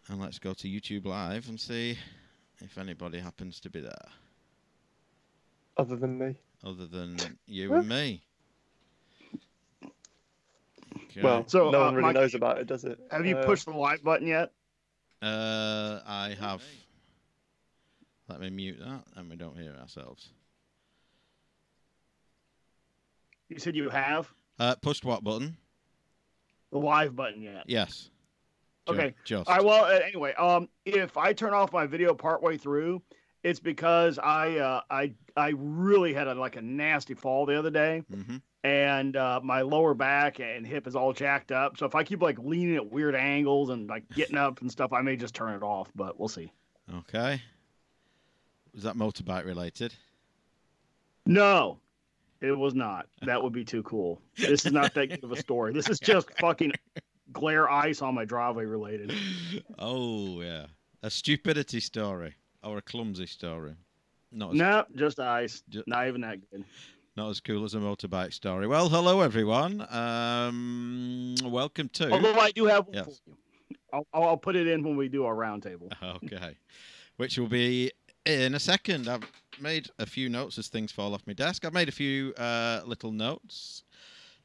And let's go to YouTube Live and see if anybody happens to be there. Other than me. Other than you and me. Okay. Well, So, no one really Mike, knows about it, does it? Have you pushed the live button yet? I have. Let me mute that, and we don't hear ourselves. You said you have? Pushed what button? The live button yet? Yes. Okay. Just. All right, well, anyway, if I turn off my video partway through, it's because I really had a nasty fall the other day, and my lower back and hip is all jacked up. So if I keep leaning at weird angles and getting up and stuff, I may just turn it off. But we'll see. Okay. Was that motorbike related? No, it was not. That would be too cool. This is not that good of a story. This is just fucking glare ice on my driveway related. Oh yeah, a stupidity story or a clumsy story. No, just ice. Not even that good. Not as cool as a motorbike story. Well, hello everyone. Welcome to. Although I do have one for you. I'll put it in when we do our roundtable. Okay, which will be in a second. I've made a few notes as things fall off my desk. I've made a few little notes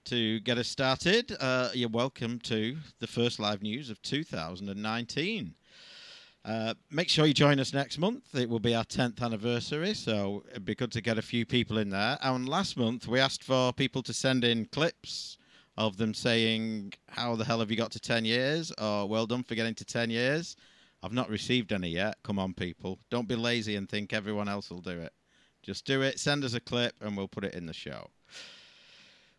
to get us started. You're welcome to the first live news of 2019. Make sure you join us next month. It will be our 10th anniversary, so it'd be good to get a few people in there. And last month, we asked for people to send in clips of them saying, how the hell have you got to 10 years? Or, well done for getting to 10 years. I've not received any yet. Come on, people. Don't be lazy and think everyone else will do it. Just do it. Send us a clip, and we'll put it in the show.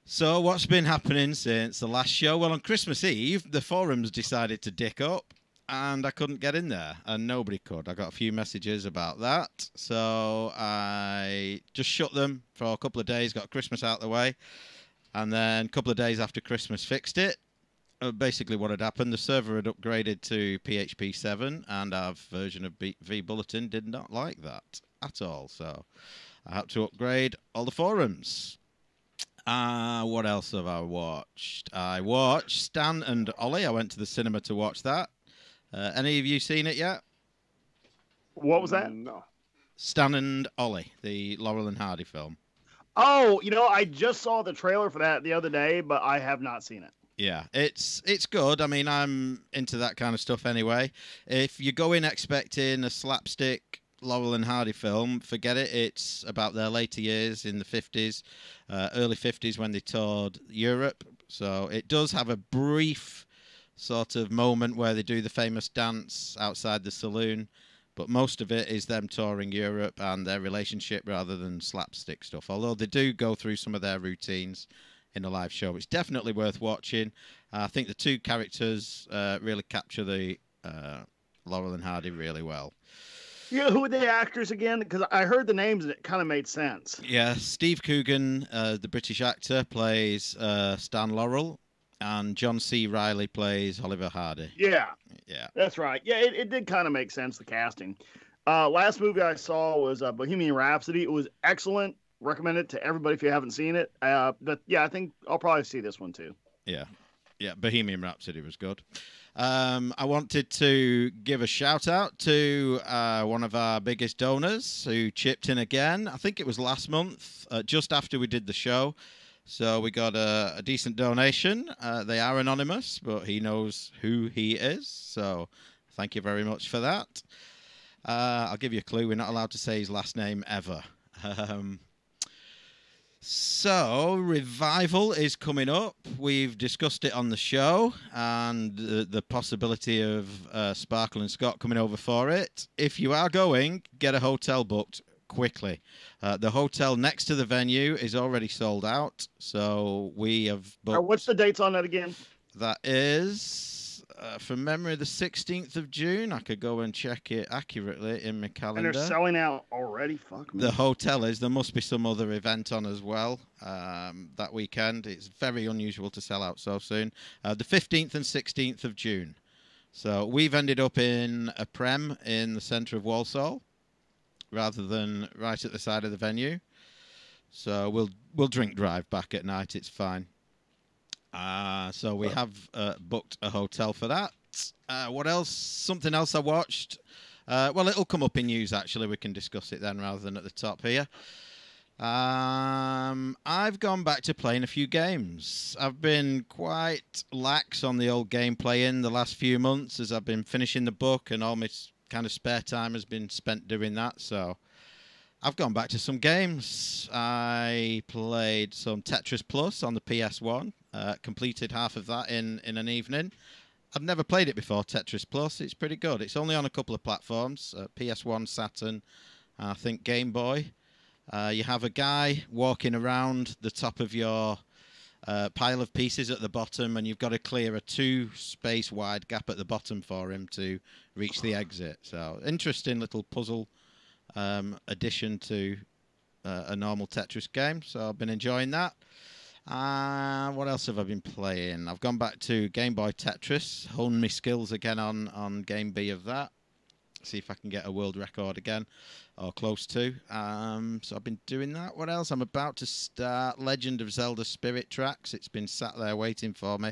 So what's been happening since the last show? Well, on Christmas Eve, the forums decided to dick up, and I couldn't get in there, and nobody could. I got a few messages about that, so I just shut them for a couple of days, got Christmas out of the way, and then a couple of days after Christmas fixed it. Basically what had happened, the server had upgraded to PHP 7, and our version of vBulletin did not like that at all, so I had to upgrade all the forums. What else have I watched? I watched Stan and Ollie. I went to the cinema to watch that. Any of you seen it yet? What was that? No. Stan and Ollie, the Laurel and Hardy film. Oh, I just saw the trailer for that the other day, but I have not seen it. Yeah, it's good. I mean, I'm into that kind of stuff anyway. If you go in expecting a slapstick Laurel and Hardy film, forget it. It's about their later years in the 50s, early 50s when they toured Europe. So it does have a brief sort of moment where they do the famous dance outside the saloon, but most of it is them touring Europe and their relationship rather than slapstick stuff. Although they do go through some of their routines in a live show. It's definitely worth watching. I think the two characters really capture the Laurel and Hardy really well. Yeah, who are the actors again? Because I heard the names and it kind of made sense. Yeah, Steve Coogan, the British actor, plays Stan Laurel, and John C. Reilly plays Oliver Hardy. Yeah. Yeah. That's right. Yeah, it did kind of make sense, the casting. Last movie I saw was Bohemian Rhapsody. It was excellent. Recommend it to everybody if you haven't seen it. But yeah, I think I'll probably see this one too. Yeah. Yeah, Bohemian Rhapsody was good. I wanted to give a shout out to one of our biggest donors who chipped in again. I think it was last month, just after we did the show. So we got a decent donation. They are anonymous, but he knows who he is. So thank you very much for that. I'll give you a clue. We're not allowed to say his last name ever. So, Revival is coming up. We've discussed it on the show, and the possibility of Sparkle and Scott coming over for it. If you are going, get a hotel booked quickly. The hotel next to the venue is already sold out, so we have booked... What's the dates on that again? That is... from memory, the 16th of June. I could go and check it accurately in my calendar. And they're selling out already? Fuck me. The hotel is. There must be some other event on as well that weekend. It's very unusual to sell out so soon. The 15th and 16th of June. So we've ended up in a Prem in the centre of Walsall rather than right at the side of the venue. So we'll drink drive back at night. It's fine. So we have booked a hotel for that. What else? Something else I watched. Well, it'll come up in news, actually. We can discuss it then rather than at the top here. I've gone back to playing a few games. I've been quite lax on the old gameplay in the last few months as I've been finishing the book, and all my kind of spare time has been spent doing that. So I've gone back to some games. I played some Tetris Plus on the PS1. Completed half of that in an evening. I've never played it before, Tetris Plus. It's pretty good. It's only on a couple of platforms, PS1, Saturn, I think Game Boy. You have a guy walking around the top of your pile of pieces at the bottom, and you've got to clear a 2-space wide gap at the bottom for him to reach the exit. So, interesting little puzzle addition to a normal Tetris game. So, I've been enjoying that. What else have I been playing? I've gone back to Game Boy Tetris, honed my skills again on Game B of that. See if I can get a world record again, or close to. So I've been doing that. What else? I'm about to start Legend of Zelda Spirit Tracks. It's been sat there waiting for me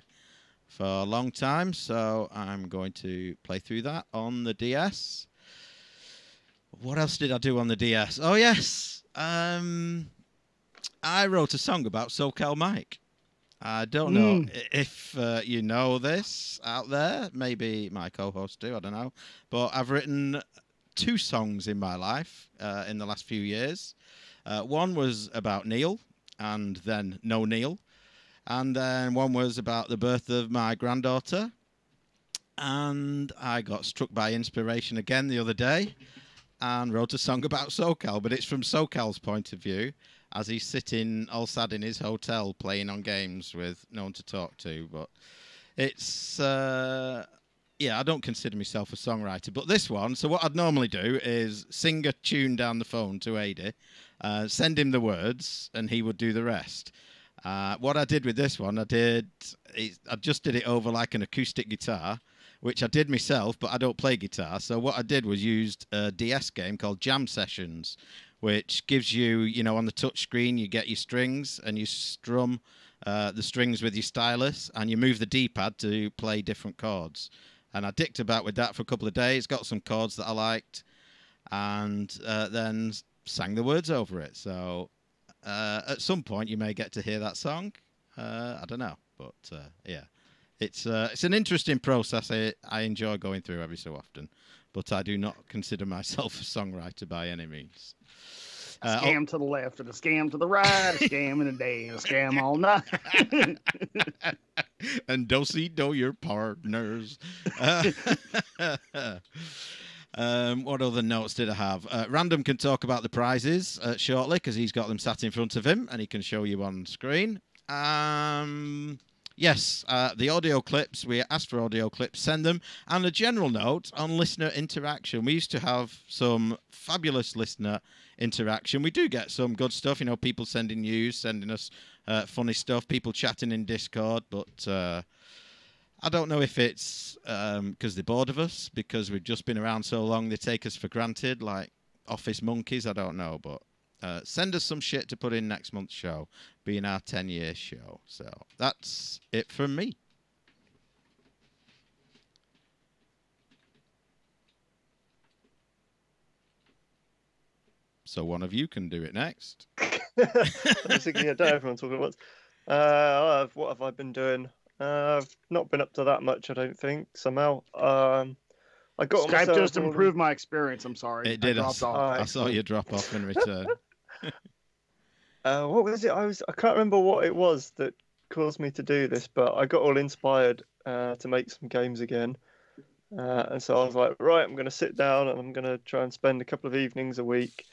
for a long time, so I'm going to play through that on the DS. What else did I do on the DS? Oh, yes. I wrote a song about SoCal Mike. I don't know if you know this out there. Maybe my co-hosts do. I don't know. But I've written 2 songs in my life in the last few years. One was about Neil, and then no Neil. And then one was about the birth of my granddaughter. And I got struck by inspiration again the other day and wrote a song about SoCal. But it's from SoCal's point of view, as he's sitting all sad in his hotel playing on games with no one to talk to. But it's, yeah, I don't consider myself a songwriter. But this one, so what I'd normally do is sing a tune down the phone to Adi, send him the words, and he would do the rest. What I did with this one, I just did it over like an acoustic guitar, which I did myself, but I don't play guitar. So what I did was used a DS game called Jam Sessions, which gives you, you know, on the touch screen, you get your strings and you strum the strings with your stylus, and you move the D-pad to play different chords. And I dicked about with that for a couple of days, got some chords that I liked, and then sang the words over it. So at some point you may get to hear that song. I don't know, but yeah. It's an interesting process I enjoy going through every so often, but I do not consider myself a songwriter by any means. A scam to the left and a scam to the right, a scam in the day and a scam all night. And do your partners. What other notes did I have? Random can talk about the prizes shortly, because he's got them sat in front of him and he can show you on screen. Yes, the audio clips, we asked for audio clips, send them. And a general note on listener interaction. We used to have some fabulous listener interaction. We do get some good stuff, you know, people sending news, sending us funny stuff, people chatting in Discord, but I don't know if it's because they're bored of us, because we've just been around so long they take us for granted, like office monkeys, I don't know, but send us some shit to put in next month's show, being our 10-year show. So that's it from me. So one of you can do it next. I was thinking, yeah, don't everyone talk at once. What have I been doing? I've not been up to that much, I don't think, somehow. I got Skype just improved my experience, I'm sorry. It did. I saw you drop off in return. What was it? I can't remember what it was that caused me to do this, but I got all inspired to make some games again. And so I was like, right, I'm going to sit down and I'm going to try and spend a couple of evenings a week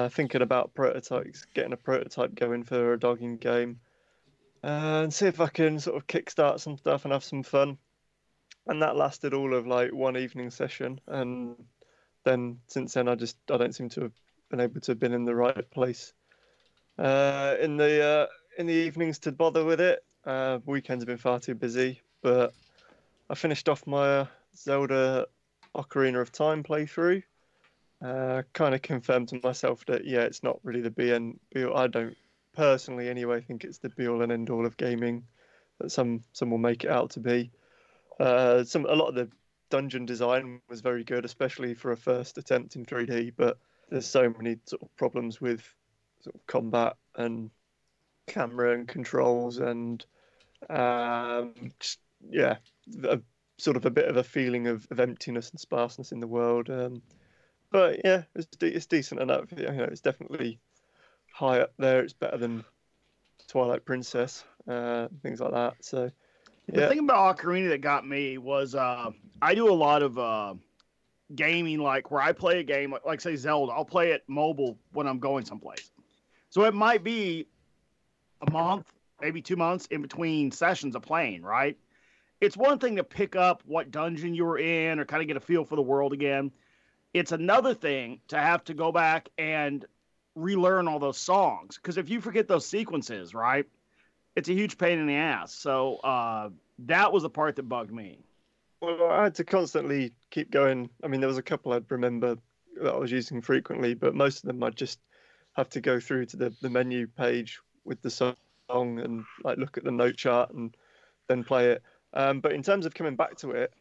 thinking about prototypes, getting a prototype going for a dogging game, and see if I can sort of kickstart some stuff and have some fun. And that lasted all of like one evening session. And then since then, I don't seem to have been able to have been in the right place in the evenings to bother with it. Weekends have been far too busy, but I finished off my Zelda Ocarina of Time playthrough. Kind of confirmed to myself that, yeah, it's not really the be-all. I don't personally anyway think it's the be-all and end-all of gaming that some will make it out to be. A lot of the dungeon design was very good, especially for a first attempt in 3D. But there's so many sort of problems with sort of combat and camera and controls, and just, yeah, sort of a bit of a feeling of emptiness and sparseness in the world. But yeah, it's decent enough. You know, it's definitely high up there. It's better than Twilight Princess, things like that. So yeah. The thing about Ocarina that got me was I do a lot of gaming, like where I play a game, like say Zelda. I'll play it mobile when I'm going someplace. So it might be a month, maybe 2 months in between sessions of playing, right? It's one thing to pick up what dungeon you were in or kind of get a feel for the world again. It's another thing to have to go back and relearn all those songs. Because if you forget those sequences, right, it's a huge pain in the ass. So that was the part that bugged me. Well, I had to constantly keep going. I mean, there was a couple I'd remember that I was using frequently, but most of them I'd just have to go through to the menu page with the song and like look at the note chart and then play it. But in terms of coming back to it,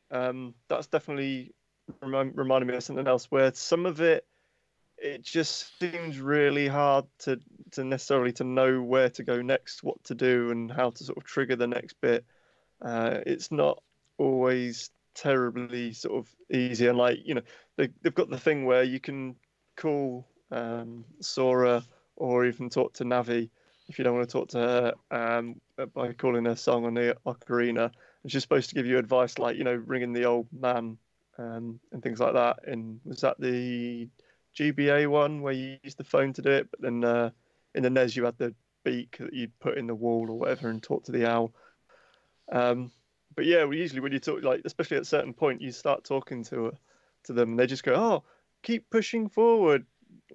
that's definitely reminded me of something else where some of it just seems really hard to necessarily to know where to go next, what to do, and how to sort of trigger the next bit. It's not always terribly sort of easy, and like, you know, they've got the thing where you can call Sora or even talk to Navi if you don't want to talk to her by calling her song on the ocarina. And she's supposed to give you advice like, you know, ringing the old man and things like that. And was that the GBA one where you used the phone to do it? But then in the NES you had the beak that you'd put in the wall or whatever and talk to the owl. But yeah, usually when you talk, like, especially at a certain point, you start talking to them and they just go, "Oh, keep pushing forward,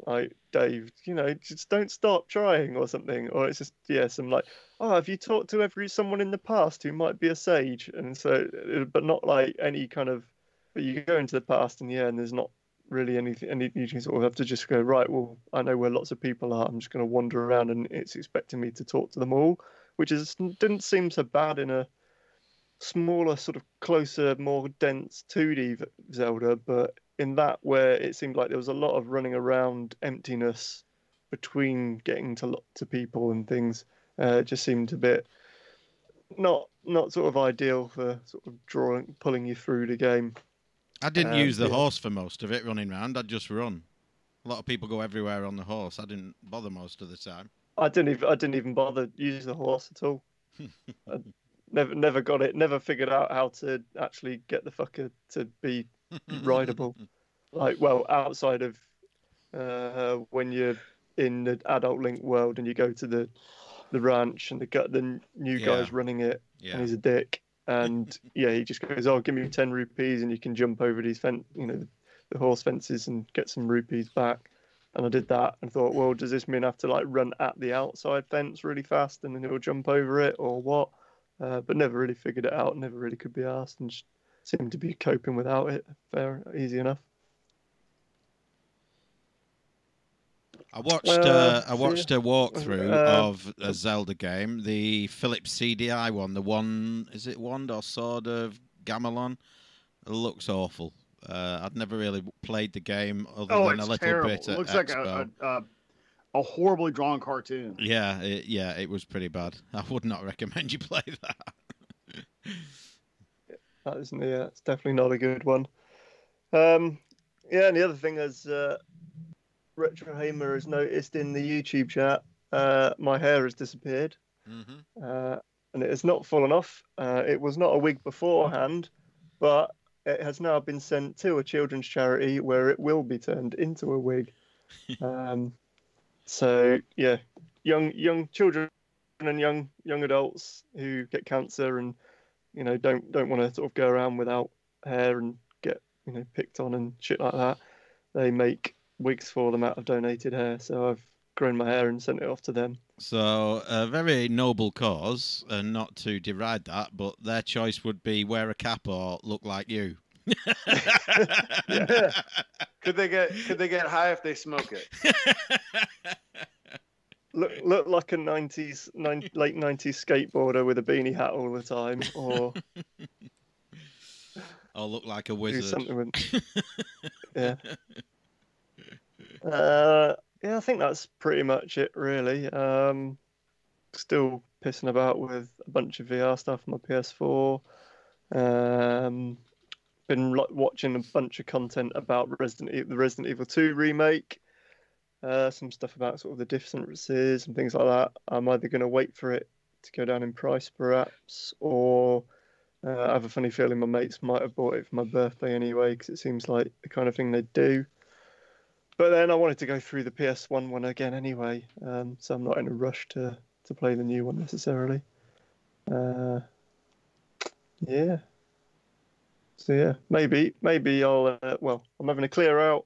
like Dave, you know, just don't stop trying," or something. Or it's just, yeah, some like, "Oh, have you talked to someone in the past who might be a sage?" And so, but not like any kind of, but you go into the past and yeah, and there's not really anything, and you can sort of have to just go, right, well, I know where lots of people are, I'm just going to wander around and it's expecting me to talk to them all, which didn't seem so bad in a smaller, sort of closer, more dense 2D Zelda, but in that where it seemed like there was a lot of running around emptiness between getting to people and things, it just seemed a bit not sort of ideal for sort of pulling you through the game. I didn't use the horse for most of it, running around. I'd just run. A lot of people go everywhere on the horse. I didn't bother most of the time. I didn't even bother use the horse at all. I never got it. Never figured out how to actually get the fucker to be rideable. Like, well, outside of when you're in the adult Link world and you go to the ranch and the new guy's running it, and he's a dick. And yeah, he just goes, "Oh, give me 10 rupees and you can jump over these the horse fences and get some rupees back." And I did that and thought, well, does this mean I have to like run at the outside fence really fast and then he'll jump over it or what? But never really figured it out. Never really could be asked, and just seemed to be coping without it. Easy enough. I watched a walkthrough of a Zelda game, the Philips CDI one. The one, is it Wand or Sword of Gamelon? It looks awful. I'd never really played the game other than a little terrible. bit. It looks Expo. like a horribly drawn cartoon. Yeah, it was pretty bad. I would not recommend you play that. That isn't. Yeah, it's definitely not a good one. Yeah, and the other thing is, Retro Hamer has noticed in the YouTube chat, my hair has disappeared, and it has not fallen off. It was not a wig beforehand, but it has now been sent to a children's charity where it will be turned into a wig. So yeah, young children and young adults who get cancer and don't want to sort of go around without hair and get picked on and shit like that, they make wigs for them out of donated hair. So I've grown my hair and sent it off to them. So a very noble cause, and not to deride that, but their choice would be wear a cap or look like you. Yeah. Could they get high if they smoke it? Look like a late 90s skateboarder with a beanie hat all the time, or Or look like a do wizard. something with. Yeah. Yeah, I think that's pretty much it, really. Still pissing about with a bunch of VR stuff on my PS4. Been watching a bunch of content about the Resident Evil 2 remake. Some stuff about sort of the differences and things like that. I'm either going to wait for it to go down in price, perhaps, or I have a funny feeling my mates might have bought it for my birthday anyway, because it seems like the kind of thing they do. But then I wanted to go through the PS1 one again anyway, so I'm not in a rush to play the new one necessarily. Yeah. So yeah, maybe I'll. Well, I'm having a clear out.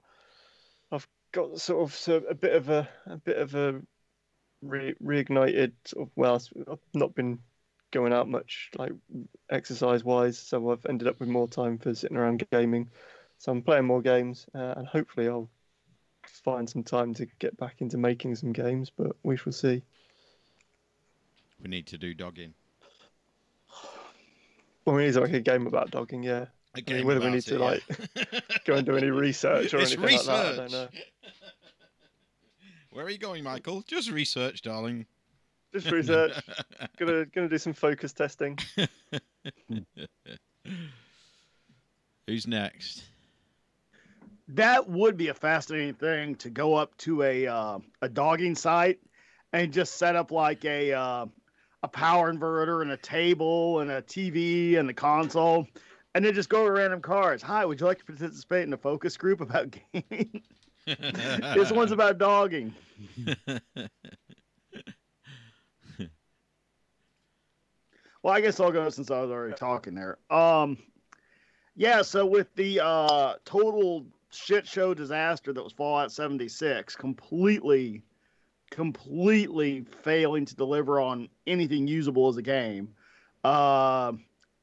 I've got sort of a bit of a reignited sort of. Well, I've not been going out much like exercise wise, so I've ended up with more time for sitting around gaming. So I'm playing more games, and hopefully I'll find some time to get back into making some games. But we shall see. We need to do dogging. Well, we need to make a game about dogging, yeah. Whether we need to like go and do any research or anything like that, I don't know. Where are you going, Michael? Just research, darling. Just research. gonna do some focus testing. Who's next? That would be a fascinating thing to go up to a dogging site and just set up like a power inverter and a table and a TV and the console, and then just go to random cars. Hi, would you like to participate in a focus group about gaming? This one's about dogging. Well, I guess I'll go since I was already talking there. Yeah, so with the total shit show disaster that was Fallout 76, completely failing to deliver on anything usable as a game.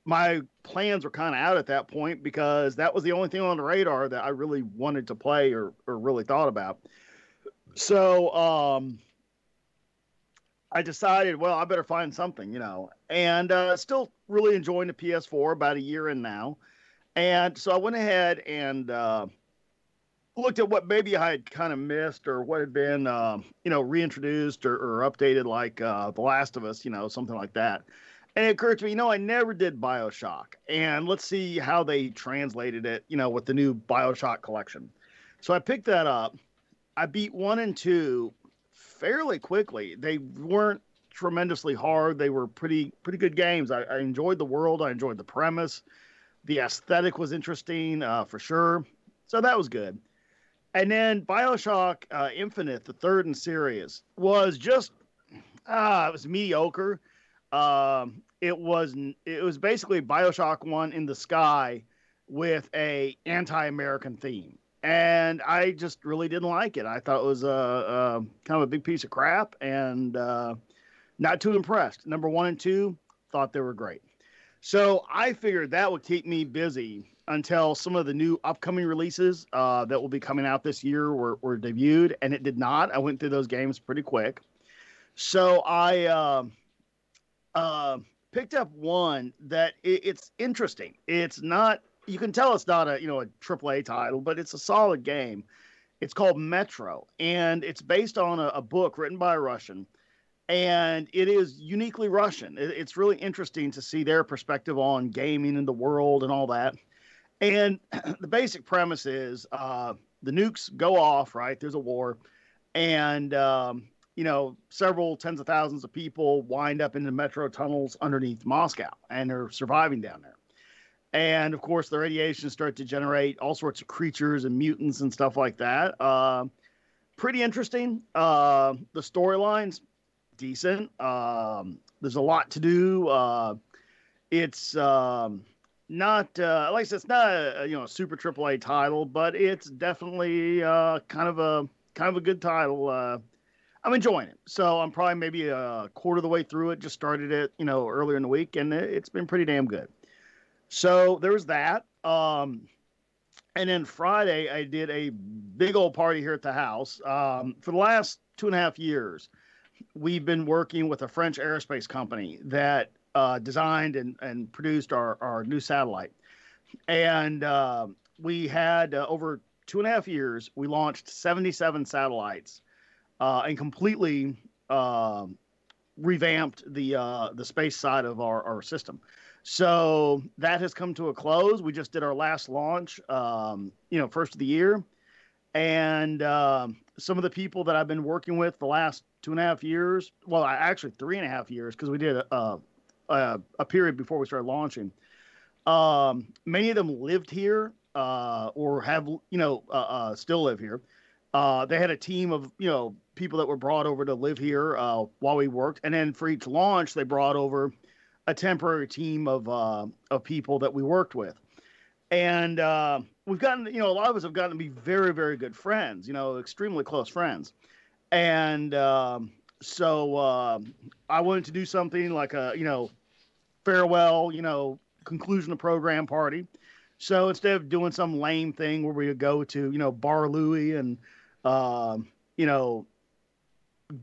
My plans were kind of out at that point because that was the only thing on the radar that I really wanted to play or really thought about. So I decided, well, I better find something, and still really enjoying the PS4, about a year in now. And so I went ahead and looked at what maybe I had kind of missed or what had been, reintroduced or updated, like The Last of Us, something like that. And it occurred to me, I never did BioShock. And let's see how they translated it, with the new BioShock collection. So I picked that up. I beat 1 and 2 fairly quickly. They weren't tremendously hard. They were pretty good games. I enjoyed the world. I enjoyed the premise. The aesthetic was interesting, for sure. So that was good. And then BioShock Infinite, the third in series, was just it was mediocre. It was basically BioShock 1 in the sky with a anti-American theme. And I just really didn't like it. I thought it was a kind of a big piece of crap, and not too impressed. Number 1 and 2, thought they were great. So I figured that would keep me busy until some of the new upcoming releases that will be coming out this year were debuted, and it did not. I went through those games pretty quick. So I picked up one that it's interesting. It's not, you can tell it's not a AAA title, but it's a solid game. It's called Metro, and it's based on a book written by a Russian. And it is uniquely Russian. It's really interesting to see their perspective on gaming and the world and all that. And the basic premise is the nukes go off, right? There's a war. And, several tens of thousands of people wind up in the metro tunnels underneath Moscow, and they're surviving down there. And, of course, the radiation starts to generate all sorts of creatures and mutants and stuff like that. Pretty interesting. The storyline's decent. There's a lot to do. It's not like I said, it's not a super AAA title, but it's definitely kind of a good title. I'm enjoying it. So I'm probably maybe a quarter of the way through it. Just started it, earlier in the week, and it's been pretty damn good. So there was that. And then Friday, I did a big old party here at the house. For the last 2.5 years, we've been working with a French aerospace company that designed and produced our new satellite. And we had over 2.5 years, we launched 77 satellites and completely revamped the space side of our system. So that has come to a close. We just did our last launch, first of the year. And some of the people that I've been working with the last 2.5 years, well, actually 3.5 years, because we did a period before we started launching. Many of them lived here or have, still live here. They had a team of, people that were brought over to live here while we worked. And then for each launch, they brought over a temporary team of people that we worked with. And we've gotten, a lot of us have gotten to be very, very good friends, extremely close friends. And so I wanted to do something like a, farewell, conclusion of program party. So instead of doing some lame thing where we would go to, Bar Louie and,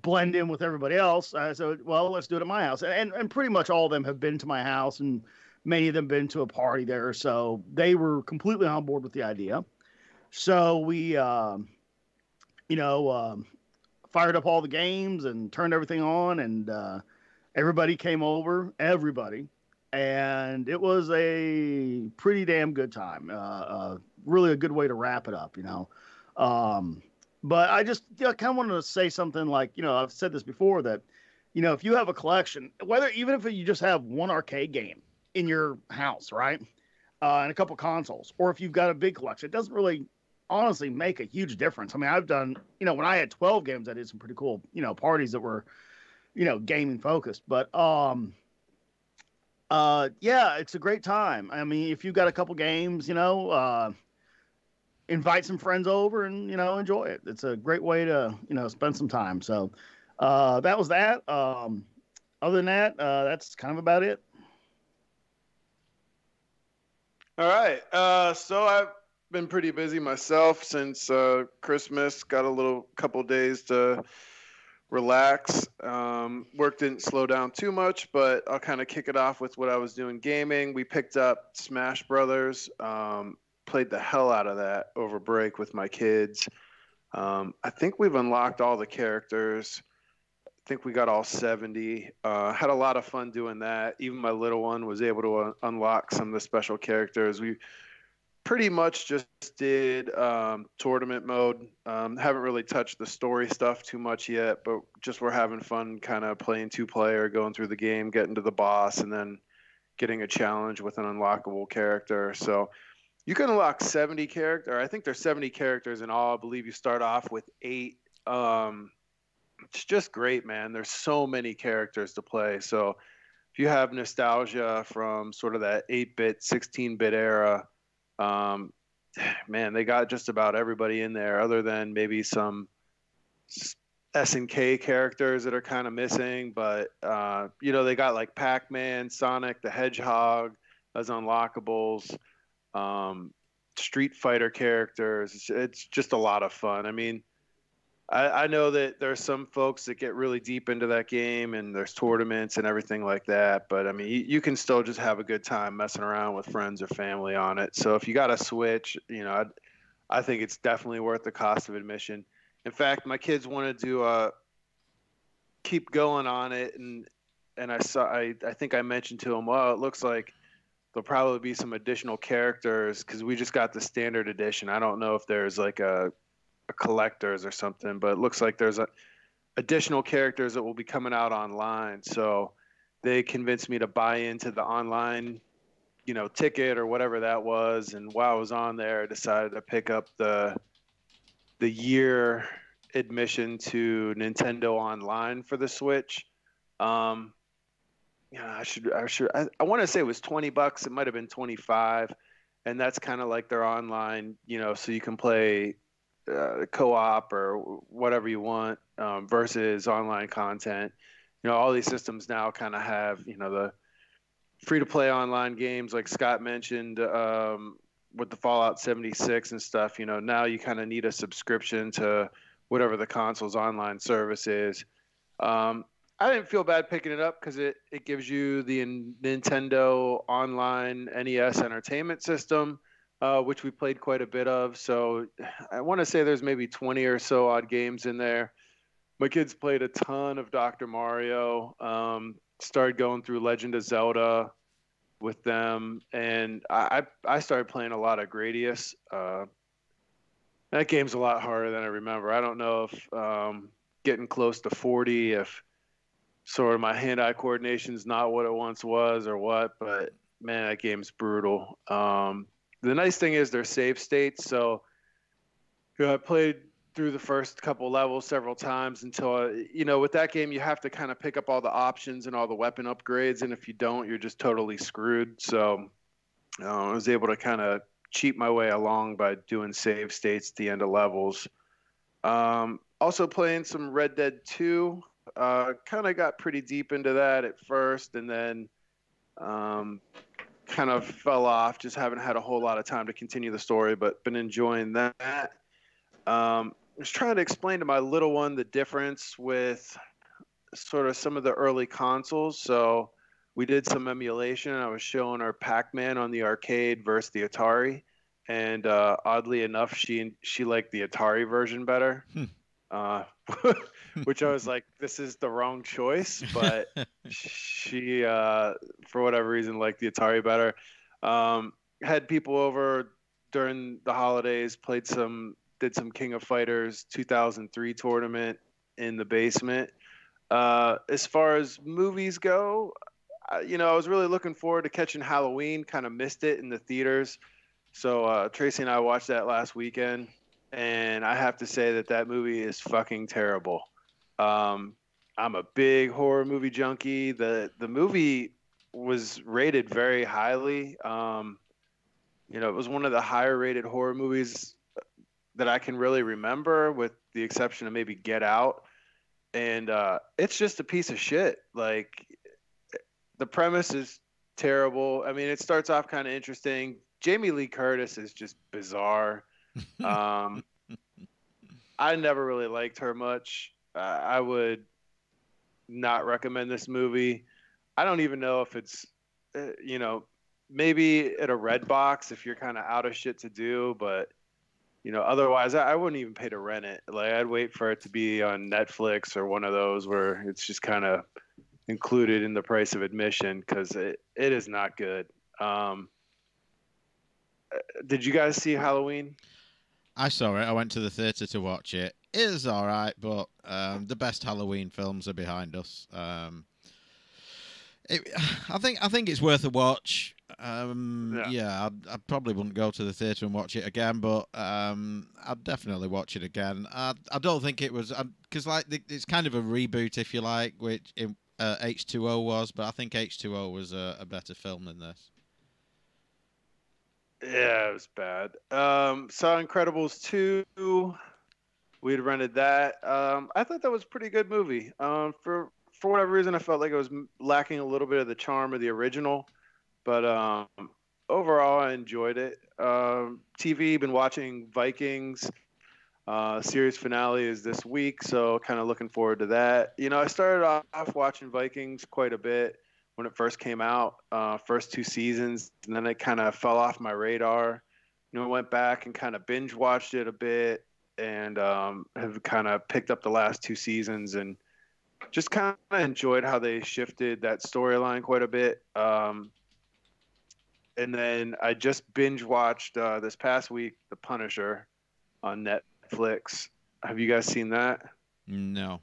blend in with everybody else, I said, well, let's do it at my house. And pretty much all of them have been to my house, and many of them been to a party there. So they were completely on board with the idea. So we, fired up all the games and turned everything on, and everybody came over, and it was a pretty damn good time. Really a good way to wrap it up, But I just kind of wanted to say something like, I've said this before, that, if you have a collection, even if you just have one arcade game in your house, right, and a couple consoles, or if you've got a big collection, it doesn't really honestly make a huge difference. I mean, I've done, when I had 12 games, I did some pretty cool, parties that were, gaming focused. But yeah, it's a great time. I mean, if you've got a couple games, invite some friends over and, enjoy it. It's a great way to, spend some time. So that was that. Other than that, that's kind of about it. All right. So I've been pretty busy myself since Christmas. Got a couple days to relax. Work didn't slow down too much, but I'll kind of kick it off with what I was doing gaming. We picked up Smash Brothers. Played the hell out of that over break with my kids. I think we've unlocked all the characters. I think we got all 70. Had a lot of fun doing that. Even my little one was able to unlock some of the special characters. We pretty much just did tournament mode. Haven't really touched the story stuff too much yet, but just we're having fun kind of playing 2-player, going through the game, getting to the boss, and then getting a challenge with an unlockable character. So you can unlock 70 characters. I think there's 70 characters in all. I believe you start off with 8. It's just great, man. There's so many characters to play. So if you have nostalgia from sort of that 8-bit, 16-bit era, man, they got just about everybody in there, other than maybe some SNK characters that are kind of missing. But, they got like Pac-Man, Sonic the Hedgehog as unlockables. Street Fighter characters. It's just a lot of fun. I mean, I know that there's some folks that get really deep into that game, and there's tournaments and everything like that. But I mean, you can still just have a good time messing around with friends or family on it. So if you got a Switch, I think it's definitely worth the cost of admission. In fact, my kids wanted to keep going on it, and I think I mentioned to them, well, it looks like there'll probably be some additional characters because we just got the standard edition. I don't know if there's like a collector's or something, but it looks like there's additional characters that will be coming out online. So they convinced me to buy into the online, ticket or whatever that was. And while I was on there, I decided to pick up the year admission to Nintendo Online for the Switch. Yeah, I want to say it was $20. It might have been 25, and that's kind of like their online, so you can play co-op or whatever you want versus online content. All these systems now kind of have, the free-to-play online games like Scott mentioned with the Fallout 76 and stuff. Now you kind of need a subscription to whatever the console's online service is. I didn't feel bad picking it up because it gives you the Nintendo Online NES Entertainment System, which we played quite a bit of. So I want to say there's maybe 20 or so odd games in there. My kids played a ton of Dr. Mario, started going through Legend of Zelda with them, and I started playing a lot of Gradius. That game's a lot harder than I remember. I don't know if getting close to 40, if sort of my hand-eye coordination's not what it once was or what, but man, that game's brutal. The nice thing is they're save states, so I played through the first couple levels several times until, with that game, you have to kind of pick up all the options and all the weapon upgrades, and if you don't, you're just totally screwed. So I was able to kind of cheat my way along by doing save states at the end of levels. Also playing some Red Dead 2. Kind of got pretty deep into that at first, and then kind of fell off. Just haven't had a whole lot of time to continue the story, but been enjoying that. I was trying to explain to my little one the difference with sort of some of the early consoles. So we did some emulation. I was showing her Pac-Man on the arcade versus the Atari, and oddly enough, she liked the Atari version better. Which I was like, this is the wrong choice, but she, for whatever reason, liked the Atari better. Had people over during the holidays, did some King of Fighters 2003 tournament in the basement. As far as movies go, I was really looking forward to catching Halloween, kind of missed it in the theaters. So Tracy and I watched that last weekend, and I have to say that movie is fucking terrible. I'm a big horror movie junkie. The movie was rated very highly. It was one of the higher rated horror movies that I can really remember, with the exception of maybe Get Out. And it's just a piece of shit. Like, the premise is terrible. I mean, it starts off kind of interesting. Jamie Lee Curtis is just bizarre. I never really liked her much. I would not recommend this movie. I don't even know if it's, maybe at a red box if you're kind of out of shit to do, but otherwise I wouldn't even pay to rent it. Like, I'd wait for it to be on Netflix or one of those where it's just kind of included in the price of admission, because it is not good. Did you guys see Halloween? I saw it. I went to the theatre to watch it. It is all right, but the best Halloween films are behind us. I think it's worth a watch. I probably wouldn't go to the theatre and watch it again, but I'd definitely watch it again. I don't think it was, because it's kind of a reboot, if you like, which H2O was, but I think H2O was a better film than this. Yeah, it was bad. Saw Incredibles 2. We had rented that. I thought that was a pretty good movie. For whatever reason, I felt like it was lacking a little bit of the charm of the original. But overall, I enjoyed it. TV, been watching Vikings. Series finale is this week, so kind of looking forward to that. I started off watching Vikings quite a bit when it first came out, first 2 seasons, and then it kind of fell off my radar. I went back and kind of binge watched it a bit, and have kind of picked up the last 2 seasons and just kind of enjoyed how they shifted that storyline quite a bit. And then I just binge watched this past week The Punisher on Netflix. Have you guys seen that? No.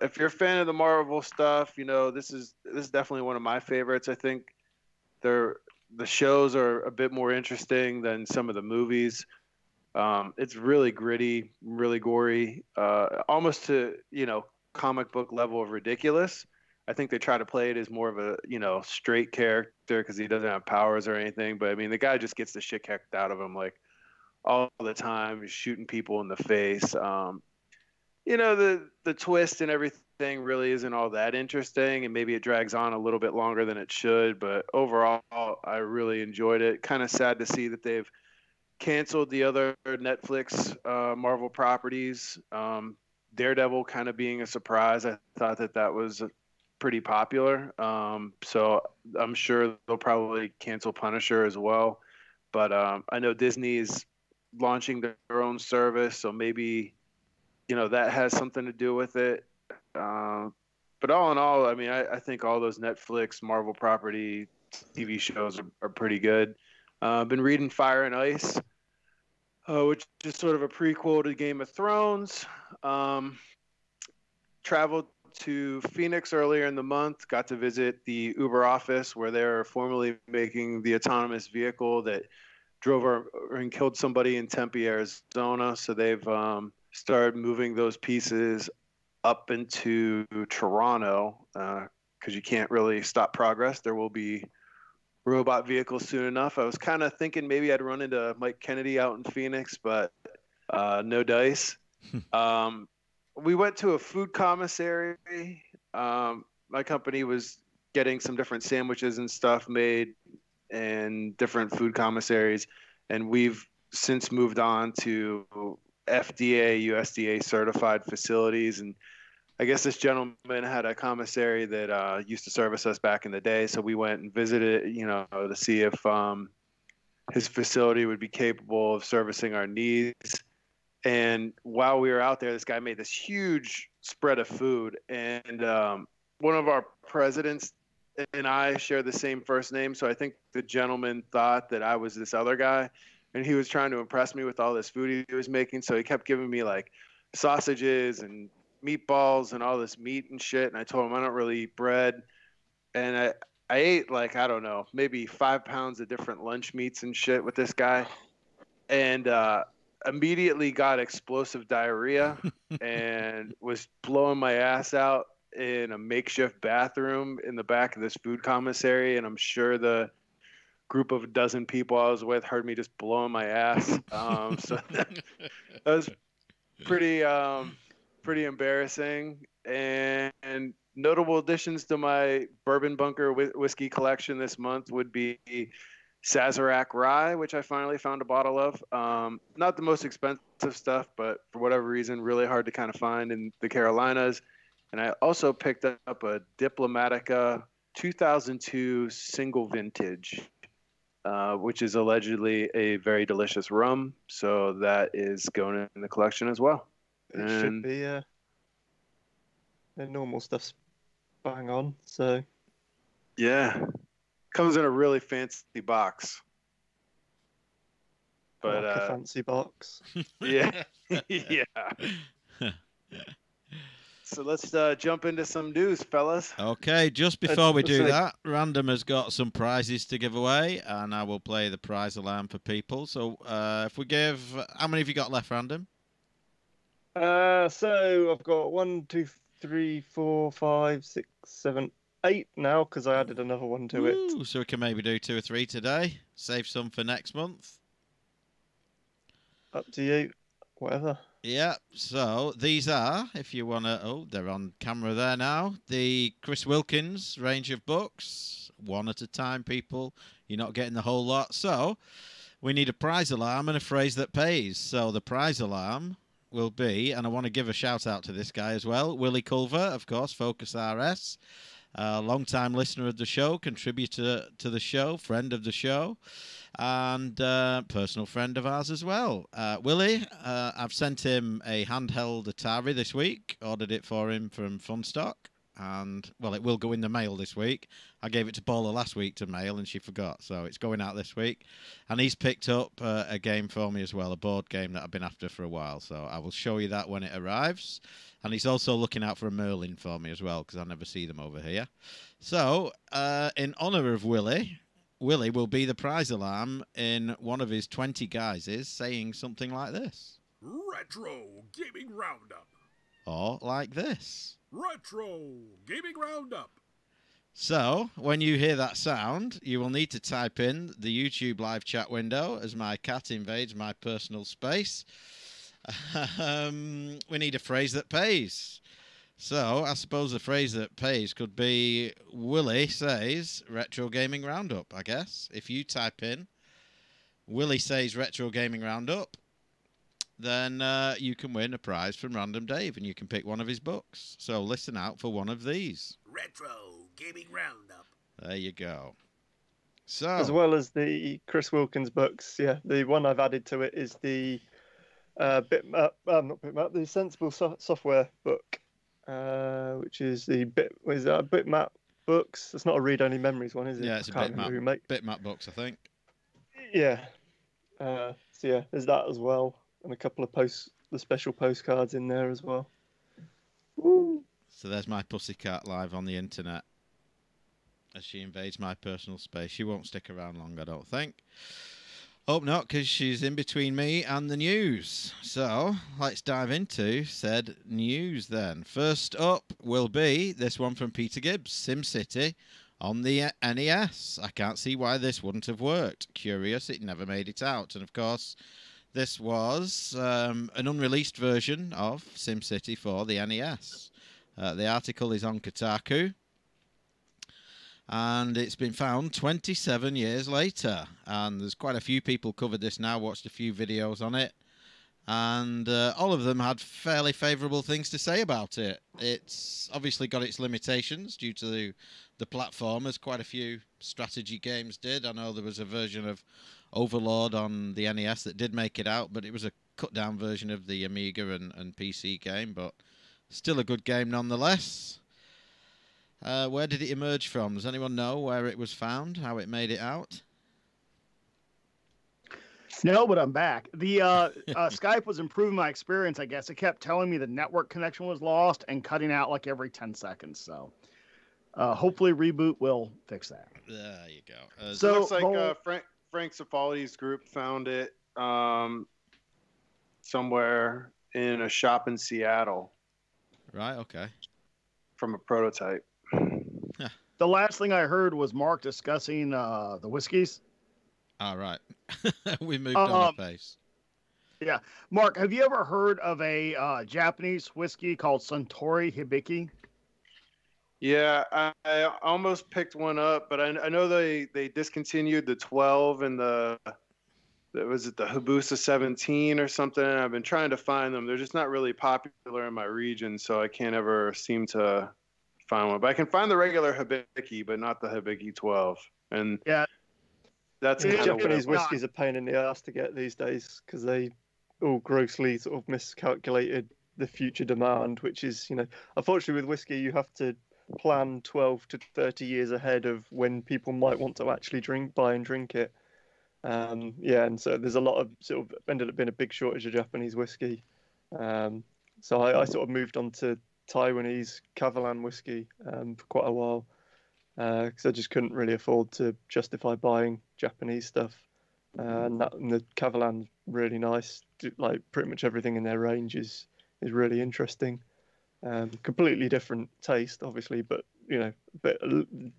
If you're a fan of the Marvel stuff, this is definitely one of my favorites. I think the shows are a bit more interesting than some of the movies. It's really gritty, really gory, almost to comic book level of ridiculous. I think they try to play it as more of a straight character because he doesn't have powers or anything. But I mean, the guy just gets the shit kicked out of him like all the time. He's shooting people in the face. The twist and everything really isn't all that interesting, and maybe it drags on a little bit longer than it should. But overall, I really enjoyed it. Kind of sad to see that they've canceled the other Netflix Marvel properties. Daredevil kind of being a surprise. I thought that was pretty popular. So I'm sure they'll probably cancel Punisher as well. But I know Disney's launching their own service, so maybe, that has something to do with it. But all in all, I mean, I think all those Netflix, Marvel property TV shows are pretty good. I've been reading Fire and Ice, which is sort of a prequel to Game of Thrones. Traveled to Phoenix earlier in the month, got to visit the Uber office where they're formerly making the autonomous vehicle that drove and killed somebody in Tempe, Arizona. So they've started moving those pieces up into Toronto because you can't really stop progress. There will be robot vehicles soon enough. I was kind of thinking maybe I'd run into Mike Kennedy out in Phoenix, but no dice. We went to a food commissary. My company was getting some different sandwiches and stuff made in different food commissaries, and we've since moved on to FDA, USDA certified facilities. And I guess this gentleman had a commissary that used to service us back in the day, so we went and visited, to see if his facility would be capable of servicing our needs. And while we were out there, this guy made this huge spread of food. And one of our presidents and I share the same first name. So I think the gentleman thought that I was this other guy. And he was trying to impress me with all this food he was making. So he kept giving me like sausages and meatballs and all this meat and shit. And I told him I don't really eat bread. And I ate like, I don't know, maybe 5 pounds of different lunch meats and shit with this guy. And immediately got explosive diarrhea and was blowing my ass out in a makeshift bathroom in the back of this food commissary. And I'm sure the group of a dozen people I was with heard me just blowing my ass. So that was pretty embarrassing. And notable additions to my bourbon bunker whiskey collection this month would be Sazerac Rye, which I finally found a bottle of. Not the most expensive stuff, but for whatever reason, really hard to kind of find in the Carolinas. And I also picked up a Diplomatica 2002 single vintage, which is allegedly a very delicious rum. So that is going in the collection as well. It should be, the normal stuff's bang on, so. Yeah. Comes in a really fancy box. But like a fancy box. Yeah. Yeah. So let's jump into some news, fellas. Okay, just before we do that, Random has got some prizes to give away, and I will play the prize alarm for people. So if we give... How many have you got left, Random? So I've got 1, 2, 3, 4, 5, 6, 7, 8 now because I added another one to it. So we can maybe do 2 or 3 today. Save some for next month. Up to you. Whatever. Yeah, so these are, if you want to... Oh, they're on camera there now. The Chris Wilkins range of books. One at a time, people. You're not getting the whole lot. So we need a prize alarm and a phrase that pays. So the prize alarm will be, and I want to give a shout out to this guy as well, Willie Culver, of course, Focus RS. Long-time listener of the show, contributor to the show, friend of the show, and personal friend of ours as well. Willie, I've sent him a handheld Atari this week, ordered it for him from Funstock, and, well, it will go in the mail this week. I gave it to Paula last week to mail, and she forgot, so it's going out this week. And he's picked up a game for me as well, a board game that I've been after for a while, so I will show you that when it arrives. And he's also looking out for a Merlin for me as well, because I never see them over here. So, in honour of Willie, Willie will be the prize alarm in one of his 20 guises, saying something like this. Retro Gaming Roundup. Or like this. Retro Gaming Roundup. So, when you hear that sound, you will need to type in the YouTube live chat window as my cat invades my personal space. We need a phrase that pays. So, I suppose the phrase that pays could be Willie says Retro Gaming Roundup, I guess. If you type in Willie says Retro Gaming Roundup, then you can win a prize from Random Dave, and you can pick one of his books. So listen out for one of these. Retro Gaming Roundup. There you go. So, as well as the Chris Wilkins books, yeah, the one I've added to it is the not Bitmap, the Sensible Software book, which is the Bitmap books. It's not a Read Only Memories one, is it? Yeah, it's a Bitmap books, I think. Yeah. So yeah, there's that as well, and a couple of the special postcards in there as well. Woo. So there's my pussycat live on the internet as she invades my personal space. She won't stick around long, I don't think. Hope not, because she's in between me and the news. So let's dive into said news then. First up will be this one from Peter Gibbs, SimCity on the NES. I can't see why this wouldn't have worked. Curious, it never made it out. And of course, this was an unreleased version of SimCity for the NES. The article is on Kotaku. And it's been found 27 years later. And there's quite a few people covered this now, watched a few videos on it. And all of them had fairly favourable things to say about it. It's obviously got its limitations due to the platform, as quite a few strategy games did. I know there was a version of Overlord on the NES that did make it out, but it was a cut-down version of the Amiga and PC game, but still a good game nonetheless. Where did it emerge from? Does anyone know where it was found, how it made it out? No, but I'm back. The Skype was improving my experience, I guess. It kept telling me the network connection was lost and cutting out like every 10 seconds. So hopefully Reboot will fix that. There you go. So it looks like Frank Cifaldi's group found it somewhere in a shop in Seattle. Right, okay. From a prototype. The last thing I heard was Mark discussing the whiskeys. All right. We moved on a pace. Yeah. Mark, have you ever heard of a Japanese whiskey called Suntory Hibiki? Yeah, I almost picked one up, but I know they discontinued the 12 and the Habusa 17 or something. I've been trying to find them. They're just not really popular in my region, so I can't ever seem to find one. But I can find the regular Hibiki, but not the Hibiki 12. And yeah, that's Japanese whiskey's a pain in the ass to get these days because they all grossly sort of miscalculated the future demand, which is, unfortunately with whiskey you have to plan 12 to 30 years ahead of when people might want to actually buy and drink it. And so there's a lot of sort of ended up being a big shortage of Japanese whiskey. So I sort of moved on to Taiwanese Kavalan whiskey for quite a while because I just couldn't really afford to justify buying Japanese stuff. And the Kavalan's really nice. Like pretty much everything in their range is really interesting. Completely different taste, obviously, but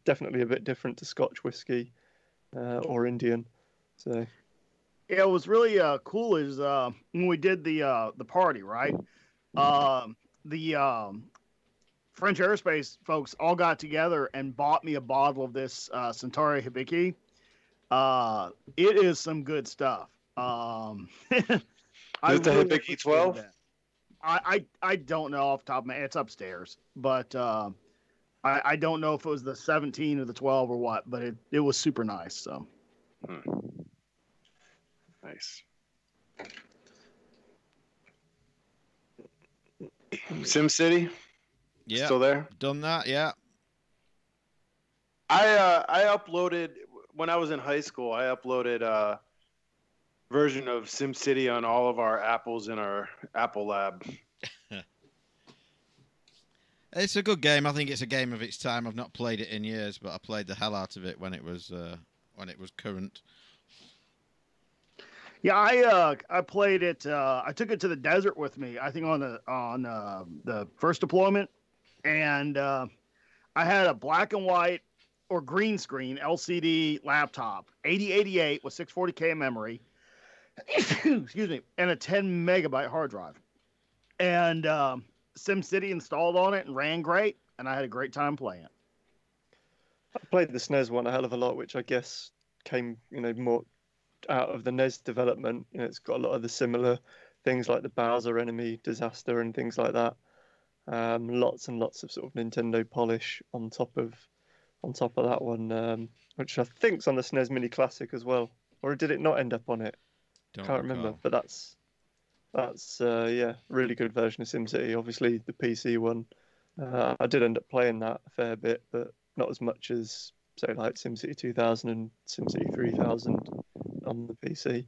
definitely a bit different to Scotch whiskey or Indian. So yeah, what was really cool is when we did the party, right? The French aerospace folks all got together and bought me a bottle of this Suntory Hibiki. It is some good stuff. Is it the Hibiki 12? I don't know off the top of my head. It's upstairs, but I don't know if it was the 17 or the 12 or what, but it was super nice. So nice. SimCity? Yeah. Still there? Done that, yeah. I uploaded, when I was in high school, I uploaded a version of SimCity on all of our apples in our Apple lab. It's a good game. I think it's a game of its time. I've not played it in years, but I played the hell out of it when it was current. Yeah, I played it. I took it to the desert with me. I think on the first deployment, and I had a black and white or green screen LCD laptop, 8088 with 640K memory. Excuse me, and a 10 megabyte hard drive, and SimCity installed on it and ran great, and I had a great time playing it. I played the SNES one a hell of a lot, which I guess came more out of the NES development. It's got a lot of the similar things like the Bowser enemy disaster and things like that. Lots and lots of sort of Nintendo polish on top of that one, which I think's on the SNES Mini Classic as well, or did it not end up on it? Can't remember, but that's yeah, really good version of SimCity. Obviously, the PC one, I did end up playing that a fair bit, but not as much as say like SimCity 2000 and SimCity 3000 on the PC.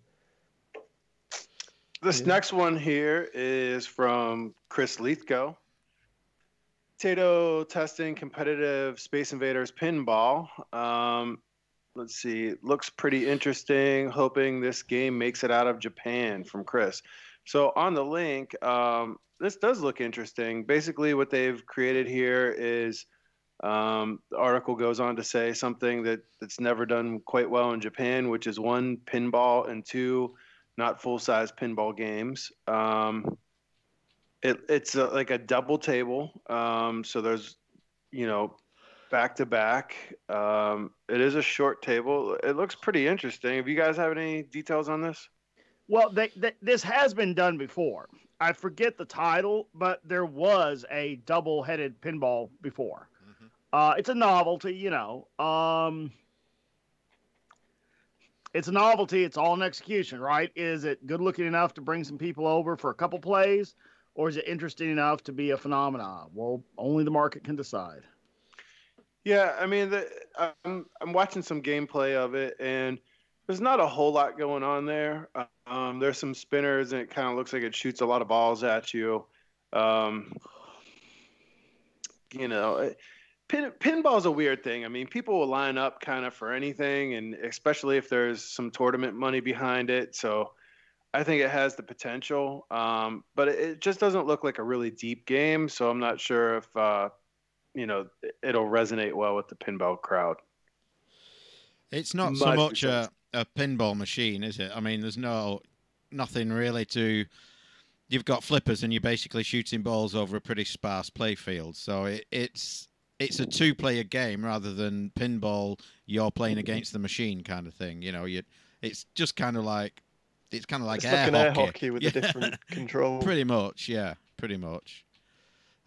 This next one here is from Chris Leithko. Potato testing competitive Space Invaders pinball. Let's see. Looks pretty interesting. Hoping this game makes it out of Japan, from Chris. So on the link, this does look interesting. Basically, what they've created here is the article goes on to say something that's never done quite well in Japan, which is 1, pinball, and 2, not full-size pinball games. It's like a double table. So there's, back to back. It is a short table. It looks pretty interesting. Have you guys have any details on this? Well, this has been done before. I forget the title, but there was a double-headed pinball before. Mm-hmm. It's a novelty, It's a novelty. It's all in execution, right? Is it good-looking enough to bring some people over for a couple plays, or is it interesting enough to be a phenomenon? Well, only the market can decide. Yeah, I mean, I'm watching some gameplay of it, and there's not a whole lot going on there. There's some spinners, and it kind of looks like it shoots a lot of balls at you. Pinball's a weird thing. I mean, people will line up kind of for anything, and especially if there's some tournament money behind it. So I think it has the potential, but it just doesn't look like a really deep game. So I'm not sure if it'll resonate well with the pinball crowd. It's not so much a pinball machine, is it? I mean, there's nothing really to. You've got flippers, and you're basically shooting balls over a pretty sparse play field. So it's a two-player game rather than pinball. You're playing against the machine kind of thing. It's just kind of like it's like air hockey with a different control. Pretty much, yeah, pretty much.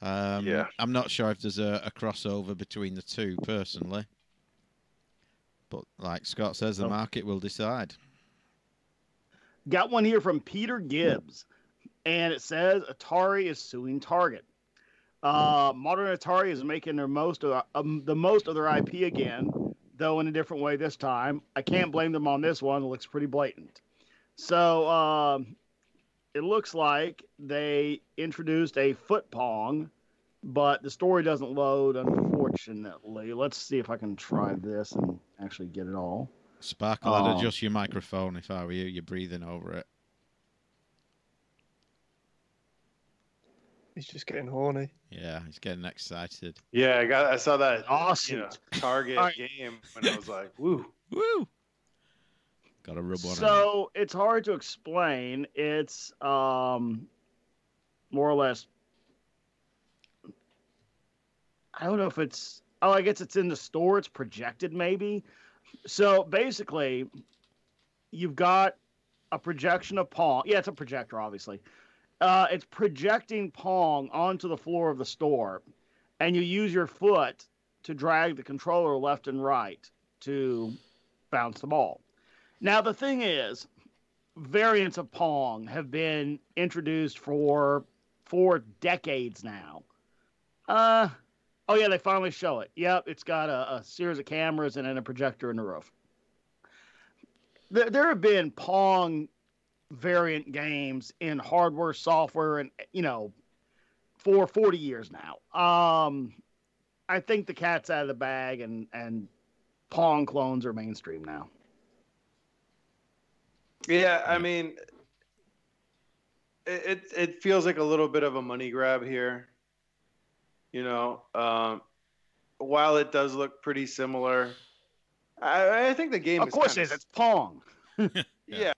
I'm not sure if there's a crossover between the two personally, but like Scott says, the market will decide. Got one here from Peter Gibbs, and it says Atari is suing Target. Modern Atari is making the most of their IP again, though in a different way this time. I can't blame them on this one. It looks pretty blatant. So it looks like they introduced a foot pong, but the story doesn't load, unfortunately. Let's see if I can try this and actually get it all. Sparkle, I'd adjust your microphone if I were you. You're breathing over it. He's just getting horny. Yeah, he's getting excited. Yeah, I saw that awesome Target game when I was like, woo. Woo! Got to rub one on. So it's hard to explain. It's more or less. I don't know if it's. Oh, I guess it's in the store. It's projected, maybe. So basically, you've got a projection of Pong. Yeah, it's a projector, obviously. It's projecting Pong onto the floor of the store, and you use your foot to drag the controller left and right to bounce the ball. Now, the thing is, variants of Pong have been introduced for decades now. Oh, yeah, they finally show it. Yep, it's got a series of cameras and then a projector in the roof. There have been Pong variant games in hardware, software, and, for 40 years now. I think the cat's out of the bag, and Pong clones are mainstream now. Yeah, I mean, it feels like a little bit of a money grab here. While it does look pretty similar, I think the game. Of course, it's Pong. Yeah,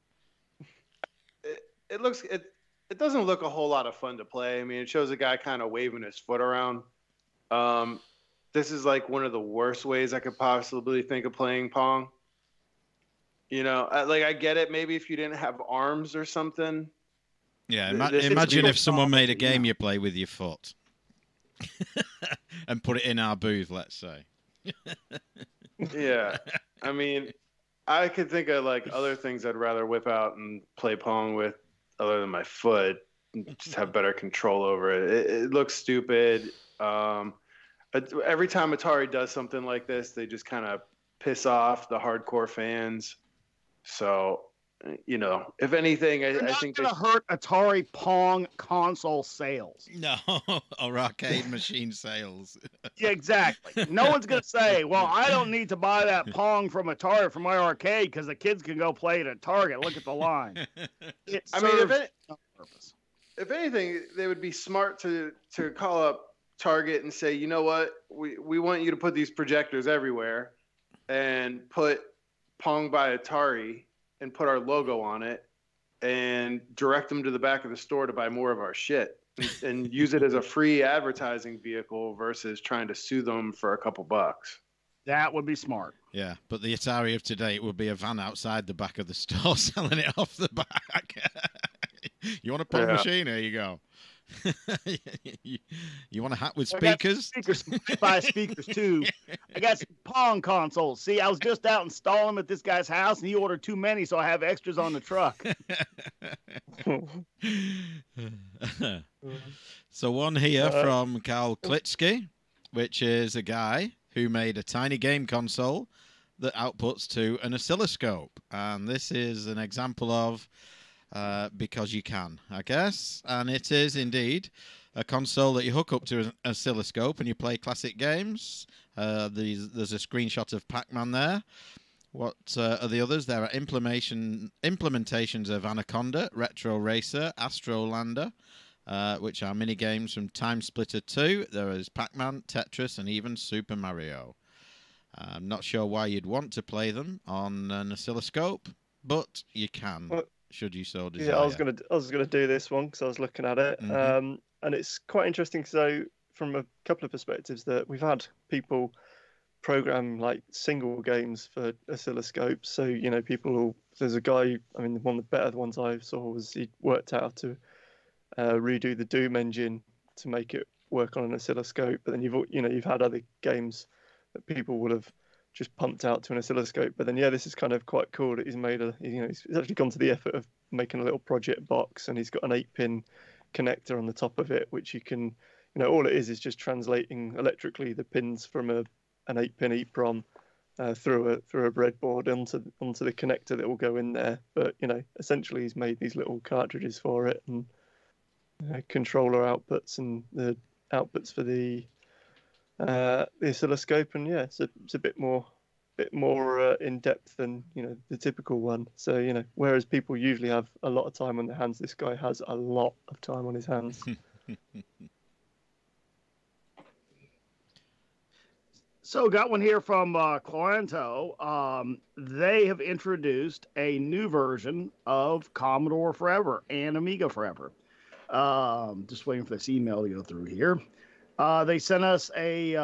it doesn't look a whole lot of fun to play. I mean, it shows a guy kind of waving his foot around. This is like one of the worst ways I could possibly think of playing Pong. I get it. Maybe if you didn't have arms or something, Yeah, imagine if someone made a game you play with your foot and put it in our booth, let's say. Yeah, I mean, I could think of like other things I'd rather whip out and play Pong with other than my foot, and just have better control over it. It looks stupid. Every time Atari does something like this, they just kind of piss off the hardcore fans. So, if anything, I think it's going to hurt Atari Pong console sales. No, or arcade machine sales. Yeah, exactly. No one's going to say, well, I don't need to buy that Pong from Atari for my arcade because the kids can go play it at Target. Look at the line. If anything, they would be smart to call up Target and say, you know what, we want you to put these projectors everywhere and put Pong by Atari and put our logo on it and direct them to the back of the store to buy more of our shit and use it as a free advertising vehicle versus trying to sue them for a couple bucks. That would be smart. Yeah, but the Atari of today would be a van outside the back of the store selling it off the back. You want a Pong machine? Here you go. You want a hat with speakers? I buy speakers too. I got some Pong consoles. See, I was just out installing them at this guy's house, and he ordered too many, so I have extras on the truck. So one here from Karl Klitsky, which is a guy who made a tiny game console that outputs to an oscilloscope, and this is an example of because you can, I guess. And it is indeed a console that you hook up to an oscilloscope and you play classic games. There's a screenshot of Pac-Man there. What are the others? There are implementations of Anaconda, Retro Racer, Astrolander, which are mini games from Time Splitter 2. There is Pac-Man, Tetris, and even Super Mario. I'm not sure why you'd want to play them on an oscilloscope, but you can. Should you so desire? Yeah, I was gonna do this one because I was looking at it, and it's quite interesting. So, from a couple of perspectives, that we've had people program like single games for oscilloscopes. So there's a guy. I mean, one of the better ones I saw was he worked out how to redo the Doom engine to make it work on an oscilloscope. But then you've had other games that people would have just pumped out to an oscilloscope. But then, this is kind of quite cool that he's made he's actually gone to the effort of making a little project box, and he's got an 8-pin connector on the top of it, which you can, all it is just translating electrically the pins from an 8-pin EEPROM through a breadboard onto the connector that will go in there. But, essentially he's made these little cartridges for it and controller outputs and the outputs for the oscilloscope, and it's a bit more in depth than the typical one. So whereas people usually have a lot of time on their hands, this guy has a lot of time on his hands. So got one here from Cloanto. They have introduced a new version of Commodore Forever and Amiga Forever. Just waiting for this email to go through here. They sent us a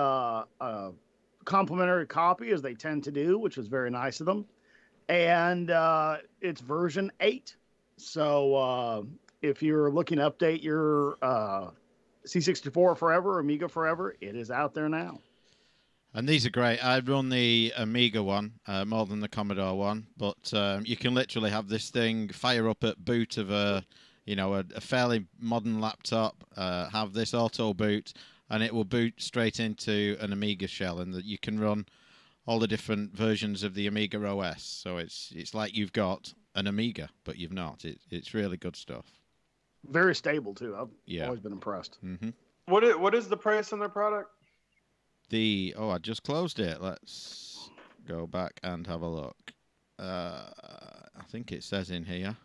complimentary copy, as they tend to do, which was very nice of them. And it's version 8. So if you're looking to update your C64 Forever, Amiga Forever, it is out there now. And these are great. I run the Amiga one more than the Commodore one, but you can literally have this thing fire up at boot of a fairly modern laptop, have this auto boot, and it will boot straight into an Amiga shell, and that you can run all the different versions of the Amiga OS. So it's like you've got an Amiga, but you've not. It's really good stuff. Very stable too. I've always been impressed. Mm-hmm. What is the price on their product? I just closed it. Let's go back and have a look. I think it says in here,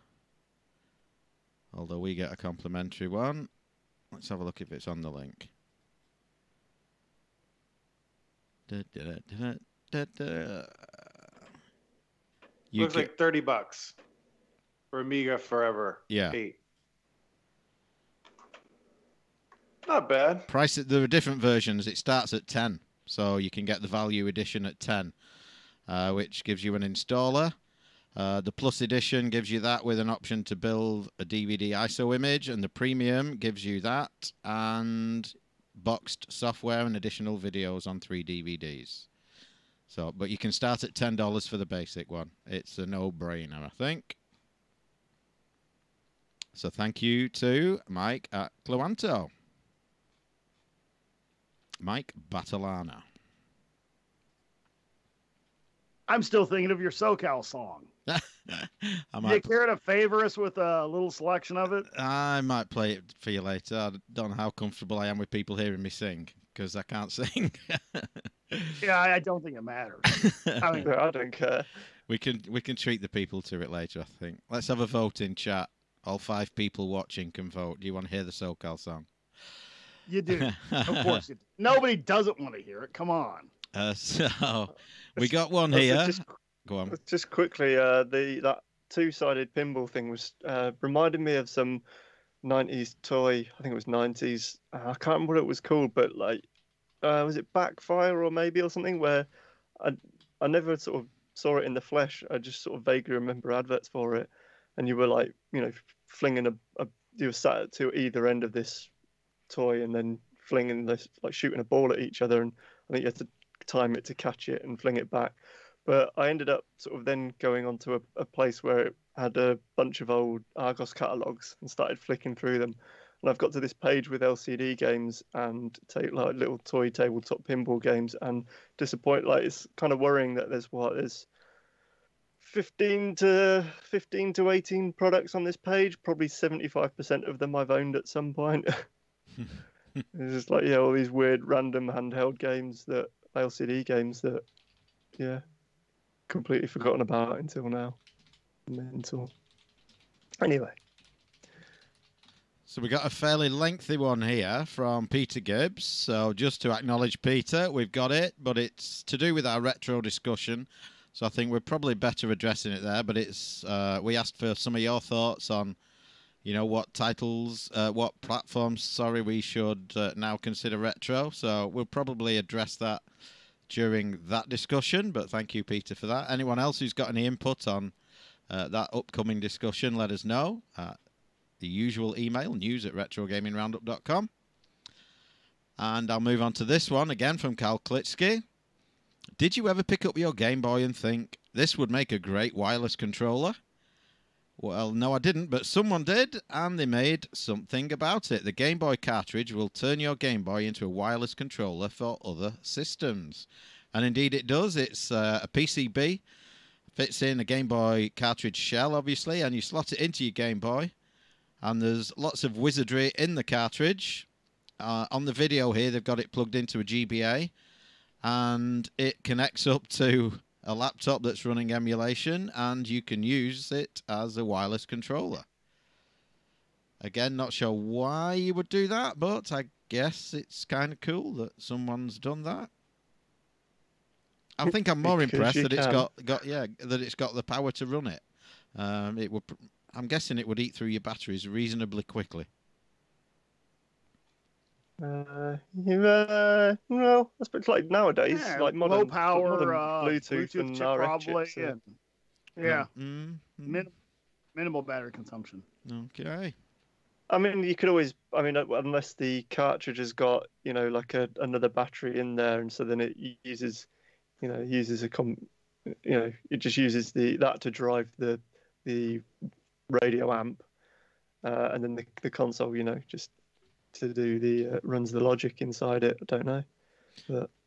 although we get a complimentary one. Let's have a look if it's on the link. Looks like $30 for Amiga Forever. Yeah. 8. Not bad. Price. There are different versions. It starts at 10, so you can get the value edition at 10, which gives you an installer. The Plus Edition gives you that with an option to build a DVD ISO image, and the Premium gives you that and boxed software and additional videos on 3 DVDs. So, but you can start at $10 for the basic one. It's a no-brainer, I think. So thank you to Mike at Cluanto. Mike Batalana. I'm still thinking of your SoCal song. I You care to favor us with a little selection of it? I might play it for you later. I don't know how comfortable I am with people hearing me sing, because I can't sing. Yeah, I don't think it matters. I mean, I don't care. We can treat the people to it later, I think. Let's have a vote in chat. All 5 people watching can vote. Do you want to hear the SoCal song? you do. Of course you do. Nobody doesn't want to hear it. Come on. So we got one here. Go on. Just quickly, that 2-sided pinball thing was reminded me of some 90s toy. I think it was 90s. I can't remember what it was called, but like, was it Backfire or something? Where I never sort of saw it in the flesh. I just sort of vaguely remember adverts for it, and you were like, flinging you were sat at either end of this toy and then flinging this, like shooting a ball at each other, and I think you had to time it to catch it and fling it back. But I ended up sort of then going onto a place where it had a bunch of old Argos catalogues and started flicking through them. And I've got to this page with LCD games and like little toy tabletop pinball games, and it's kind of worrying that there's 15 to 18 products on this page. Probably 75% of them I've owned at some point. It's just like, all these weird random handheld games, that LCD games that, completely forgotten about until now. Mental. Anyway. So we got a fairly lengthy one here from Peter Gibbs. So just to acknowledge Peter, we've got it, but it's to do with our retro discussion. So I think we're probably better addressing it there. But it's we asked for some of your thoughts on, what titles, what platforms, we should now consider retro. So we'll probably address that during that discussion. But thank you, Peter, for that. Anyone else who's got any input on that upcoming discussion, let us know. The usual email, news@retrogamingroundup.com. And I'll move on to this one again from Carl Klitsky. Did you ever pick up your Game Boy and think, this would make a great wireless controller? Well, no, I didn't, but someone did, and they made something about it. The Game Boy cartridge will turn your Game Boy into a wireless controller for other systems. And indeed it does. It's a PCB, fits in a Game Boy cartridge shell, obviously, and you slot it into your Game Boy. And there's lots of wizardry in the cartridge. On the video here, they've got it plugged into a GBA. And it connects up to a laptop that's running emulation. And you can use it as a wireless controller. Again, not sure why you would do that. But I guess it's kind of cool that someone's done that. I think I'm more impressed that it's got that it's got the power to run it. I'm guessing it would eat through your batteries reasonably quickly. Well, that's like nowadays, like modern, low power, modern Bluetooth and chip RF probably, chips. Minimal battery consumption. Okay. I mean, you could always, unless the cartridge has got, like another battery in there, and so then it uses, it just uses that to drive the radio amp, and then the console, just to do runs the logic inside it. I don't know,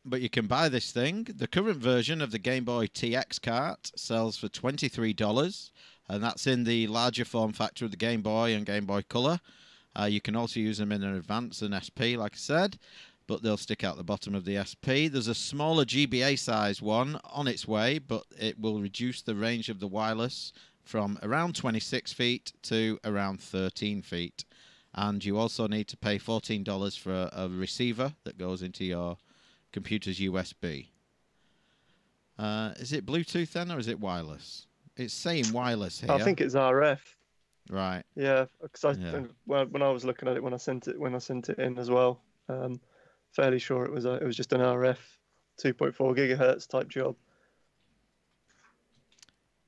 but you can buy this thing. The current version of the Game Boy TX cart sells for $23, and that's in the larger form factor of the Game Boy and Game Boy Color. You can also use them in an Advance and SP, like I said, but they'll stick out the bottom of the SP. There's a smaller GBA size one on its way, but it will reduce the range of the wireless from around 26 feet to around 13 feet. And you also need to pay $14 for a receiver that goes into your computer's USB. Is it Bluetooth then, or is it wireless? It's saying wireless here. I think it's RF. Right. Yeah, because when I was looking at it when I sent it in as well, fairly sure it was just an RF 2.4 gigahertz type job.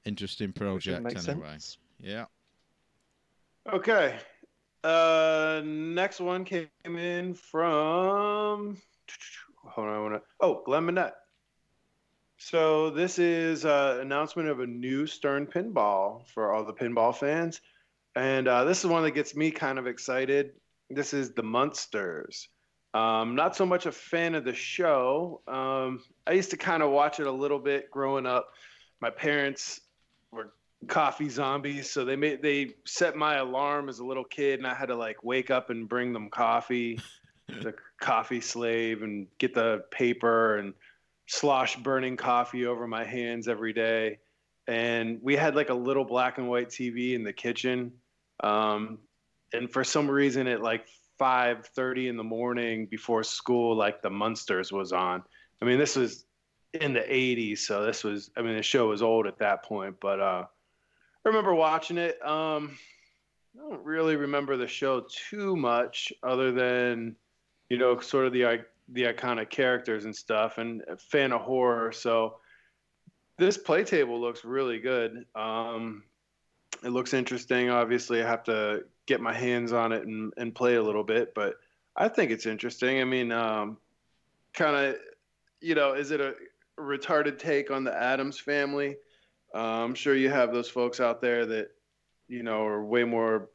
interesting project anyway. Sense. Yeah. Okay. Next one came in from. Hold on. Glenn Minette. So this is an announcement of a new Stern Pinball for all the pinball fans. And this is one that gets me kind of excited. This is the Munsters. Not so much a fan of the show. I used to kind of watch it a little bit growing up. My parents were coffee zombies, so they set my alarm as a little kid, and I had to like wake up and bring them coffee, the coffee slave, and get the paper and slosh burning coffee over my hands every day. And we had like a little black and white TV in the kitchen. And for some reason at like 5:30 in the morning before school, like the Munsters was on. I mean, this was in the 80s. So the show was old at that point, but, I remember watching it. I don't really remember the show too much other than, sort of the iconic characters and stuff, and a fan of horror. So this play table looks really good. It looks interesting. Obviously, I have to get my hands on it and play a little bit, but I think it's interesting. I mean, kind of, is it a retarded take on the Addams Family? I'm sure you have those folks out there that, are way more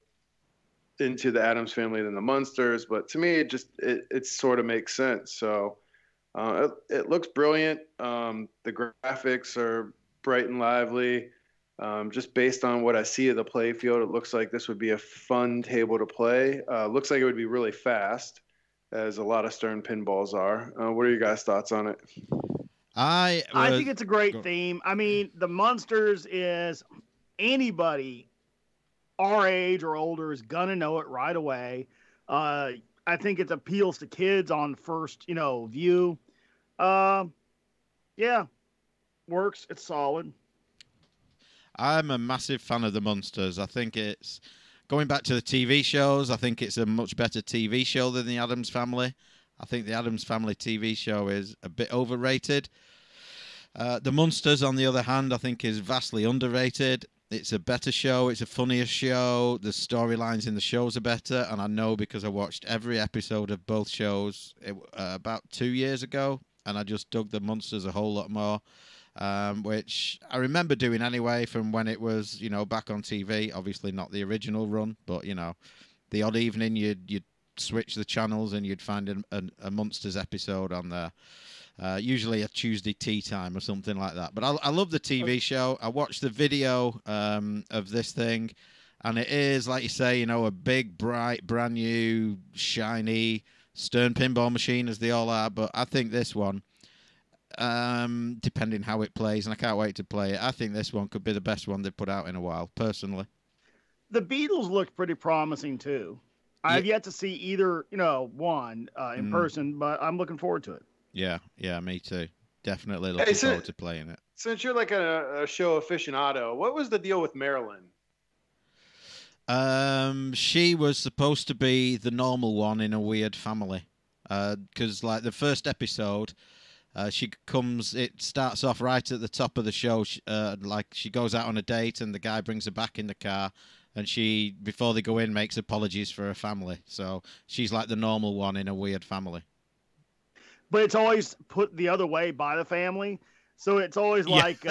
into the Addams Family than the Munsters, but to me, it sort of makes sense. So it looks brilliant. The graphics are bright and lively. Just based on what I see of the play field, it looks like this would be a fun table to play. Looks like it would be really fast, as a lot of Stern pinballs are. What are your guys' thoughts on it? I think it's a great theme. I mean, the Munsters is anybody our age or older is gonna know it right away. I think it appeals to kids on first, view. Yeah, works. It's solid. I'm a massive fan of the Munsters. I think it's going back to the TV shows. I think it's a much better TV show than the Addams Family. I think the Addams Family TV show is a bit overrated. The Munsters, on the other hand, I think is vastly underrated. It's a better show. It's a funnier show. The storylines in the shows are better. And I know because I watched every episode of both shows about 2 years ago. And I just dug the Munsters a whole lot more. Which I remember doing anyway from when it was, back on TV. Obviously not the original run. But, the odd evening you'd switch the channels and you'd find a Munsters episode on there. Usually a Tuesday tea time or something like that. But I love the TV show. I watched the video of this thing, and it is, like you say, a big, bright, brand new, shiny Stern pinball machine, as they all are. But I think this one, depending how it plays, and I can't wait to play it, I think this one could be the best one they've put out in a while, personally. The Beatles looked pretty promising, too. I've yet to see either, one in person, but I'm looking forward to it. Yeah, me too. Definitely looking forward to playing it. Since you're like a show aficionado, what was the deal with Marilyn? She was supposed to be the normal one in a weird family. Because, like, the first episode, it starts off right at the top of the show. Like, she goes out on a date and the guy brings her back in the car. And she, before they go in, makes apologies for her family. So she's like the normal one in a weird family. But it's always put the other way by the family. So it's always like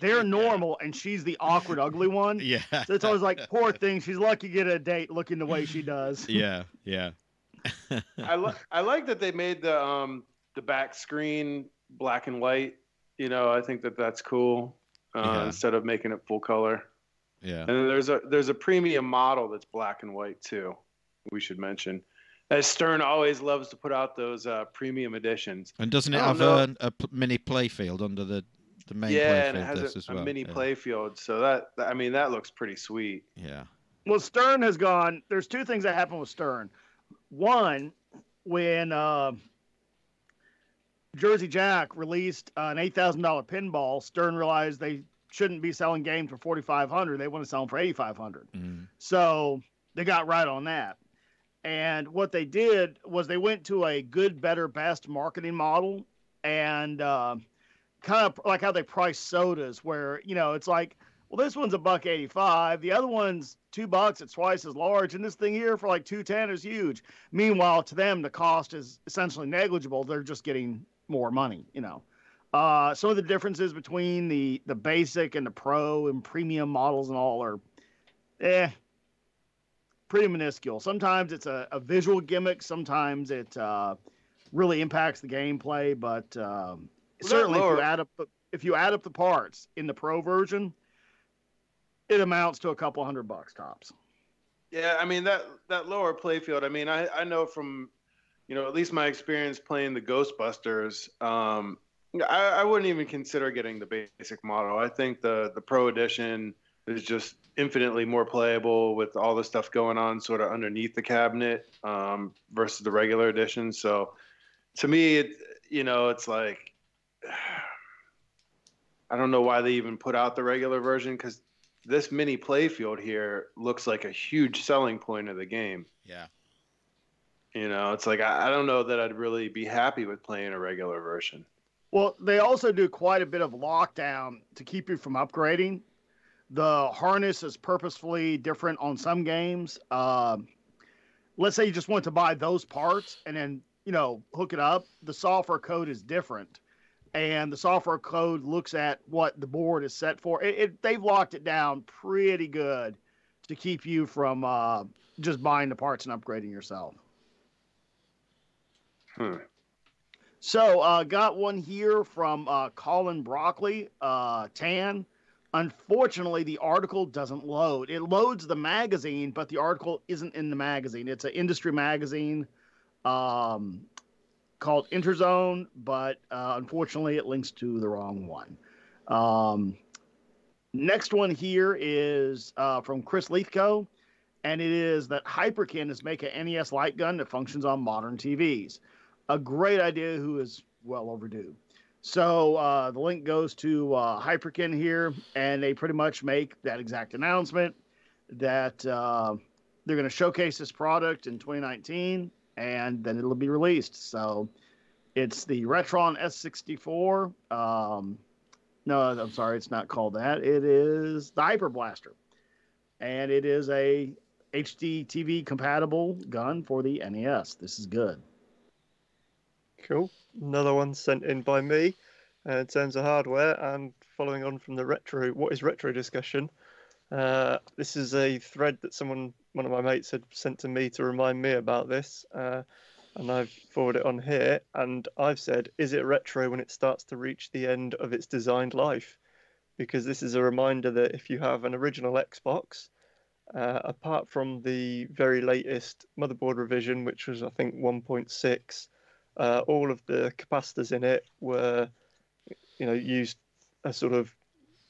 they're normal and she's the awkward, ugly one. Yeah. So it's always like, poor thing, she's lucky to get a date looking the way she does. Yeah. I like that they made the back screen black and white. I think that's cool instead of making it full color. Yeah. And then there's a premium model that's black and white too. We should mention. As Stern always loves to put out those premium editions. And doesn't it have a mini playfield under the main playfield? Yeah, and it has as a well. mini playfield. So that looks pretty sweet. Yeah. Well, Stern has gone. There's two things that happened with Stern. One, when Jersey Jack released an $8,000 pinball, Stern realized they shouldn't be selling games for $4,500. They want to sell them for $8,500. So they got right on that. And what they did was they went to a good, better, best marketing model, and kind of like how they price sodas, where it's like Well, this one's $1.85. The other one's $2. It's twice as large, and this thing here for like $2.10 is huge. Meanwhile, to them, the cost is essentially negligible. They're just getting more money, you know. Some of the differences between the basic and the pro and premium models and all are, pretty minuscule. Sometimes it's a visual gimmick. Sometimes it really impacts the gameplay. But certainly, if you add up the parts in the pro version, it amounts to a couple $100 tops. Yeah, I mean that lower playfield. I mean, I know from, at least my experience playing the Ghostbusters. I wouldn't even consider getting the basic model. I think the Pro Edition is just infinitely more playable with all the stuff going on sort of underneath the cabinet versus the regular edition. So to me, it's like, I don't know why they even put out the regular version, because this mini playfield here looks like a huge selling point of the game. Yeah. It's like, I don't know that I'd really be happy with playing a regular version. Well, they also do quite a bit of lockdown to keep you from upgrading. The harness is purposefully different on some games. Let's say you just want to buy those parts and then, hook it up. The software code is different. And the software code looks at what the board is set for. They've locked it down pretty good to keep you from just buying the parts and upgrading yourself. So, got one here from Colin Broccoli, Tan. Unfortunately, the article doesn't load. It loads the magazine, but the article isn't in the magazine. It's an industry magazine called Interzone, but unfortunately, it links to the wrong one. Next one here is from Chris Leithco, and it is that Hyperkin is making an NES light gun that functions on modern TVs. A great idea who is well overdue. So the link goes to Hyperkin here, and they pretty much make that exact announcement that they're going to showcase this product in 2019, and then it'll be released. So it's the Retron S64. No, I'm sorry, it's not called that. It is the Hyper Blaster, and it is a HD TV compatible gun for the NES. This is good. Cool. Another one sent in by me in terms of hardware, and following on from the what is retro discussion. This is a thread that one of my mates had sent to me to remind me about this, and I've forwarded it on here, and I've said, is it retro when it starts to reach the end of its designed life? Because this is a reminder that if you have an original Xbox, apart from the very latest motherboard revision, which was I think 1.6, all of the capacitors in it were, used a sort of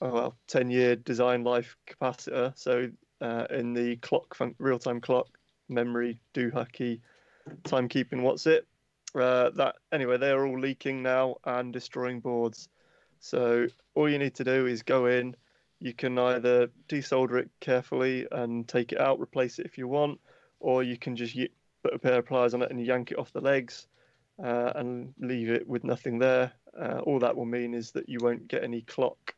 10-year design life capacitor. So in the clock, real-time clock, memory, doohickey, timekeeping, they're all leaking now and destroying boards. So all you need to do is go in. You can either desolder it carefully and take it out, replace it if you want, or you can just put a pair of pliers on it and yank it off the legs. And leave it with nothing there. All that will mean is that you won't get any clock.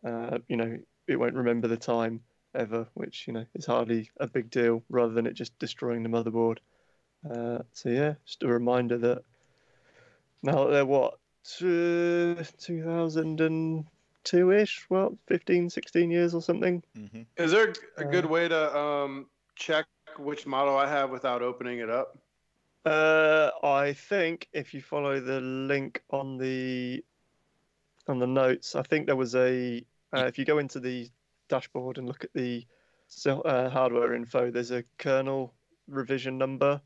It won't remember the time ever, which is hardly a big deal, rather than it just destroying the motherboard. Just a reminder that now that they're 2002-ish, 15, 16 years or something. Mm-hmm. Is there a good way to check which model I have without opening it up? I think if you follow the link on the notes, I think there was if you go into the dashboard and look at the hardware info, there's a kernel revision number,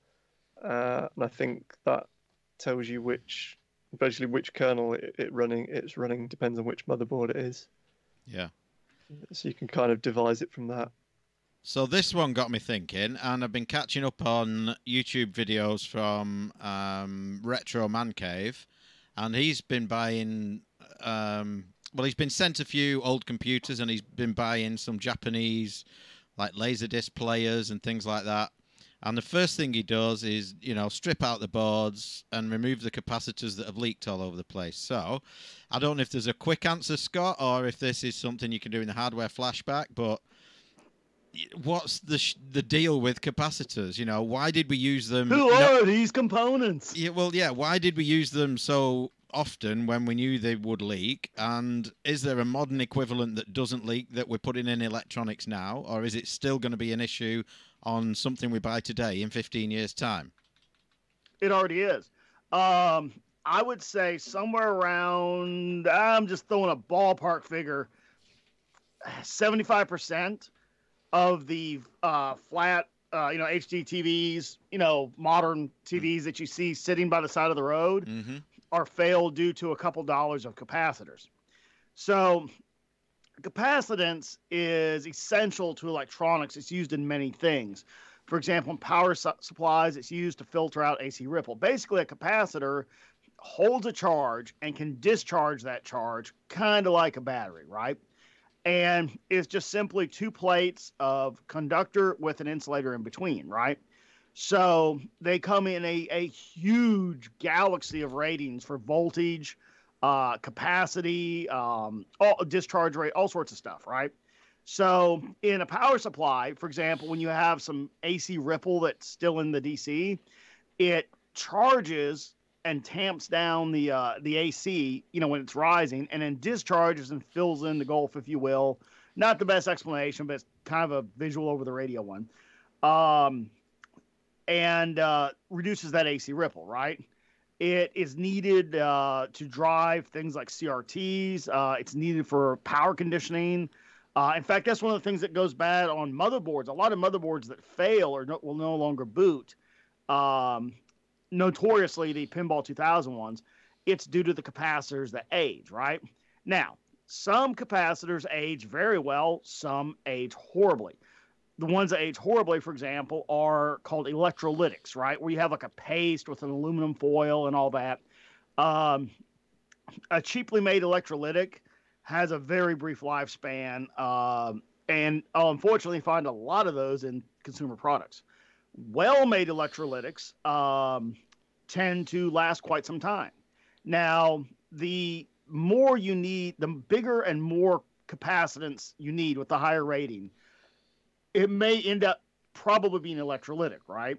and I think that tells you which kernel it's running depends on which motherboard it is. Yeah. So you can kind of devise it from that. So this one got me thinking, and I've been catching up on YouTube videos from Retro Man Cave, and he's been buying, he's been sent a few old computers, and he's been buying some Japanese, like Laserdisc players and things like that. And the first thing he does is, strip out the boards and remove the capacitors that have leaked all over the place. So I don't know if there's a quick answer, Scott, or if this is something you can do in the hardware flashback, but what's the deal with capacitors? Why did we use them? Who are these components? Yeah, well, yeah. Why did we use them so often when we knew they would leak? And is there a modern equivalent that doesn't leak that we're putting in electronics now, or is it still going to be an issue on something we buy today in 15 years' time? It already is. I would say somewhere around, I'm just throwing a ballpark figure, 75% of the flat, HD TVs, modern TVs that you see sitting by the side of the road are failed due to a couple dollars of capacitors. So capacitance is essential to electronics. It's used in many things. For example, in power supplies, it's used to filter out AC ripple. Basically, a capacitor holds a charge and can discharge that charge kind of like a battery, right? And it's just simply two plates of conductor with an insulator in between, right? So they come in a huge galaxy of ratings for voltage, capacity, discharge rate, all sorts of stuff, right? So in a power supply, for example, when you have some AC ripple that's still in the DC, it charges and tamps down the AC, when it's rising, and then discharges and fills in the gulf, if you will. Not the best explanation, but it's kind of a visual over the radio one. And reduces that AC ripple, right? It is needed to drive things like CRTs. It's needed for power conditioning. In fact, that's one of the things that goes bad on motherboards. A lot of motherboards that fail or will no longer boot. Notoriously, the Pinball 2000 ones, it's due to the capacitors that age, right? Now, some capacitors age very well, some age horribly. The ones that age horribly, for example, are called electrolytics, right? Where you have like a paste with an aluminum foil and all that. A cheaply made electrolytic has a very brief lifespan, and I'll unfortunately find a lot of those in consumer products. Well-made electrolytics tend to last quite some time. Now, the more you need, the bigger and more capacitance you need with the higher rating, it may end up probably being electrolytic, right?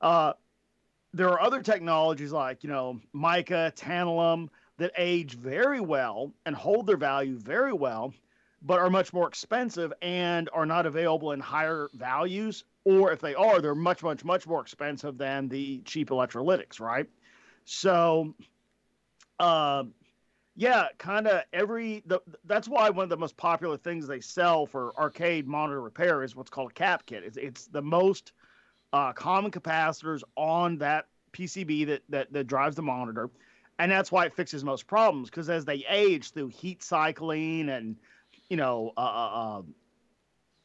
There are other technologies like, mica, tantalum, that age very well and hold their value very well, but are much more expensive and are not available in higher values. Or if they are, they're much, much, much more expensive than the cheap electrolytics, right? So, yeah, kind of that's why one of the most popular things they sell for arcade monitor repair is what's called a cap kit. It's the most common capacitors on that PCB that drives the monitor. And that's why it fixes most problems, because as they age through heat cycling and,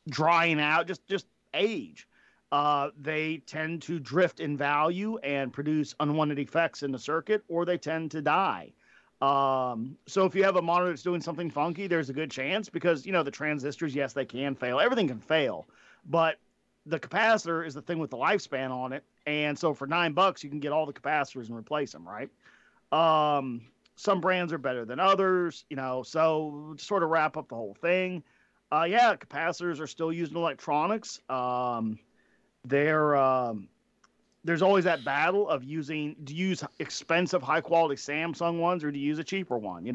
drying out, just age, they tend to drift in value and produce unwanted effects in the circuit, or they tend to die. So if you have a monitor that's doing something funky, there's a good chance because, the transistors, yes, they can fail. Everything can fail, but the capacitor is the thing with the lifespan on it. And so for $9, you can get all the capacitors and replace them, right? Some brands are better than others, so to sort of wrap up the whole thing. Yeah, capacitors are still used in electronics. There's always that battle of do you use expensive, high quality Samsung ones or do you use a cheaper one?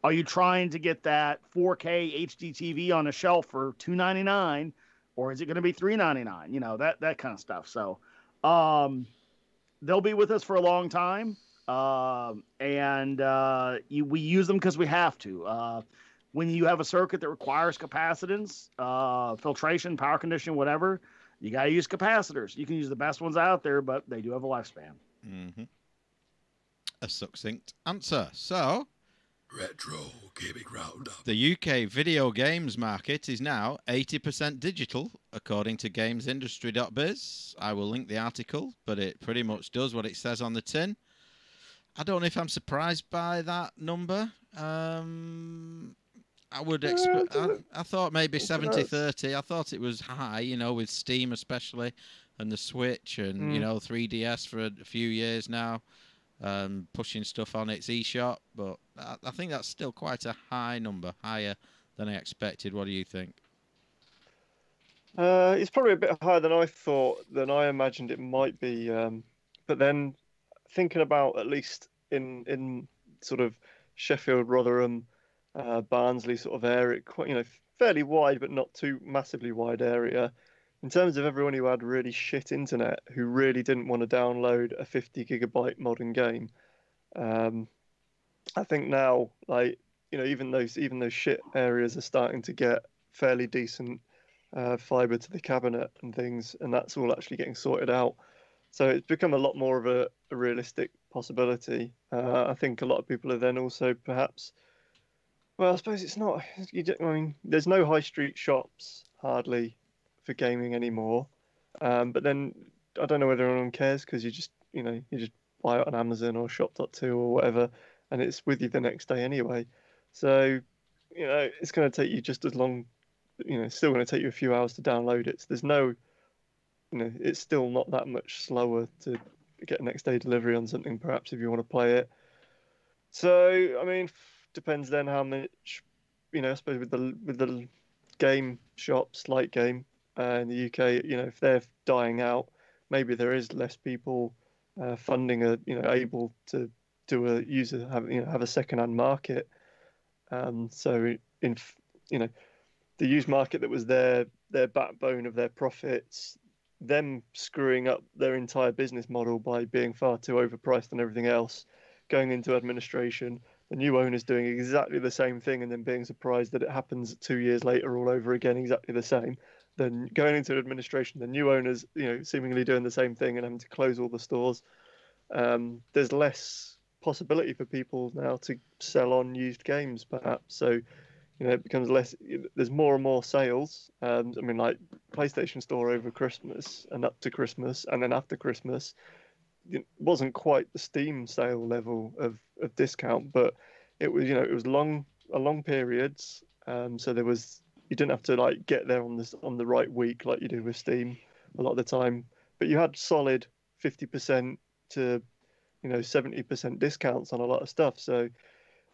Are you trying to get that 4K HD TV on a shelf for $299 or is it going to be $399? That kind of stuff. So, they'll be with us for a long time. We use them because we have to. When you have a circuit that requires capacitance, filtration, power conditioning, whatever, you got to use capacitors. You can use the best ones out there, but they do have a lifespan. Mm-hmm. A succinct answer. So, Retro Gaming Roundup. The UK video games market is now 80% digital, according to gamesindustry.biz. I will link the article, but it pretty much does what it says on the tin. I don't know if I'm surprised by that number. I would expect. I thought maybe 70-30. I thought it was high, you know, with Steam especially, and the Switch, and you know, 3DS for a few years now, pushing stuff on its eShop. But I think that's still quite a high number, higher than I expected. What do you think? It's probably a bit higher than I thought, than I imagined it might be. But then thinking about, at least in sort of Sheffield, Rotherham, Barnsley sort of area, quite, you know, fairly wide but not too massively wide area. In terms of everyone who had really shit internet, who really didn't want to download a 50 gigabyte modern game, I think now, like, you know, even those shit areas are starting to get fairly decent fiber to the cabinet and things, and that's all actually getting sorted out. So it's become a lot more of a realistic possibility. I think a lot of people are then also perhaps, well, I suppose it's not. I mean, there's no high street shops hardly for gaming anymore. But then I don't know whether anyone cares, because you just buy it on Amazon or Shop.2 or whatever, and it's with you the next day anyway. So, you know, it's going to take you just as long. You know, it's still going to take you a few hours to download it. So there's no, you know, it's still not that much slower to get a next day delivery on something, perhaps, if you want to play it. So, I mean, depends then how much, you know, I suppose with the game shops, light game in the UK, you know, if they're dying out, maybe there is less people funding able to do have a second-hand market. So in, you know, the used market that was their backbone of their profits, them screwing up their entire business model by being far too overpriced and everything else, going into administration, the new owners doing exactly the same thing and then being surprised that it happens 2 years later all over again exactly the same, then going into administration, the new owners, you know, seemingly doing the same thing and having to close all the stores. There's less possibility for people now to sell on used games, perhaps. So, you know, it becomes less. There's more and more sales. I mean, like PlayStation Store over Christmas and up to Christmas, and then after Christmas, it wasn't quite the Steam sale level of discount, but it was, you know, it was long periods. So you didn't have to like get there on the right week like you do with Steam a lot of the time, but you had solid 50% to, you know, 70% discounts on a lot of stuff. So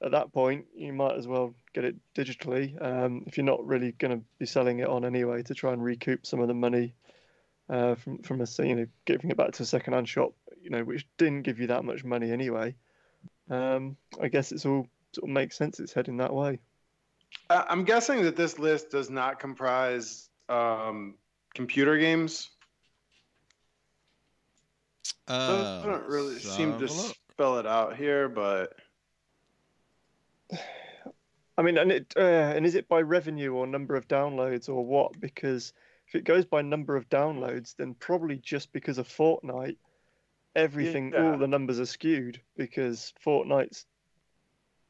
at that point, you might as well get it digitally, if you're not really going to be selling it on anyway, to try and recoup some of the money from giving it back to a second-hand shop, you know, which didn't give you that much money anyway. I guess it's all sort of makes sense. It's heading that way. I'm guessing that this list does not comprise computer games. Doesn't really seem to spell it out here, but I mean, and is it by revenue or number of downloads or what? Because if it goes by number of downloads, then probably just because of Fortnite, all the numbers are skewed, because Fortnite's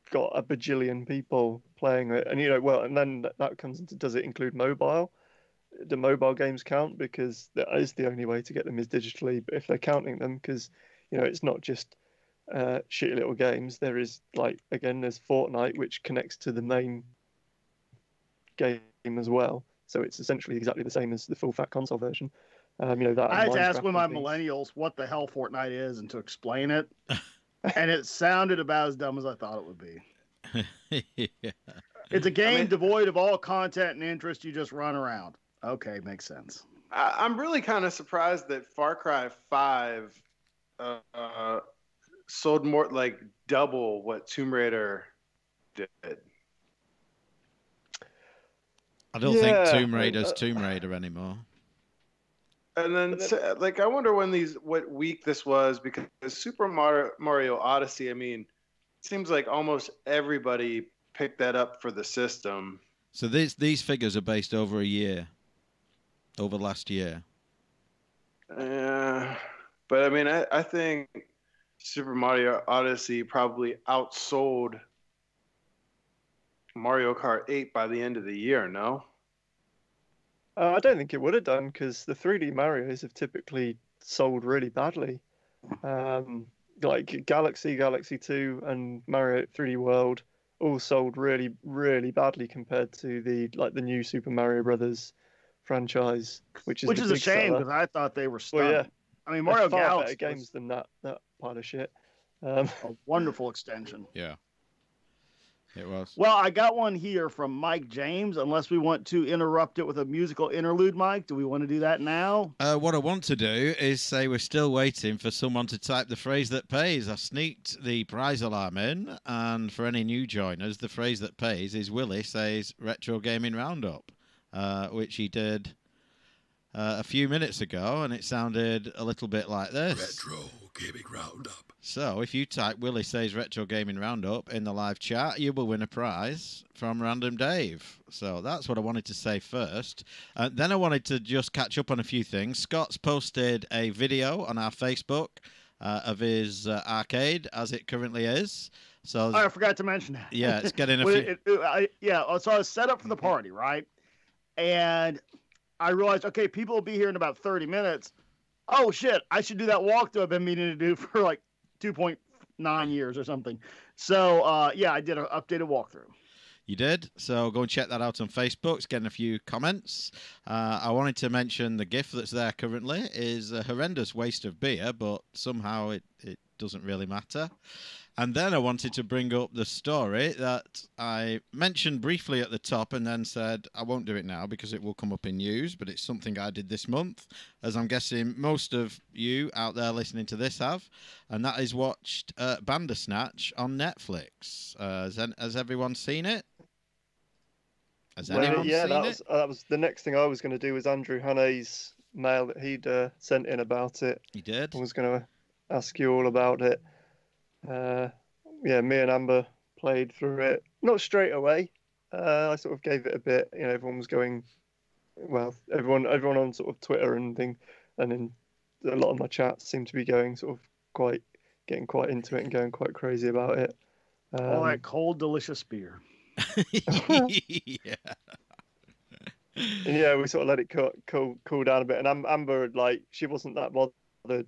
got a bajillion people playing it, and you know, well, and then that comes into, does it include mobile? Do mobile games count? Because that is the only way to get them is digitally. But if they're counting them, because, you know, it's not just shitty little games. There is, like, again, there's Fortnite, which connects to the main game as well. So it's essentially exactly the same as the full fat console version. You know, that I had to ask one of my millennials what the hell Fortnite is and to explain it, and it sounded about as dumb as I thought it would be. Yeah. It's a game devoid of all content and interest. You just run around. Okay, makes sense. I'm really kind of surprised that Far Cry 5 sold more, like double what Tomb Raider did. I don't think Tomb Raider's Tomb Raider anymore. And then, like, I wonder what week this was, because Super Mario Odyssey, I mean, it seems like almost everybody picked that up for the system. So these figures are based over a year, over last year. But I mean, I think Super Mario Odyssey probably outsold Mario Kart 8 by the end of the year, no? I don't think it would have done, because the 3D Marios have typically sold really badly. Like Galaxy 2, and Mario 3D World all sold really, really badly compared to the new Super Mario Brothers franchise, which is a shame because I thought they were stunning. Well, yeah, I mean, Mario far Galaxy better games than that pile of shit. A wonderful extension. Yeah, it was. Well, I got one here from Mike James. Unless we want to interrupt it with a musical interlude, Mike, do we want to do that now? What I want to do is say we're still waiting for someone to type the phrase that pays. I sneaked the prize alarm in, and for any new joiners, the phrase that pays is Willie says Retro Gaming Roundup, which he did a few minutes ago, and it sounded a little bit like this. Retro Gaming Roundup. So if you type Willie Says Retro Gaming Roundup in the live chat, you will win a prize from Random Dave. So that's what I wanted to say first. Then I wanted to just catch up on a few things. Scott's posted a video on our Facebook of his arcade as it currently is. So I forgot to mention that. Yeah, it's getting a few... So I was set up for the party, right? And I realized, okay, people will be here in about 30 minutes. Oh, shit, I should do that walkthrough I've been meaning to do for like 2.9 years or something. So, I did an updated walkthrough. You did? So go and check that out on Facebook. It's getting a few comments. I wanted to mention the GIF that's there currently is a horrendous waste of beer, but somehow it doesn't really matter. And then I wanted to bring up the story that I mentioned briefly at the top and then said I won't do it now because it will come up in news, but it's something I did this month, as I'm guessing most of you out there listening to this have, and that is watched Bandersnatch on Netflix. Has everyone seen it? Has anyone seen it? That was the next thing I was going to do was Andrew Hannay's mail that he'd sent in about it. He did? I was going to ask you all about it. Me and Amber played through it. Not straight away. I sort of gave it a bit. Everyone was going. Well, everyone on sort of Twitter and thing, and then a lot of my chats seemed to be going sort of getting quite into it and going quite crazy about it. All that cold, delicious beer. Yeah. And we sort of let it cool down a bit. And Amber, she wasn't that bothered.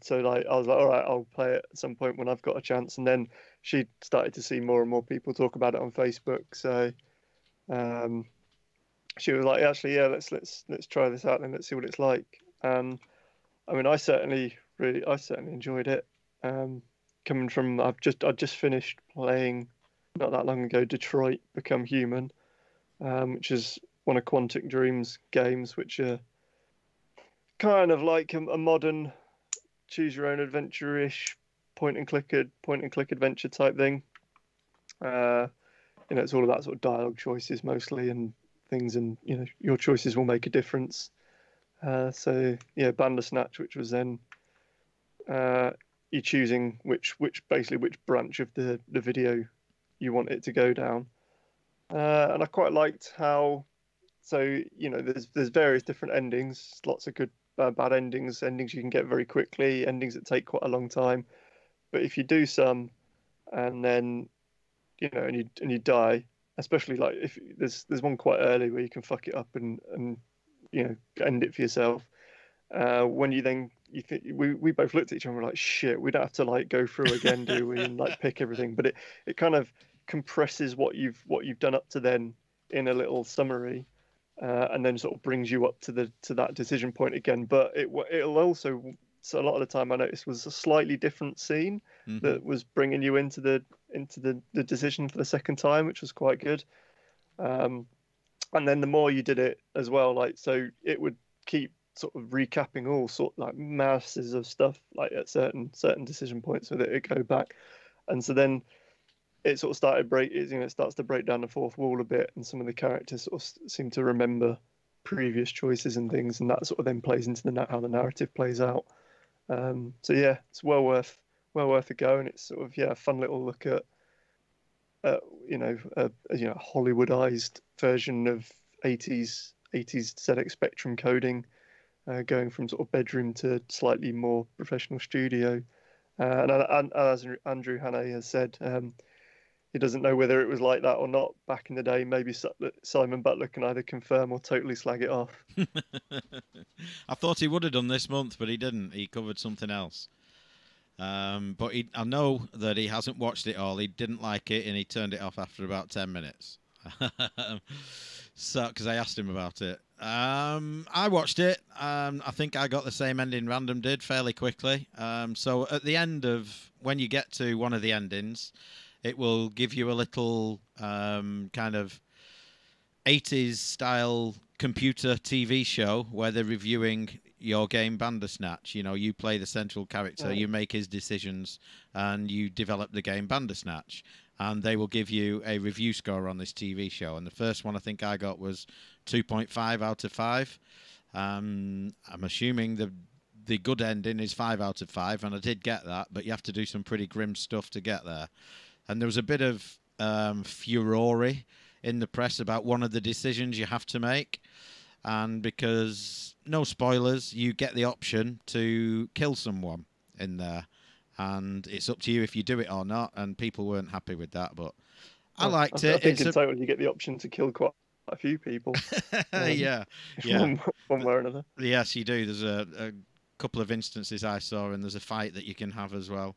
So I was like, all right, I'll play it at some point when I've got a chance. And then she started to see more and more people talk about it on Facebook. So she was like, actually, let's try this out and let's see what it's like. I mean, I certainly enjoyed it. Coming from, I just finished playing not that long ago, Detroit Become Human, which is one of Quantic Dream's games, which are kind of like a modern choose your own adventure-ish point and click adventure type thing. It's all about sort of dialogue choices mostly and things, and your choices will make a difference. Bandersnatch, which was then you're choosing which branch of the video you want it to go down. And I quite liked how there's various different endings, lots of good bad endings you can get very quickly, endings that take quite a long time. But if you do some and then and you die, especially like if there's one quite early where you can fuck it up and end it for yourself, when you think we both looked at each other and were like, shit, we don't have to go through again, do we, and pick everything. But it kind of compresses what you've done up to then in a little summary. And then sort of brings you up to that decision point again. But it'll also, so a lot of the time I noticed was a slightly different scene that was bringing you into the decision for the second time, which was quite good. And then the more you did it as well, so it would keep sort of recapping all masses of stuff at certain decision points so that it go back. And so then it sort of it starts to break down the fourth wall a bit, and some of the characters sort of seem to remember previous choices and things, and that sort of then plays into how the narrative plays out. It's well worth a go, and it's sort of a fun little look at a Hollywoodized version of 80s ZX Spectrum coding, going from sort of bedroom to slightly more professional studio. And as Andrew Hannay has said, he doesn't know whether it was like that or not back in the day. Maybe Simon Butler can either confirm or totally slag it off. I thought he would have done this month, but he didn't. He covered something else. But I know that he hasn't watched it all. He didn't like it, and he turned it off after about 10 minutes. So, because I asked him about it. I watched it. I think I got the same ending Random did fairly quickly. So at the end of, when you get to one of the endings, it will give you a little kind of 80s style computer TV show where they're reviewing your game Bandersnatch. You know, you play the central character, you make his decisions, and you develop the game Bandersnatch. And they will give you a review score on this TV show. And the first one I think I got was 2.5 out of 5. I'm assuming the good ending is 5 out of 5, and I did get that, but you have to do some pretty grim stuff to get there. And there was a bit of furore in the press about one of the decisions you have to make. And because, no spoilers, you get the option to kill someone in there. And it's up to you if you do it or not. And people weren't happy with that, but I liked it. I think in total you get the option to kill quite a few people. Yeah. One way or another. Yes, you do. There's a couple of instances I saw, and there's a fight that you can have as well.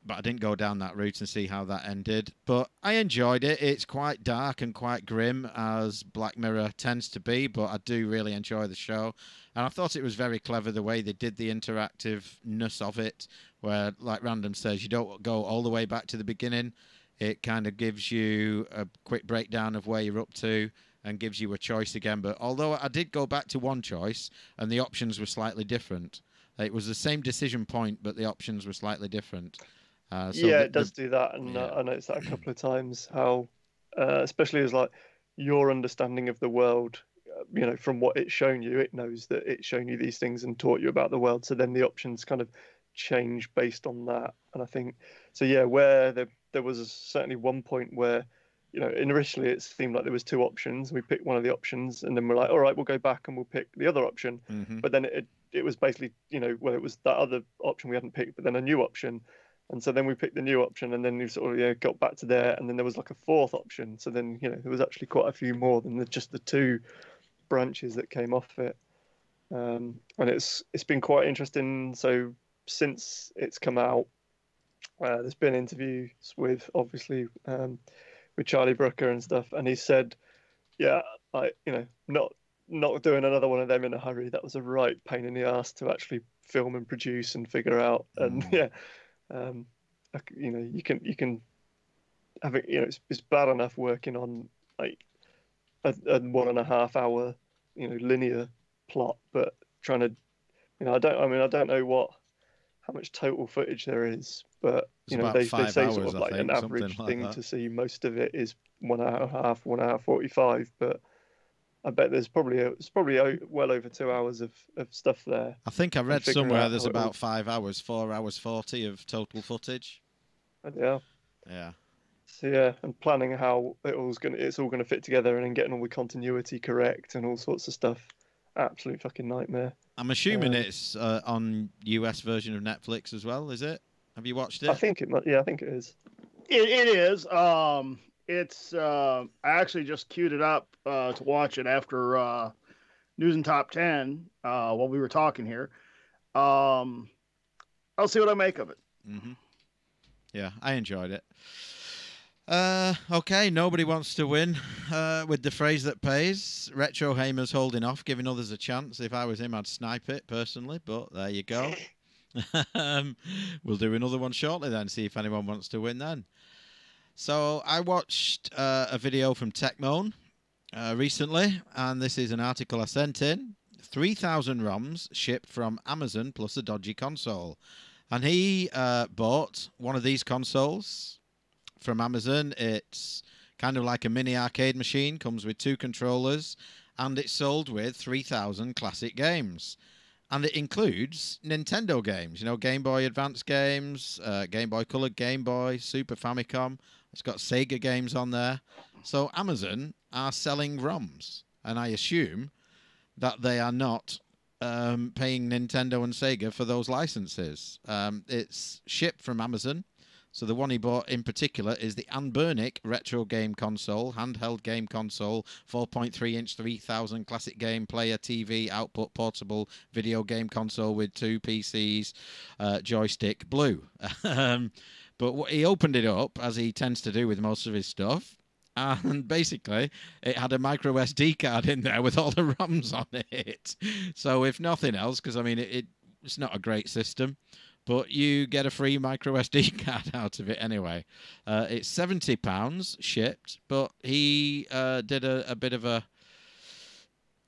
But I didn't go down that route and see how that ended. But I enjoyed it. It's quite dark and quite grim, as Black Mirror tends to be, but I do really enjoy the show. And I thought it was very clever the way they did the interactiveness of it, where, like Random says, you don't go all the way back to the beginning. It kind of gives you a quick breakdown of where you're up to and gives you a choice again. But although I did go back to one choice and the options were slightly different, it was the same decision point, but the options were slightly different. It does do that, and I noticed that a couple of times. How, especially as like your understanding of the world, from what it's shown you, it knows that it's shown you these things and taught you about the world. So then the options kind of change based on that. And I think so. Yeah, where there was certainly one point where, initially it seemed like there was two options. We picked one of the options, and then we're like, all right, we'll go back and we'll pick the other option. Mm-hmm. But then it was basically, it was that other option we hadn't picked, but then a new option. And so then we picked the new option, and then we sort of got back to there, and then there was like a fourth option. So then there was actually quite a few more than just the two branches that came off it. And it's been quite interesting. So since it's come out, there's been interviews with obviously with Charlie Brooker and stuff, and he said, not doing another one of them in a hurry. That was a right pain in the ass to actually film and produce and figure out. And you can have it. It's bad enough working on like a 1.5 hour, linear plot, but trying to, I don't know how much total footage there is, but they say sort of like an average thing to see. Most of it is 1 hour 45, but I bet there's probably well over 2 hours of stuff there. I think I read somewhere there's about 5 hours, 4 hours 40 of total footage. Yeah. Yeah. So and planning how it's all gonna fit together, and then getting all the continuity correct and all sorts of stuff. Absolute fucking nightmare. I'm assuming it's on US version of Netflix as well, is it? Have you watched it? I think it might. Yeah, I think it is. It is. It's I actually just queued it up to watch it after News and Top 10 while we were talking here. I'll see what I make of it. Mm-hmm. Yeah, I enjoyed it. Okay, nobody wants to win with the phrase that pays. Retro Hamer's holding off, giving others a chance. If I was him, I'd snipe it personally, but there you go. We'll do another one shortly then, see if anyone wants to win then. So I watched a video from Techmoan recently, and this is an article I sent in. 3,000 ROMs shipped from Amazon plus a dodgy console. And he bought one of these consoles from Amazon. It's kind of like a mini arcade machine, comes with 2 controllers, and it's sold with 3,000 classic games. And it includes Nintendo games, Game Boy Advance games, Game Boy Color, Game Boy, Super Famicom. It's got Sega games on there. So Amazon are selling ROMs, and I assume that they are not paying Nintendo and Sega for those licenses. It's shipped from Amazon, So the one he bought in particular is the Anbernic retro game console, handheld game console, 4.3-inch 3000 classic game player TV output portable video game console with 2 PCs, joystick, blue. But he opened it up, as he tends to do with most of his stuff, and basically it had a micro SD card in there with all the ROMs on it. So if nothing else, because I mean it's not a great system, but you get a free micro SD card out of it anyway. It's £70 shipped, but he did a bit of a,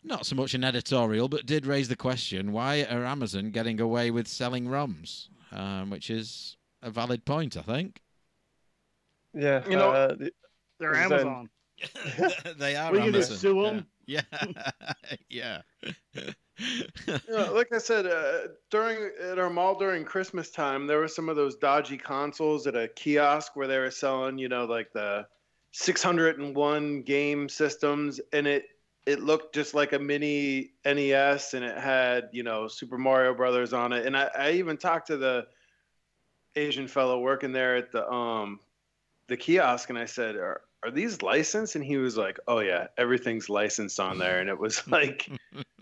not so much an editorial, but did raise the question, why are Amazon getting away with selling ROMs? Which is a valid point, I think. Yeah, they're Amazon. They are We Amazon. can just sue them. Yeah. Yeah. Like I said, at our mall during Christmas time, there were some of those dodgy consoles at a kiosk where they were selling, like the 601 game systems, and it looked just like a mini NES, and it had, Super Mario Brothers on it. And I even talked to the Asian fellow working there at the kiosk, and I said, are these licensed? And he was like, oh yeah, everything's licensed on there. And it was like,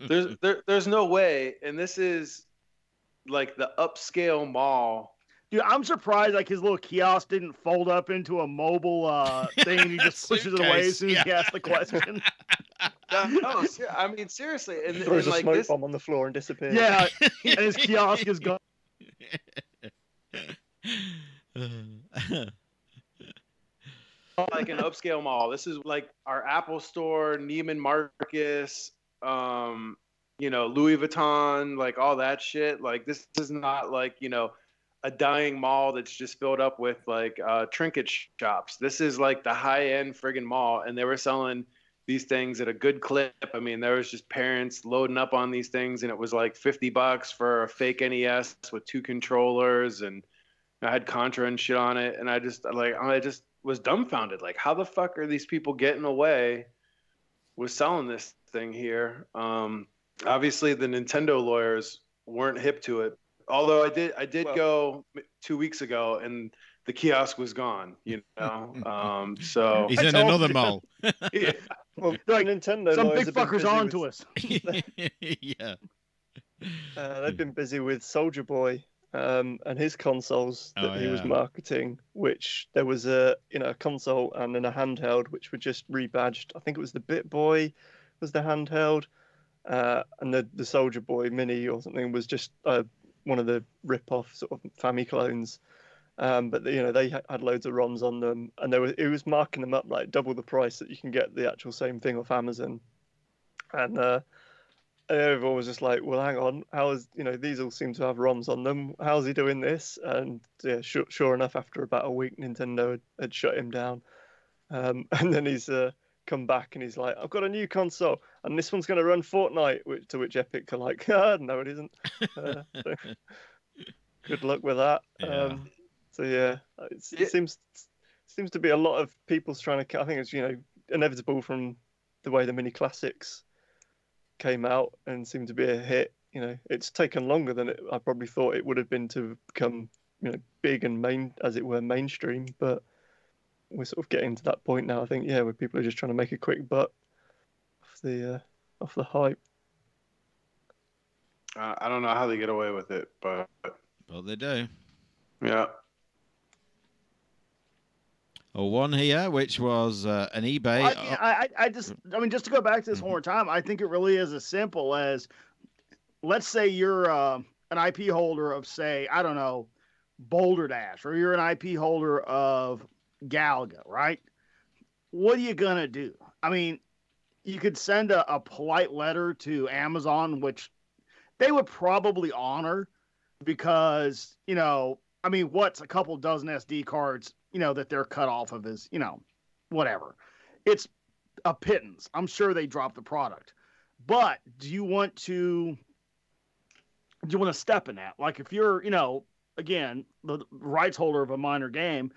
there's no way. And this is like the upscale mall. Dude, I'm surprised like his little kiosk didn't fold up into a mobile thing and he just pushes it away as soon as he asks the question. No, I mean, seriously. And throws a like smoke bomb on the floor and disappears. Yeah, and his kiosk is gone. Like an upscale mall. This is like our Apple Store, Neiman Marcus, Louis Vuitton, like all that shit. Like this is not like, a dying mall that's just filled up with like trinket shops. This is like the high-end friggin' mall, and they were selling these things at a good clip. I mean, there was just parents loading up on these things, and it was like $50 for a fake NES with 2 controllers, and I had Contra and shit on it, and I just was dumbfounded. Like, how the fuck are these people getting away with selling this thing here? Obviously, the Nintendo lawyers weren't hip to it. Although I did go 2 weeks ago, and the kiosk was gone. So he's in another mall. Yeah. Well, like, Nintendo some lawyers big have been fuckers busy on with- to us. Yeah. They've been busy with Soldier Boy and his consoles that he was marketing, which there was a console and then a handheld which were just rebadged. I think it was the Bit Boy was the handheld, and the Soldier Boy Mini or something was just one of the rip-off sort of Famicom clones. But they had loads of ROMs on them, and it was marking them up like double the price that you can get the actual same thing off Amazon. And everyone was just like, well, hang on, how is these all seem to have ROMs on them? How's he doing this? And yeah, sure enough, after about a week, Nintendo had shut him down. And then he's come back and he's like, I've got a new console, and this one's going to run Fortnite. To which Epic are like, no, it isn't. So, good luck with that. Yeah. So yeah, it seems to be a lot of people's trying to. I think it's inevitable from the way the mini classics came out and seemed to be a hit. It's taken longer than I probably thought it would have been to become big and mainstream. But we're sort of getting to that point now. I think where people are just trying to make a quick buck off the hype. I don't know how they get away with it, but Well, they do. Yeah. One here, which was an eBay. Just to go back to this one more time, I think it really is as simple as, let's say you're an IP holder of, say, I don't know, Boulder Dash, or you're an IP holder of Galaga, right? What are you going to do? I mean, you could send a polite letter to Amazon, which they would probably honor because, what's a couple dozen SD cards, that they're cut off of is, whatever. It's a pittance. I'm sure they dropped the product. But do you want to step in that? Like if you're, again, the rights holder of a minor game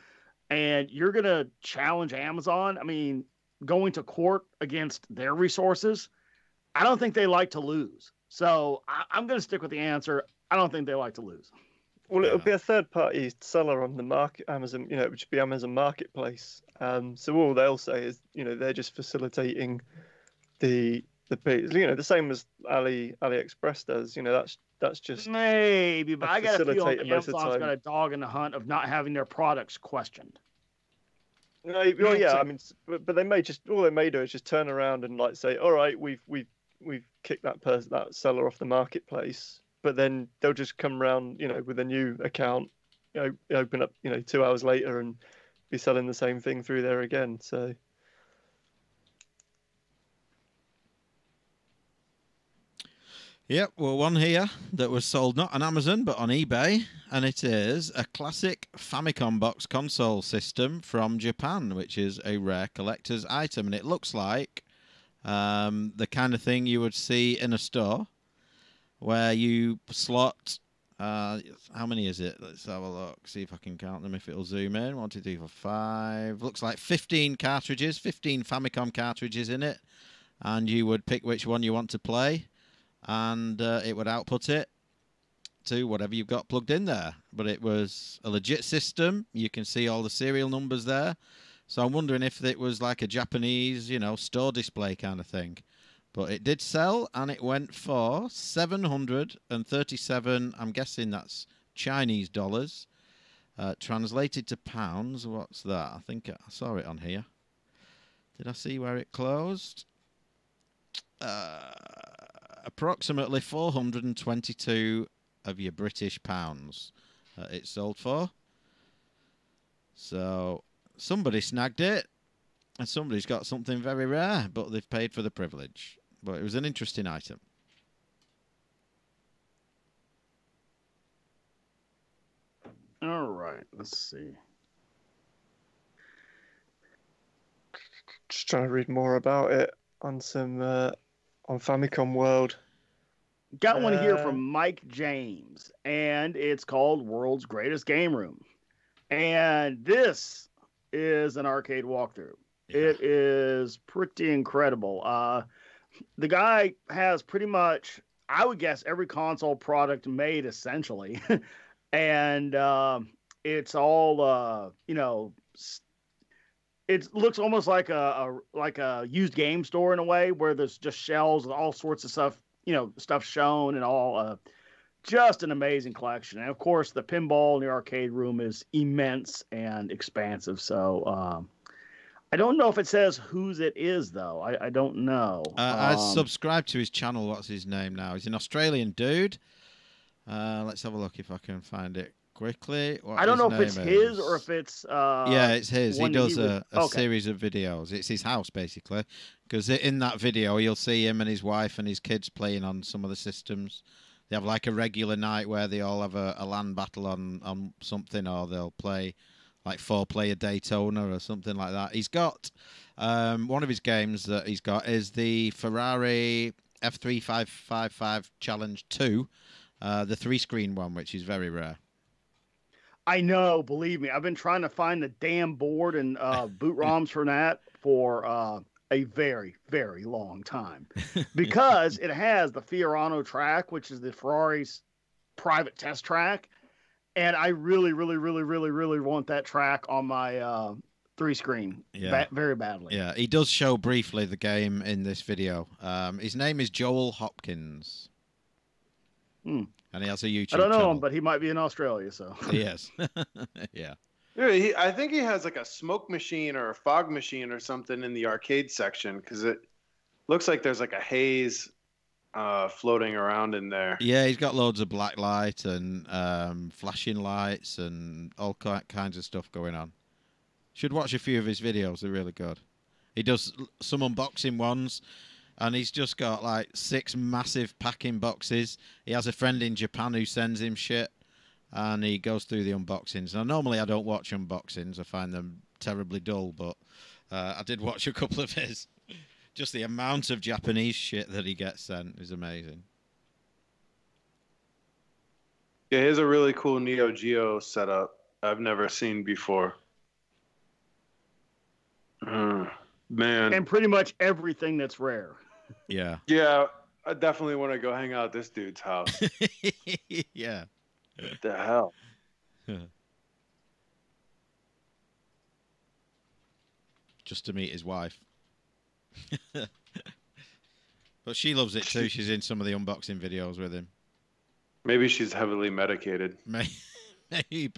and you're going to challenge Amazon, going to court against their resources, I don't think they like to lose. So I'm going to stick with the answer. I don't think they like to lose. Well, it'll Yeah. be a third-party seller on the market, Amazon. It would be Amazon Marketplace. So all they'll say is, they're just facilitating the the same as AliExpress does. That's just Maybe, but I got a feeling facilitator most of the Amazon's time. got a dog in the hunt of not having their products questioned. No, well, yeah, I mean, but they may just all they may do is just turn around and like say, all right, we've kicked that seller off the marketplace, but then they'll just come around, with a new account, open up, 2 hours later and be selling the same thing through there again. So. Yep, well, one here that was sold not on Amazon but on eBay, and it is a classic Famicom box console system from Japan, which is a rare collector's item, and it looks like the kind of thing you would see in a store where you slot. How many is it? Let's have a look. See if I can count them. If it'll zoom in. 1, 2, 3, 4, 5. Looks like 15 cartridges, 15 Famicom cartridges in it, and you would pick which one you want to play. And it would output it to whatever you've got plugged in there. But it was a legit system. You can see all the serial numbers there. So I'm wondering if it was like a Japanese, store display kind of thing. But it did sell, and it went for 737, I'm guessing that's Chinese dollars. Translated to pounds, what's that? I think I saw it on here. Did I see where it closed? Approximately 422 of your British pounds it sold for. So somebody snagged it, and somebody's got something very rare, but they've paid for the privilege. But it was an interesting item. All right, let's see. Just trying to read more about it on some on Famicom World. Got one here from Mike James, and it's called World's Greatest Game Room. And this is an arcade walkthrough. Yeah. It is pretty incredible. The guy has pretty much, I would guess, every console product made essentially. And it's all, it looks almost like a used game store in a way, where there's just shelves with all sorts of stuff, stuff shown and all. Just an amazing collection. And of course, the pinball in the arcade room is immense and expansive. So I don't know if it says whose it is, though. I don't know. I subscribed to his channel. What's his name now? He's an Australian dude. Let's have a look if I can find it quickly. I don't know if it's his or if it's... yeah, it's his. He does a series of videos. It's his house, basically. Because in that video, you'll see him and his wife and his kids playing on some of the systems. They have like a regular night where they all have a LAN battle on something, or they'll play like 4-player Daytona or something like that. He's got... one of his games that he's got is the Ferrari F3555 Challenge 2. The 3-screen one, which is very rare. I know, believe me. I've been trying to find the damn board and boot ROMs for that for a very, very long time. Because it has the Fiorano track, which is the Ferrari's private test track. And I really, really, really, really, really want that track on my 3-screen very badly. Yeah, he does show briefly the game in this video. His name is Joel Hopkins. And he has a YouTube channel. I don't know him, but he might be in Australia, so. Yes. Yeah. Yeah, I think he has like a smoke machine or a fog machine or something in the arcade section, because it looks like there's like a haze floating around in there. Yeah, he's got loads of black light and flashing lights and all kinds of stuff going on. Should watch a few of his videos. They're really good. He does some unboxing ones. And he's just got like 6 massive packing boxes. He has a friend in Japan who sends him shit, and he goes through the unboxings. Now, normally I don't watch unboxings. I find them terribly dull, but I did watch a couple of his. Just the amount of Japanese shit that he gets sent is amazing. Yeah, he has a really cool Neo Geo setup I've never seen before. Man. And pretty much everything that's rare. Yeah. Yeah, I definitely want to go hang out at this dude's house. Yeah. The hell? Just to meet his wife. But she loves it too. She's in some of the unboxing videos with him. Maybe she's heavily medicated. Maybe.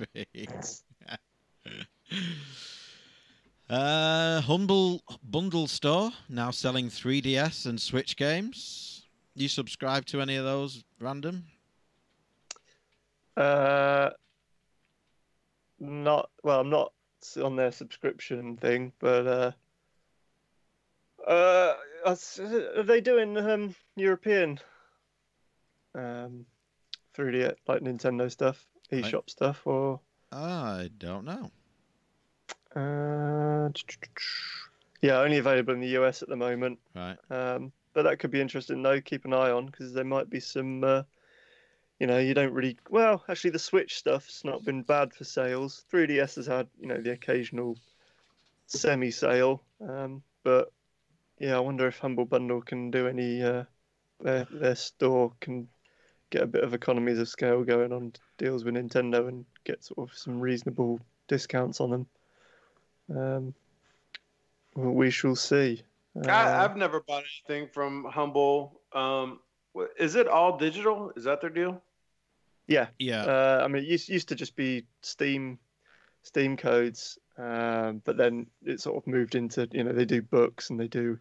Humble Bundle Store now selling 3DS and Switch games. You subscribe to any of those, Random? Not well. I'm not on their subscription thing, but are they doing European 3D like Nintendo stuff, eShop stuff, or? I don't know. Yeah, only available in the US at the moment. Right. But that could be interesting though. Keep an eye on, because there might be some. You don't really. Well, actually, the Switch stuff's not been bad for sales. 3DS has had, the occasional semi-sale. But yeah, I wonder if Humble Bundle can do any. Their store can get a bit of economies of scale going on deals with Nintendo and get sort of some reasonable discounts on them. Well, we shall see. I've never bought anything from Humble. Is it all digital? Is that their deal? Yeah. Yeah. I mean, it used to just be Steam codes, but then it sort of moved into, they do books and they do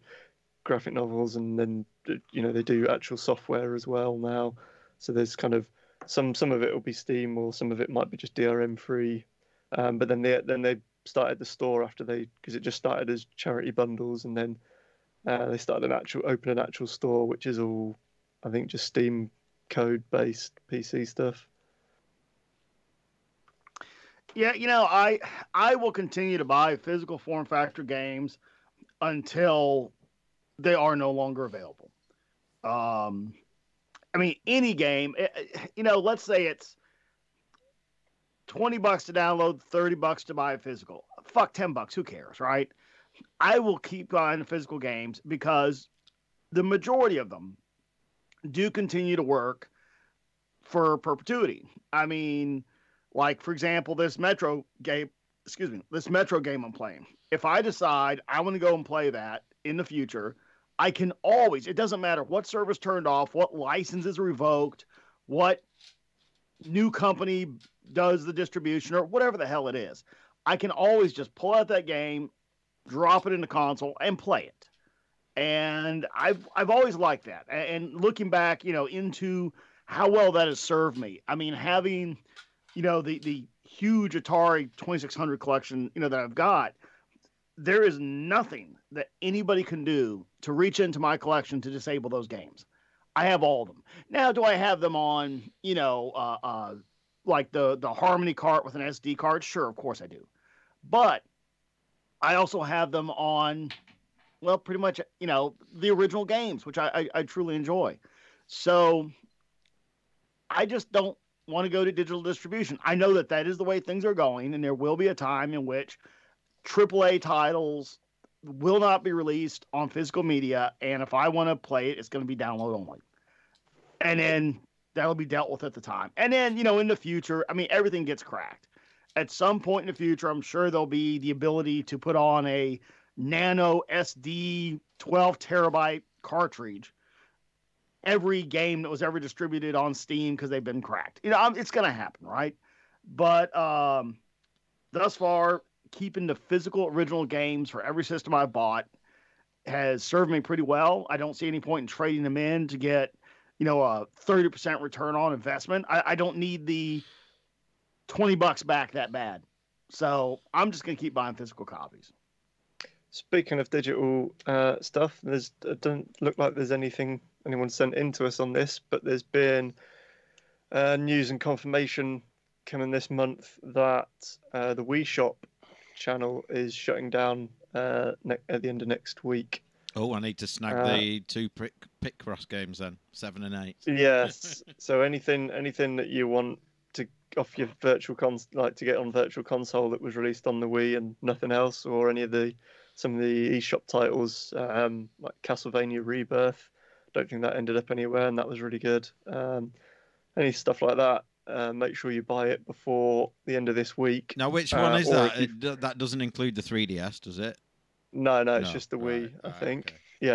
graphic novels, and then they do actual software as well now. So there's kind of some of it will be Steam, or some of it might be just DRM free. But then they started the store because it just started as charity bundles, and then they started open an actual store, which is all, I think, just Steam code based PC stuff. Yeah, I will continue to buy physical form factor games until they are no longer available. I mean, any game, let's say it's $20 to download, $30 to buy a physical. Fuck, $10, who cares, right? I will keep buying the physical games because the majority of them do continue to work for perpetuity. I mean, like, for example, this Metro game I'm playing. If I decide I want to go and play that in the future, I can always, it doesn't matter what server's turned off, what license is revoked, what new company does the distribution, or whatever the hell it is. I can always just pull out that game, drop it in the console, and play it. And I've always liked that. And looking back, into how well that has served me. I mean, having, the huge Atari 2600 collection, that I've got, there is nothing that anybody can do to reach into my collection to disable those games. I have all of them. Now, do I have them on, like the Harmony cart with an SD card? Sure, of course I do. But I also have them on, well, pretty much, the original games, which I truly enjoy. So I just don't want to go to digital distribution. I know that is the way things are going, and there will be a time in which AAA titles will not be released on physical media, and if I want to play it, it's going to be download only. And then that'll be dealt with at the time. And then, in the future, I mean, everything gets cracked. At some point in the future, I'm sure there'll be the ability to put on a nano SD 12 terabyte cartridge every game that was ever distributed on Steam because they've been cracked. It's going to happen, right? But thus far, keeping the physical original games for every system I bought has served me pretty well. I don't see any point in trading them in to get, a 30% return on investment. I don't need the $20 back that bad. So I'm just going to keep buying physical copies. Speaking of digital stuff, it doesn't look like there's anything anyone sent in to us on this, but there's been news and confirmation coming this month that the Wii Shop channel is shutting down at the end of next week. Oh, I need to snag the two Picross games then, 7 and 8. Yes. So anything that you want to off your virtual to get on virtual console that was released on the Wii and nothing else, or any of some of the eShop titles, like Castlevania Rebirth. Don't think that ended up anywhere, and that was really good. Any stuff like that, make sure you buy it before the end of this week. Now, which one is that? That doesn't include the 3DS, does it? No, it's just the Wii, I think. Okay.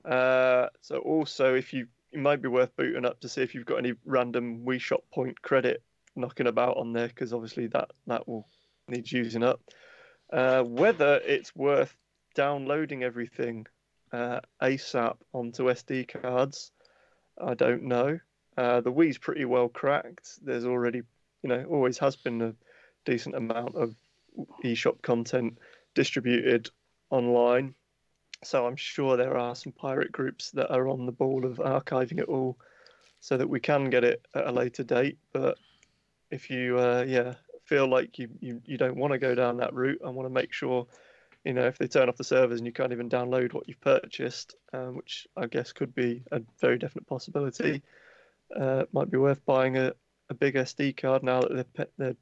Yeah. So also, if it might be worth booting up to see if you've got any random Wii Shop point credit knocking about on there, because obviously that will need using up. Whether it's worth downloading everything ASAP onto SD cards, I don't know. The Wii's pretty well cracked. There's already, always has been a decent amount of eShop content distributed online. So I'm sure there are some pirate groups that are on the ball of archiving it all so that we can get it at a later date. But if you feel like you don't want to go down that route and want to make sure, if they turn off the servers and you can't even download what you've purchased, which I guess could be a very definite possibility, it might be worth buying a big SD card now that they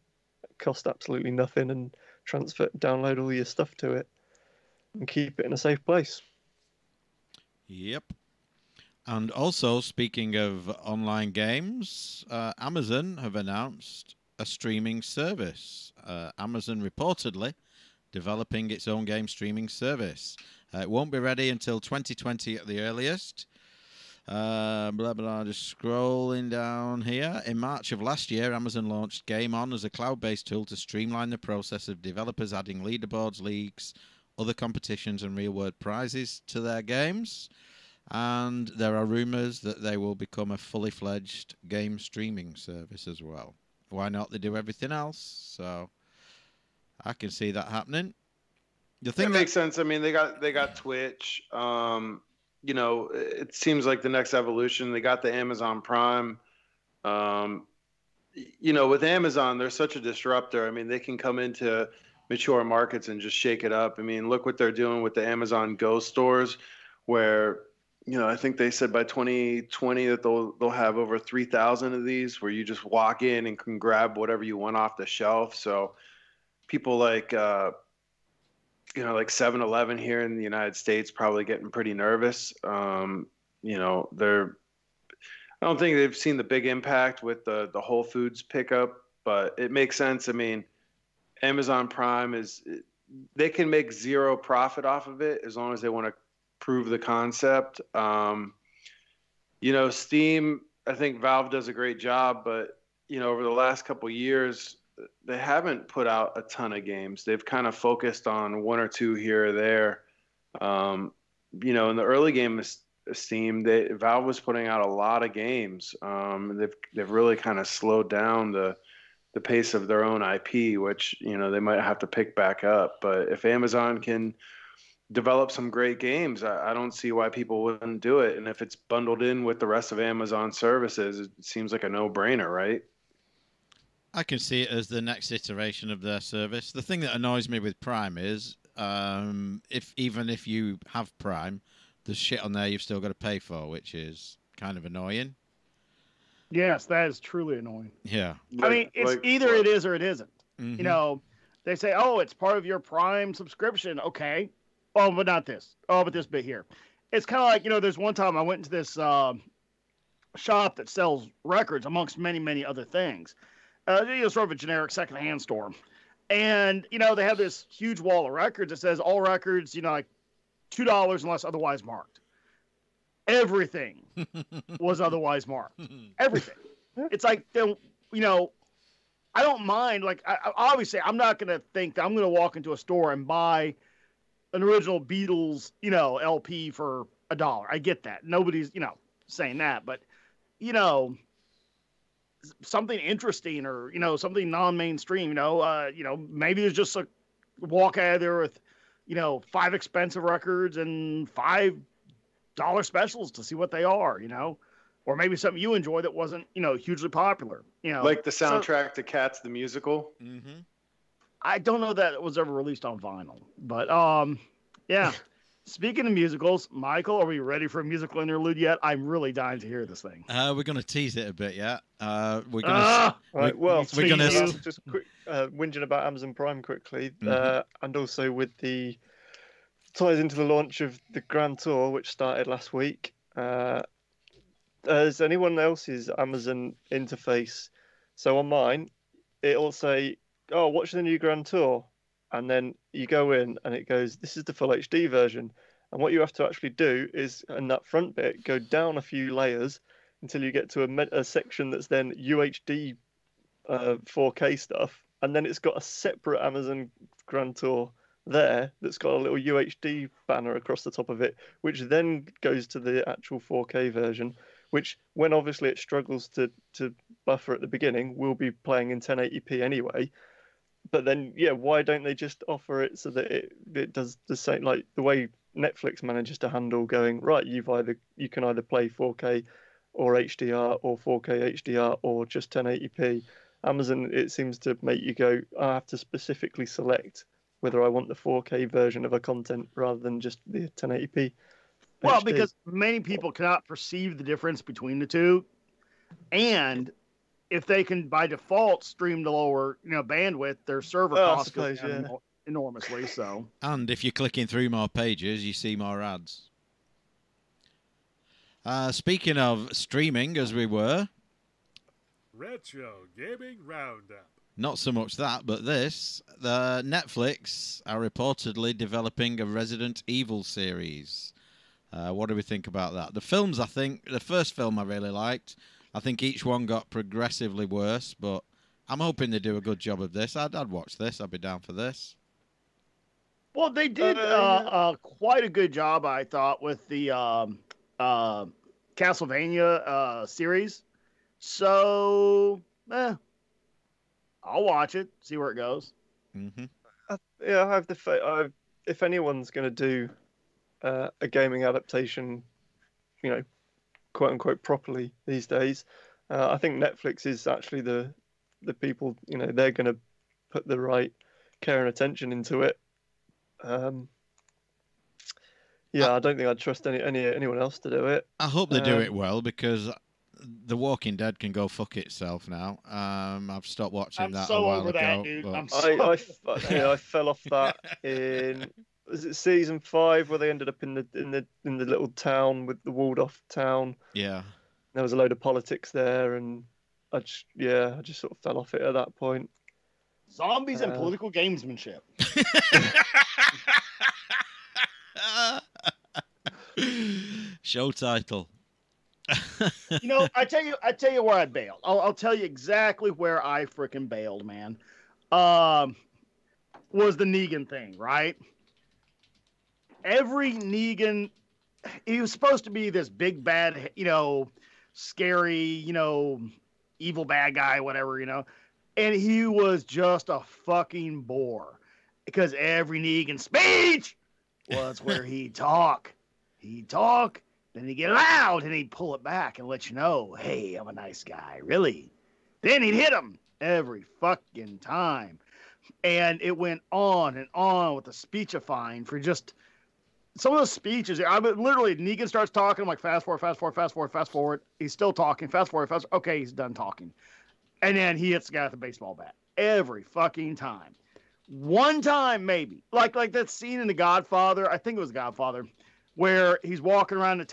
cost absolutely nothing, and download all your stuff to it and keep it in a safe place. Yep. And also, speaking of online games, Amazon have announced a streaming service. Amazon reportedly developing its own game streaming service. It won't be ready until 2020 at the earliest. Blah, blah, just scrolling down here. In March of last year, Amazon launched Game On as a cloud-based tool to streamline the process of developers adding leaderboards, leagues, other competitions and real-world prizes to their games. And there are rumors that they will become a fully fledged game streaming service as well. Why not? They do everything else, so I can see that happening. The thing that makes sense. I mean, they got Twitch. It seems like the next evolution. They got the Amazon Prime. With Amazon, they're such a disruptor. I mean, they can come into mature markets and just shake it up. I mean, look what they're doing with the Amazon Go stores, where I think they said by 2020 that they'll have over 3,000 of these, where you just walk in and can grab whatever you want off the shelf. So people like 7-Eleven here in the United States probably getting pretty nervous. I don't think they've seen the big impact with the Whole Foods pickup, but it makes sense. I mean, Amazon Prime they can make zero profit off of it as long as they want to prove the concept. Steam, I think Valve does a great job, but over the last couple of years, they haven't put out a ton of games. They've kind of focused on one or two here or there. In the early game of Steam, Valve was putting out a lot of games. They've really kind of slowed down the pace of their own IP, which they might have to pick back up. But if Amazon can develop some great games, I don't see why people wouldn't do it. And if it's bundled in with the rest of Amazon services, it seems like a no-brainer, right? I can see it as the next iteration of their service. The thing that annoys me with Prime is, even if you have Prime, there's shit on there you've still got to pay for, which is kind of annoying. Yes, that is truly annoying. Yeah. I mean, it's either it is or it isn't. Mm-hmm. They say, oh, it's part of your Prime subscription. Okay. Oh, but not this. Oh, but this bit here. It's kind of like, there's one time I went into this shop that sells records amongst many, many other things. Sort of a generic secondhand store. And, they have this huge wall of records that says all records, like $2 unless otherwise marked. Everything was otherwise marked. Everything. It's like, I don't mind. Like, I obviously, I'm not going to think that I'm going to walk into a store and buy an original Beatles, LP for $1. I get that. Nobody's, saying that. But, something interesting or, something non-mainstream, maybe there's just a walk out of there with, 5 expensive records and $5 specials to see what they are, or maybe something you enjoy that wasn't, hugely popular, like the soundtrack to Cats the Musical. Mm-hmm. I don't know that it was ever released on vinyl, but yeah. Speaking of musicals, Michael, are we ready for a musical interlude yet? I'm really dying to hear this thing. We're going to tease it a bit, yeah. We're going to. Right. Well, we're going to just quick whinging about Amazon Prime quickly, and also with the ties into the launch of the Grand Tour, which started last week. Has anyone else's Amazon interface So on mine, it'll say, "Oh, watch the new Grand Tour," and then you go in, and it goes, "This is the full HD version." And what you have to actually do is, in that front bit, go down a few layers until you get to a section that's then UHD 4K stuff, and then it's got a separate Amazon Grand Tour there that's got a little UHD banner across the top of it, which then goes to the actual 4K version, which, when obviously it struggles to buffer at the beginning, will be playing in 1080p anyway. But then, yeah, why don't they just offer it so that it does the same, like the way Netflix manages to handle going, right, you can either play 4K or HDR or 4K HDR or just 1080p. Amazon, it seems to make you go, I have to specifically select whether I want the 4K version of a content rather than just the 1080p. Well, HD. because many people cannot perceive the difference between the two, and if they can by default stream to lower, bandwidth, their server costs go down enormously. So, and if you're clicking through more pages, you see more ads. Speaking of streaming, as we were, Retro Gaming Roundup. Not so much that, but this. The Netflix are reportedly developing a Resident Evil series. What do we think about that? The films, I think, the first film I really liked. I think each one got progressively worse, but I'm hoping they do a good job of this. I'd watch this. I'd be down for this. Well, they did quite a good job, I thought, with the Castlevania series. So, I'll watch it, see where it goes. Mm-hmm. I have the if anyone's going to do a gaming adaptation, quote unquote properly these days, I think Netflix is actually the people. They're going to put the right care and attention into it. I don't think I'd trust anyone else to do it. I hope they do it well, because The Walking Dead can go fuck itself now. I've stopped watching that a while ago. Dude. I fell off that in, was it season 5, where they ended up in the little town with the walled off town. Yeah. There was a load of politics there, and I just sort of fell off it at that point. Zombies and political gamesmanship. Show title. I tell you where I bailed. I'll tell you exactly where I freaking bailed, man. Was the Negan thing, right? Every Negan, he was supposed to be this big bad, scary, evil bad guy, whatever, and he was just a fucking bore, because every Negan speech was where he'd talk, then he'd get loud, and he'd pull it back and let you know, hey, I'm a nice guy, really. Then he'd hit him every fucking time. And it went on and on with the speechifying for just some of those speeches. I mean, literally, Negan starts talking. I'm like, fast forward, fast forward, fast forward, fast forward. He's still talking. Fast forward, fast forward. Okay, he's done talking. And then he hits the guy with the baseball bat every fucking time. One time, maybe. Like that scene in The Godfather. I think it was Godfather, where he's walking around the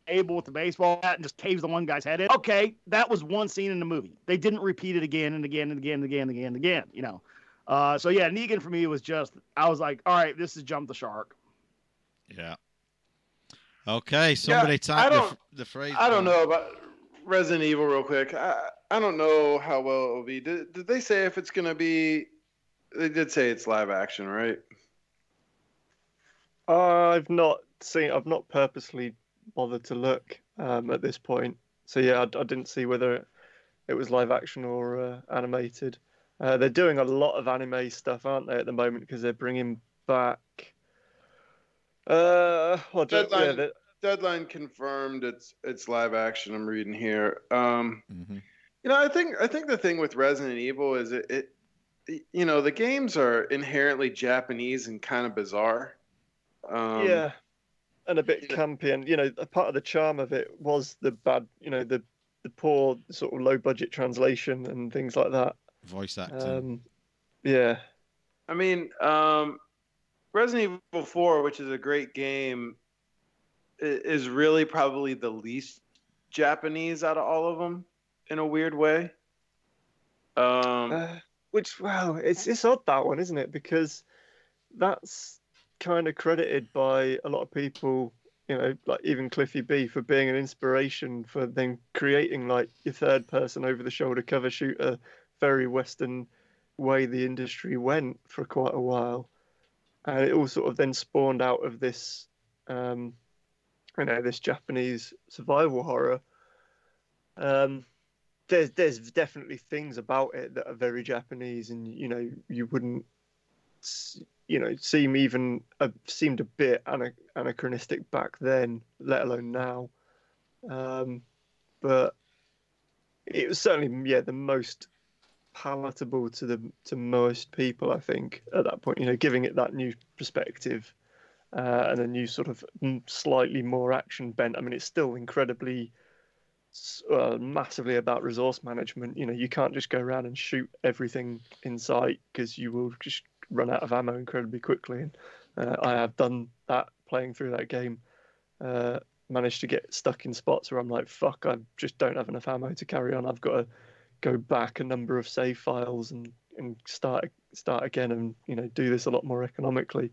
table with the baseball bat and just caves the one guy's head in. Okay, that was one scene in the movie. They didn't repeat it again and again and again and again and again and again, So yeah, Negan for me was just, I was like, all right, this is jump the shark. Yeah. Okay, somebody type the phrase. I don't know about Resident Evil real quick. I don't know how well it will be. Did they say if it's going to be... They did say it's live action, right? I've not purposely bothered to look at this point. So yeah, I didn't see whether it was live action or animated. They're doing a lot of anime stuff, aren't they, at the moment, because they're bringing back... Deadline confirmed it's live action. I'm reading here. I think the thing with Resident Evil is it the games are inherently Japanese and kind of bizarre. And a bit campy, and a part of the charm of it was the bad, the poor sort of low budget translation and things like that. Voice acting. Yeah. I mean, Resident Evil 4, which is a great game, is really probably the least Japanese out of all of them. in a weird way. Well, it's odd, that one, isn't it? Because that's kind of credited by a lot of people, like even Cliffy B, for being an inspiration for then creating like your third person over the shoulder cover shooter, very Western way the industry went for quite a while. And it all sort of then spawned out of this, this Japanese survival horror. There's definitely things about it that are very Japanese, and you wouldn't, seemed a bit anachronistic back then, let alone now. But it was certainly the most palatable to most people, I think, at that point. Giving it that new perspective and a new sort of slightly more action bent. I mean, it's still incredibly. Massively about resource management. You can't just go around and shoot everything in sight because you will just run out of ammo incredibly quickly. And I have done that playing through that game. Managed to get stuck in spots where I'm like, fuck, I just don't have enough ammo to carry on. I've got to go back a number of save files and start again and do this a lot more economically.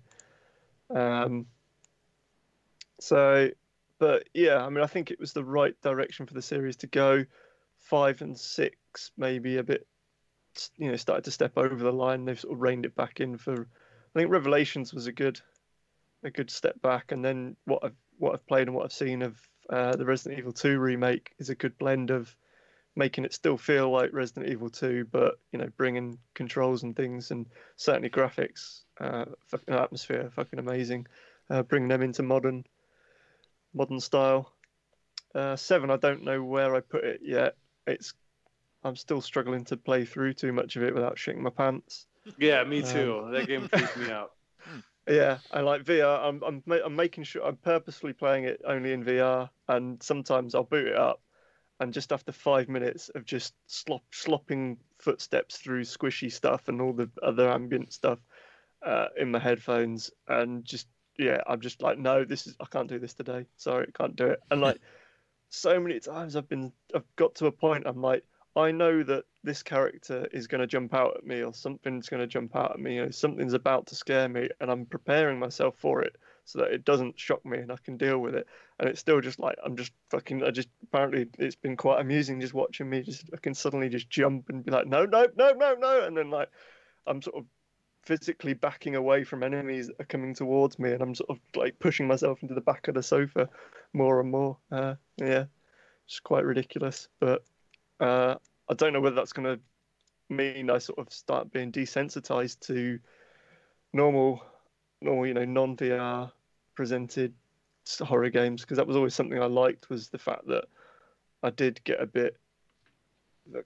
But yeah, I mean, I think it was the right direction for the series to go. 5 and 6 maybe a bit, started to step over the line. They've sort of reined it back in for. I think Revelations was a good step back, and then what I've played and what I've seen of the Resident Evil 2 remake is a good blend of making it still feel like Resident Evil 2, but bringing controls and things, and certainly graphics, fucking atmosphere, fucking amazing. Bringing them into modern style. 7, I don't know where I put it yet. I'm still struggling to play through too much of it without shitting my pants. Yeah, me too. That game freaked me out. Yeah, I like VR. I'm making sure I'm purposely playing it only in VR, and sometimes I'll boot it up, and just after 5 minutes of just slopping footsteps through squishy stuff and all the other ambient stuff in my headphones, and just. Yeah, I'm just like, no, I can't do this today. Sorry, I can't do it. And like, so many times I've got to a point, I'm like, I know that this character is going to jump out at me, or something's going to jump out at me, something's about to scare me, and I'm preparing myself for it so that it doesn't shock me and I can deal with it. And it's still just like, apparently it's been quite amusing just watching me I can suddenly just jump and be like, no. And then like, I'm sort of physically backing away from enemies that are coming towards me, and I'm sort of like pushing myself into the back of the sofa more and more. Yeah, it's quite ridiculous, but I don't know whether that's going to mean I sort of start being desensitized to normal, non-VR presented horror games, because that was always something I liked, was the fact that I did get a bit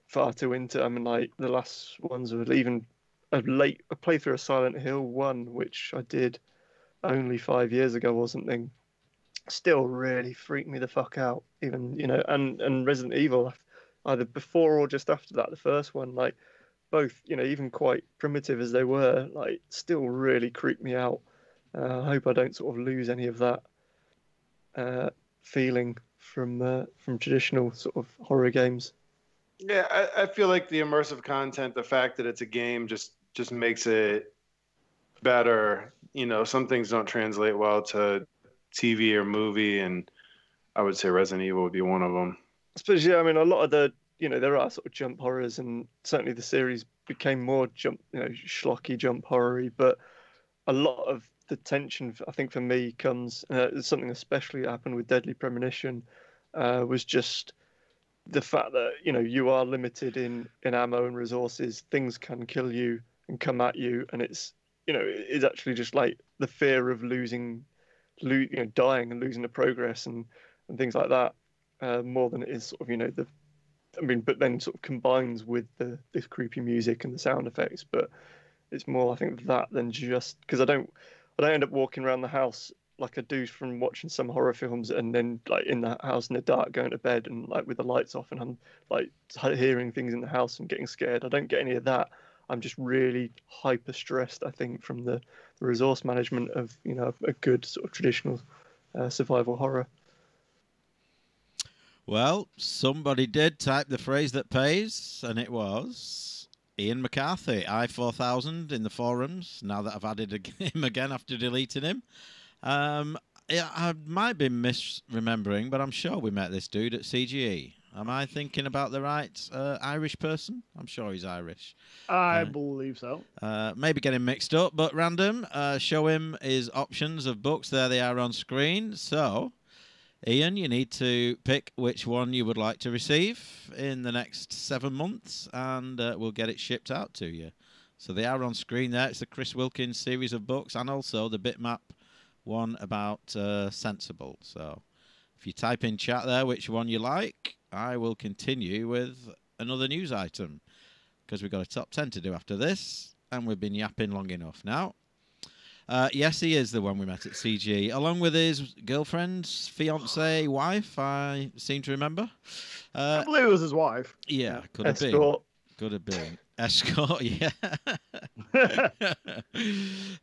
far too into. I mean, like the last ones were even. A playthrough of Silent Hill 1, which I did only 5 years ago or something, still really freaked me the fuck out. Even and Resident Evil, either before or just after that, the first one, like both, even quite primitive as they were, like still really creeped me out. I hope I don't sort of lose any of that feeling from traditional sort of horror games. Yeah, I feel like the immersive content, the fact that it's a game, just makes it better. Some things don't translate well to TV or movie, and I would say Resident Evil would be one of them. I suppose, yeah. I mean, a lot of the, there are sort of jump horrors, and certainly the series became more schlocky jump horror-y, but a lot of the tension, I think, for me comes, something especially that happened with Deadly Premonition, was just the fact that you are limited in ammo and resources. Things can kill you and come at you, and it's it's actually just like the fear of dying and losing the progress and things like that, more than it is sort of but then sort of combines with this creepy music and the sound effects. But it's more, I think, that than just because I don't end up walking around the house like I do from watching some horror films, and then like in the house in the dark going to bed and like with the lights off, and I'm like hearing things in the house and getting scared. I don't get any of that. I'm just really hyper stressed, I think, from the resource management of a good sort of traditional survival horror. Well, somebody did type the phrase that pays, and it was Ian McCarthy, I4000 in the forums, now that I've added him again after deleting him. Yeah, I might be misremembering, but I'm sure we met this dude at CGE. Am I thinking about the right Irish person? I'm sure he's Irish. I believe so. Maybe getting mixed up, but random. Show him his options of books. There they are on screen. So, Ian, you need to pick which one you would like to receive in the next 7 months, and we'll get it shipped out to you. So they are on screen there. It's the Chris Wilkins series of books, and also the bitmap one about Sensible. So if you type in chat there which one you like, I will continue with another news item, because we've got a top 10 to do after this, and we've been yapping long enough now. Yes, he is the one we met at CG, along with his girlfriend, fiancée, wife, I seem to remember. I believe it was his wife. Yeah, could have been. Escort. Could have been. Escort, yeah.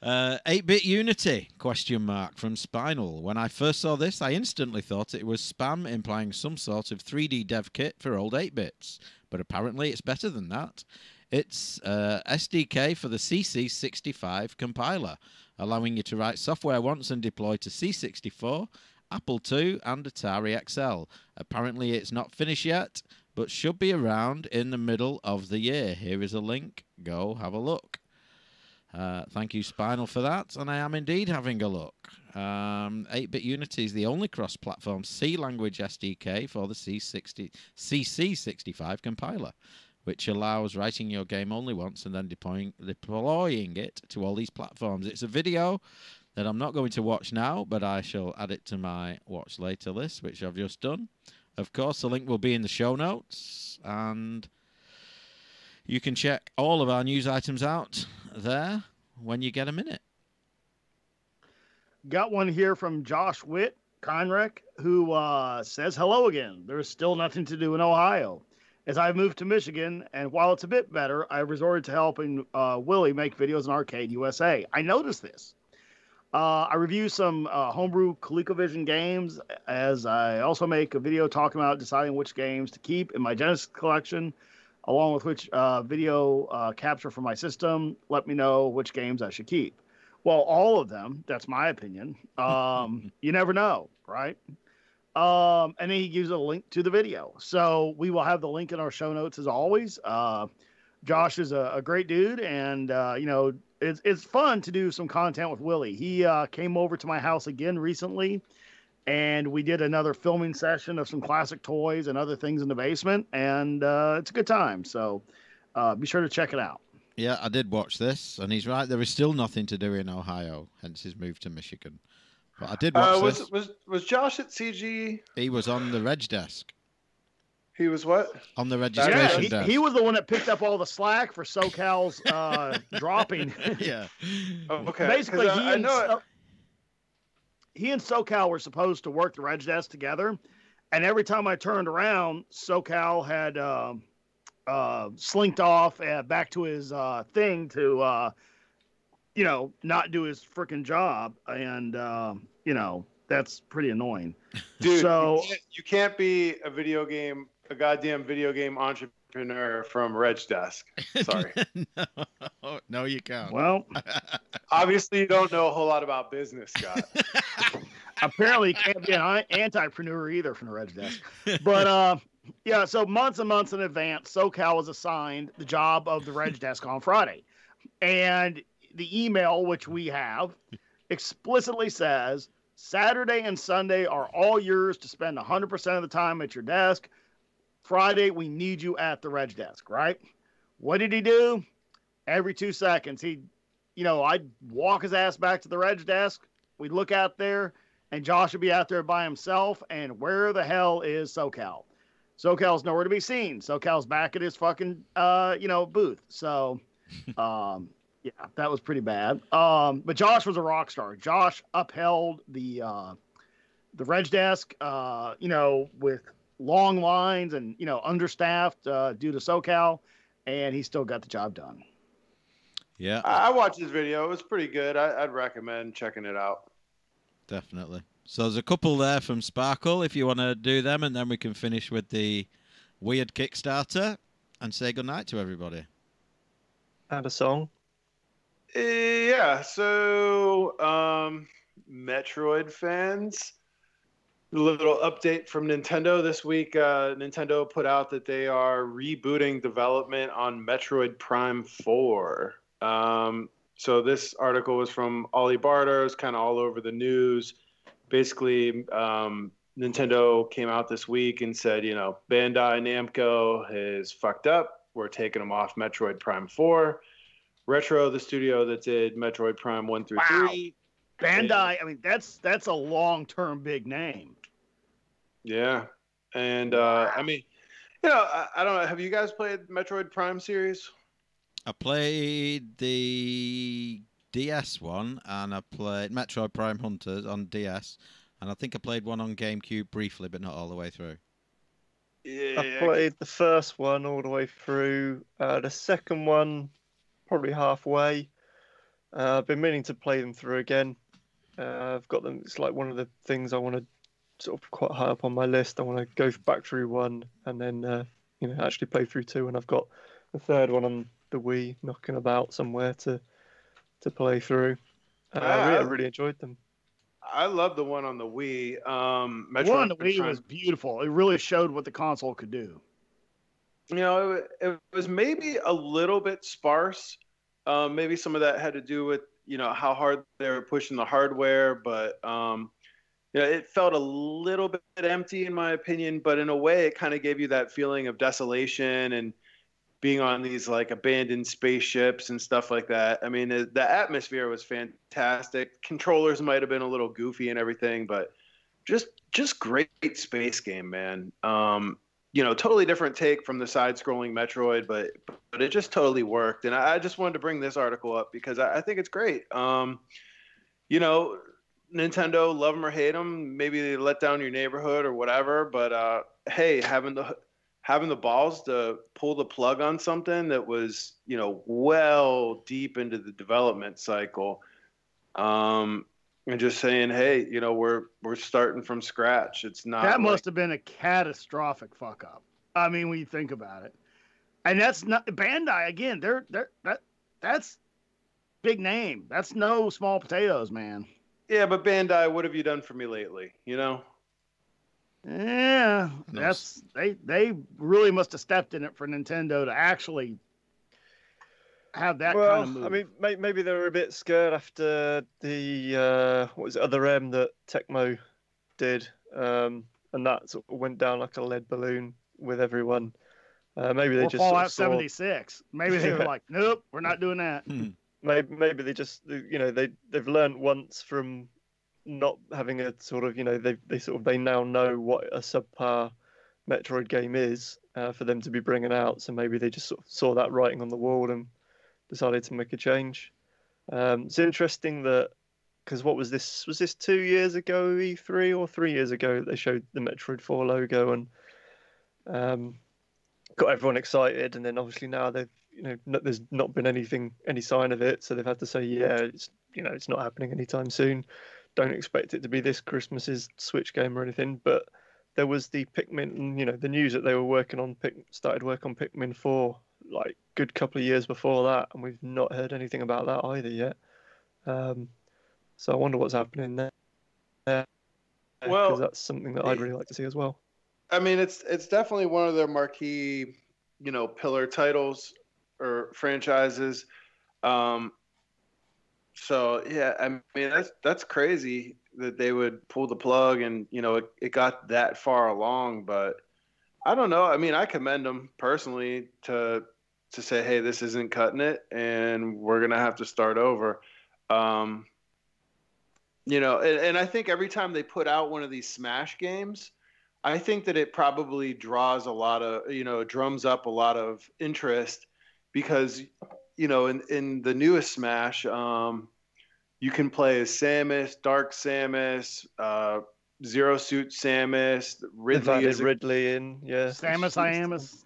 8-bit Unity, question mark, from Spinal. When I first saw this, I instantly thought it was spam, implying some sort of 3D dev kit for old 8-bits. But apparently it's better than that. It's SDK for the CC65 compiler, allowing you to write software once and deploy to C64, Apple II, and Atari XL. Apparently it's not finished yet, but should be around in the middle of the year. Here is a link. Go have a look. Thank you, Spinal, for that, and I am indeed having a look. 8-bit Unity is the only cross-platform C language SDK for the CC65 compiler, which allows writing your game only once and then deploying it to all these platforms. It's a video that I'm not going to watch now, but I shall add it to my watch later list, which I've just done. Of course, the link will be in the show notes, and you can check all of our news items out there when you get a minute. Got one here from Josh Witt, Conrec, who says, hello again. There is still nothing to do in Ohio. As I moved to Michigan, and while it's a bit better, I resorted to helping Willie make videos in Arcade USA. I noticed this. I review some homebrew ColecoVision games, as I also make a video talking about deciding which games to keep in my Genesis collection, along with which video capture from my system. Let me know which games I should keep. Well, all of them. That's my opinion. You never know, right? And then he gives a link to the video. So we will have the link in our show notes as always. Josh is a great dude, and you know, it's fun to do some content with Willie. He came over to my house again recently, and we did another filming session of some classic toys and other things in the basement, and it's a good time. So be sure to check it out. Yeah, I did watch this, and he's right. There is still nothing to do in Ohio, hence his move to Michigan. But I did watch this. Was Josh at CG? He was on the reg desk. He was what? On the registration desk. He was the one that picked up all the slack for SoCal's dropping. Yeah. Oh, okay. Basically, he and SoCal were supposed to work the reg desk together, and every time I turned around, SoCal had slinked off back to his thing to, you know, not do his freaking job, and you know, that's pretty annoying. Dude, so you can't be a goddamn video game entrepreneur from Reg Desk. Sorry. No, you can't. Well, obviously you don't know a whole lot about business, Scott. Apparently you can't be an anti-preneur either from the Reg Desk. But yeah, so months and months in advance, SoCal was assigned the job of the Reg Desk on Friday. And the email, which we have, explicitly says, Saturday and Sunday are all yours to spend 100% of the time at your desk. Friday, we need you at the Reg Desk, right? What did he do? Every 2 seconds, I'd walk his ass back to the Reg Desk. We'd look out there, and Josh would be out there by himself. And where the hell is SoCal? SoCal's nowhere to be seen. SoCal's back at his fucking, booth. So, yeah, that was pretty bad. But Josh was a rock star. Josh upheld the Reg Desk, with long lines and, understaffed due to SoCal, and he still got the job done. Yeah. I watched his video. It was pretty good. I'd recommend checking it out. Definitely. So there's a couple there from Sparkle, if you want to do them, and then we can finish with the weird Kickstarter and say goodnight to everybody. And a song. Yeah, so Metroid fans, a little update from Nintendo this week. Nintendo put out that they are rebooting development on Metroid Prime 4. So this article was from Ollie Barter, kind of all over the news. Basically, Nintendo came out this week and said, you know, Bandai Namco is fucked up. We're taking them off Metroid Prime 4. Retro, the studio that did Metroid Prime 1 through 3. Bandai, I mean, that's a long-term big name. Yeah. And, I mean, you know, I don't know. Have you guys played Metroid Prime series? I played the DS one, and I played Metroid Prime Hunters on DS, and I think I played one on GameCube briefly, but not all the way through. Yeah. I played the first one all the way through. The second one, probably halfway. I've been meaning to play them through again. I've got them. It's like one of the things I want to sort of quite high up on my list. I want to go back through one and then you know, actually play through two. And I've got the third one on the Wii knocking about somewhere to play through. I really enjoyed them. I love the one on the Wii. The one on the Wii was beautiful. It really showed what the console could do. You know, it was maybe a little bit sparse. Maybe some of that had to do with, you know, how hard they were pushing the hardware, but you know, it felt a little bit empty in my opinion, but in a way it kind of gave you that feeling of desolation and being on these like abandoned spaceships and stuff like that. I mean, the atmosphere was fantastic. Controllers might have been a little goofy and everything, but just great space game, man. You know, totally different take from the side-scrolling Metroid, but it just totally worked. And I just wanted to bring this article up because I think it's great. You know, Nintendo, love them or hate them, maybe they let down your neighborhood or whatever, but hey, having the balls to pull the plug on something that was, you know, well deep into the development cycle, and just saying, hey, you know, we're starting from scratch. It's not that must have been a catastrophic fuck up. I mean, when you think about it, and that's not Bandai again. That's big name. That's no small potatoes, man. Yeah, but Bandai, what have you done for me lately? You know. Yeah, that's they really must have stepped in it for Nintendo to actually have that kind of move. I mean, maybe they were a bit scared after the what was it, Other M that Tecmo did, and that sort of went down like a lead balloon with everyone. Maybe they or just Fallout sort of 76. Maybe they were like, nope, we're not doing that. Maybe they just, you know, they've learned once from not having a sort of, you know, they now know what a subpar Metroid game is for them to be bringing out. So maybe they just sort of saw that writing on the wall and decided to make a change. It's interesting that, because what was this? Was this 2 years ago, E3, or 3 years ago, they showed the Metroid 4 logo and got everyone excited, and then obviously now they've, you know, there's not been any sign of it, so they've had to say, yeah, it's, you know, it's not happening anytime soon. Don't expect it to be this Christmas's Switch game or anything. But there was the Pikmin, and, you know, the news that they were started work on Pikmin 4 like good couple of years before that, and we've not heard anything about that either yet. So I wonder what's happening there. Well, because that's something that I'd really like to see as well. I mean, it's definitely one of their marquee, you know, pillar titles or franchises. So yeah, I mean that's crazy that they would pull the plug, and you know it got that far along. But I don't know. I mean, I commend them personally to say, hey, this isn't cutting it, and we're gonna have to start over. You know, and I think every time they put out one of these Smash games, I think that it probably draws a lot of, you know, drums up a lot of interest because, you know, in the newest Smash, you can play as Samus, Dark Samus, Zero Suit Samus, Ridley is Ridley in, yeah. Samus Iamus.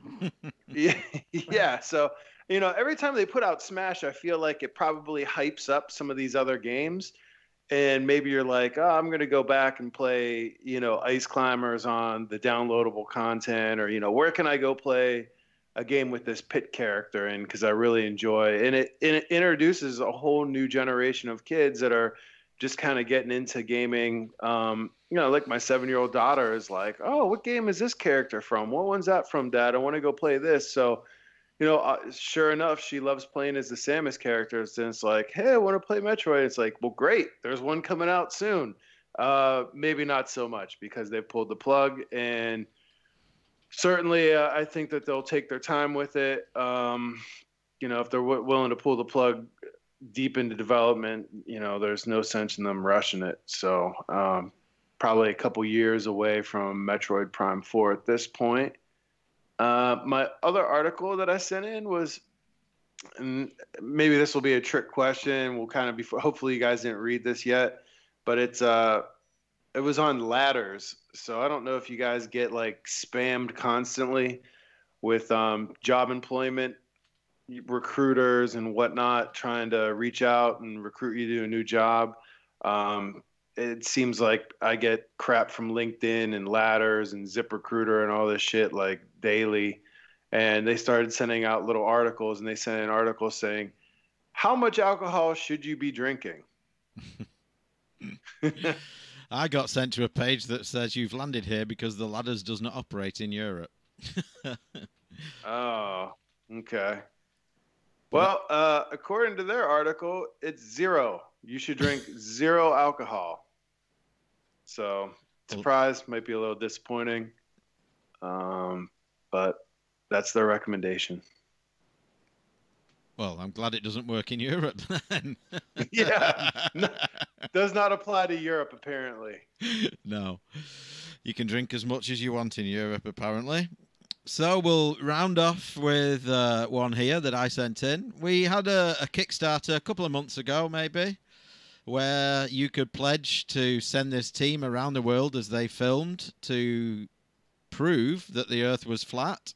Yeah. So, you know, every time they put out Smash, I feel like it probably hypes up some of these other games. and maybe you're like, oh, I'm going to go back and play, Ice Climbers on the downloadable content, or, where can I go play a game with this Pit character and because I really enjoy, and it introduces a whole new generation of kids that are just kind of getting into gaming. Like my 7-year-old daughter is like, oh, what game is this character from? What one's that from, Dad? I want to go play this. So, sure enough, she loves playing as the Samus characters. And it's like, hey, I want to play Metroid. It's like, well, great. There's one coming out soon. Maybe not so much because they've pulled the plug. And certainly, I think that they'll take their time with it. If they're willing to pull the plug deep into development, there's no sense in them rushing it. So probably a couple years away from Metroid Prime 4 at this point. My other article that I sent in was, and maybe this will be a trick question. We'll kind of be, hopefully you guys didn't read this yet, but it was on ladders. So I don't know if you guys get like spammed constantly with job employment recruiters and whatnot trying to reach out and recruit you to a new job. It seems like I get crap from LinkedIn and Ladders and ZipRecruiter and all this shit like daily. And they started sending out little articles, and they sent an article saying, how much alcohol should you be drinking? I got sent to a page that says you've landed here because the Ladders does not operate in Europe. Oh, okay. Well, according to their article, it's 0. You should drink 0 alcohol. So, surprise, might be a little disappointing. But that's their recommendation. Well, I'm glad it doesn't work in Europe then. Yeah. No, does not apply to Europe, apparently. No. You can drink as much as you want in Europe, apparently. So we'll round off with one here that I sent in. We had a Kickstarter a couple of months ago, maybe, where you could pledge to send this team around the world as they filmed to prove that the Earth was flat.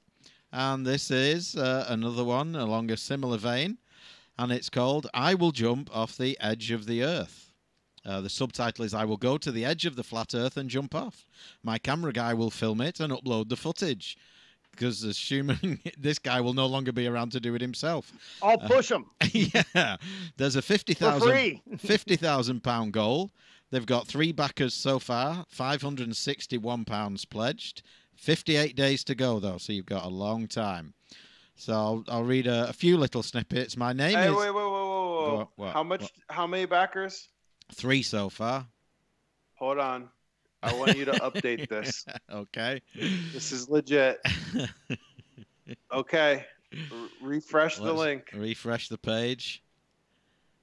And this is another one along a similar vein, and it's called I Will Jump Off the Edge of the Earth. The subtitle is I will go to the edge of the flat Earth and jump off. My camera guy will film it and upload the footage. Because assuming this guy will no longer be around to do it himself. I'll push him. Yeah. There's a £50,000 goal. They've got 3 backers so far, £561 pledged. 58 days to go, though, so you've got a long time. So I'll read a few little snippets. My name is... Wait. How many backers? 3 so far. Hold on. I want you to update this. Okay. This is legit. Okay. Refresh the link. Refresh the page.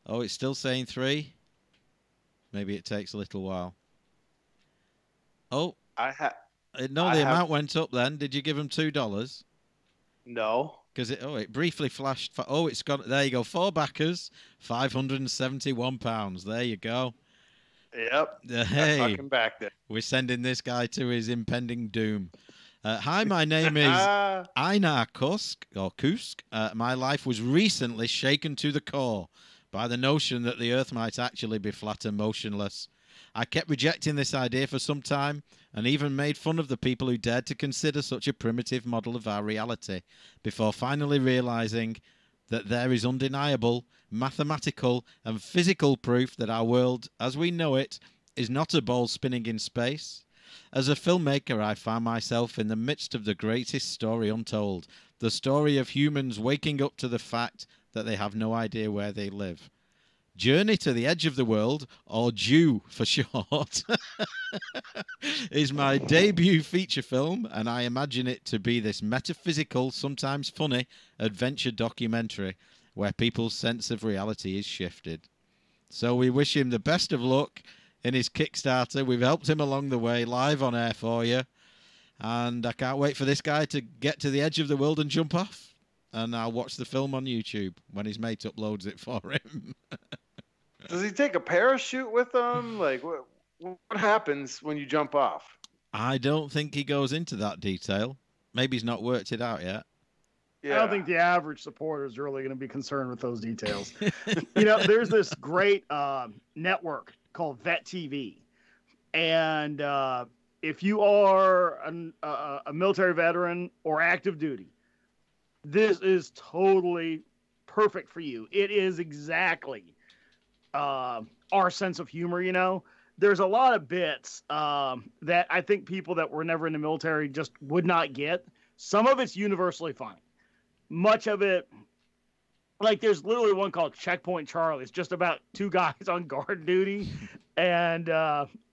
Oh, it's still saying 3. Maybe it takes a little while. Oh. The amount went up then. Did you give them $2? No. Because it briefly flashed. It's gone. There you go. 4 backers, £571. There you go. Yep. Hey, I fucking backed it. We're sending this guy to his impending doom. Hi, my name is Einar Kusk. My life was recently shaken to the core by the notion that the Earth might actually be flat and motionless. I kept rejecting this idea for some time and even made fun of the people who dared to consider such a primitive model of our reality before finally realizing that there is undeniable, mathematical and physical proof that our world, as we know it, is not a ball spinning in space. As a filmmaker, I found myself in the midst of the greatest story untold, the story of humans waking up to the fact that they have no idea where they live. Journey to the Edge of the World, or JEW for short, is my debut feature film, and I imagine it to be this metaphysical, sometimes funny, adventure documentary where people's sense of reality is shifted. So we wish him the best of luck in his Kickstarter. We've helped him along the way, live on air for you, and I can't wait for this guy to get to the edge of the world and jump off. And I'll watch the film on YouTube when his mate uploads it for him. Does he take a parachute with him? Like, what happens when you jump off? I don't think he goes into that detail. Maybe he's not worked it out yet. Yeah. I don't think the average supporter is really going to be concerned with those details. There's this great network called Vet TV. And if you are a military veteran or active duty, this is totally perfect for you. It is exactly our sense of humor, you know. There's a lot of bits that I think people that were never in the military just would not get. Some of it's universally funny. Much of it, like there's literally one called Checkpoint Charlie. It's just about two guys on guard duty and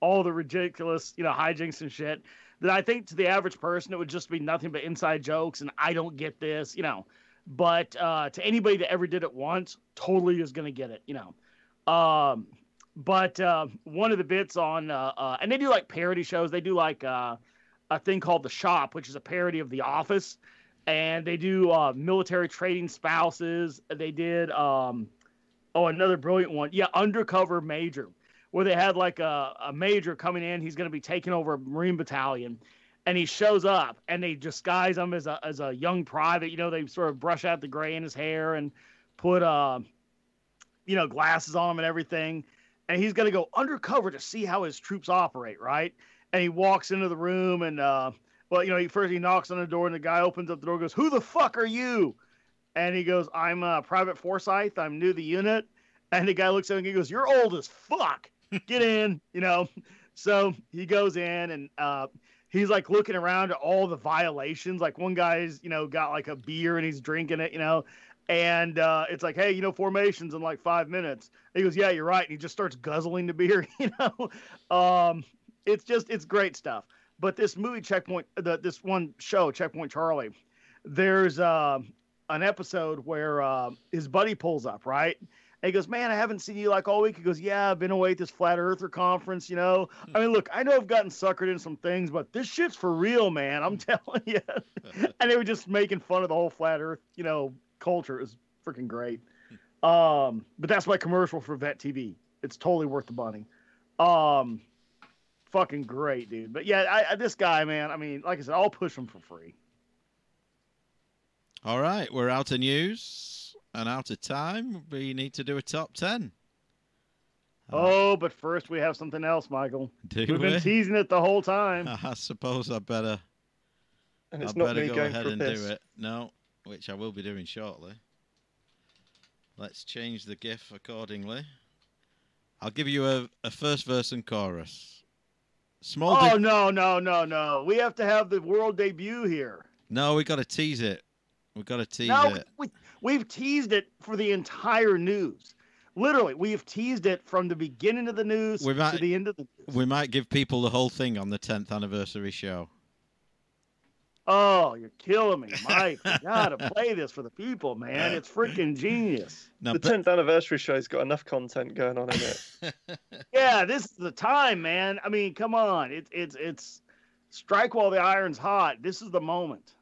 all the ridiculous, you know, hijinks and shit that I think to the average person, it would just be nothing but inside jokes and I don't get this, you know. But to anybody that ever did it once, totally is going to get it, you know. But one of the bits on, and they do like parody shows. They do like a thing called The Shop, which is a parody of The Office. And they do military trading spouses. They did, another brilliant one. Yeah, Undercover Major, where they had like a major coming in. He's going to be taking over a Marine battalion. And he shows up, and they disguise him as a young private. You know, they sort of brush out the gray in his hair and put, glasses on him and everything. And he's going to go undercover to see how his troops operate, right? And he walks into the room, and, he knocks on the door, and the guy opens up the door and goes, "Who the fuck are you?" And he goes, "I'm Private Forsyth. I'm new to the unit." And the guy looks at him and he goes, "You're old as fuck. Get in," you know. So he goes in, and he's like looking around at all the violations. Like one guy's, got like a beer and he's drinking it, and it's like, "Hey, formations in like 5 minutes." And he goes, "Yeah, you're right." And he just starts guzzling the beer, It's great stuff. But this movie this one show, Checkpoint Charlie, there's an episode where his buddy pulls up, right? And he goes, "Man, I haven't seen you like all week." He goes, "Yeah, I've been away at this Flat Earther conference, I mean, look, I know I've gotten suckered in some things, but this shit's for real, man. I'm telling you." And they were just making fun of the whole Flat Earth, culture. It was freaking great. But that's my commercial for Vet TV. It's totally worth the money. Fucking great, dude. But yeah, this guy, man, I mean, like I said, I'll push him for free. All right, we're out of news and out of time. We need to do a top 10. But first we have something else, Michael. We've been teasing it the whole time. I suppose I better. And it's I not better me go going ahead for a and piss. do it. No, which I will be doing shortly. Let's change the GIF accordingly. I'll give you a first verse and chorus. No. We have to have the world debut here. No, we got to tease it. We've got to tease it. We've teased it for the entire news. Literally, we've teased it from the beginning of the news to the end of the news. We might give people the whole thing on the 10th anniversary show. Oh, you're killing me, Mike. We gotta play this for the people, man. It's freaking genius. The 10th anniversary show's got enough content going on in it. Yeah, this is the time, man. I mean, come on. It's strike while the iron's hot. This is the moment.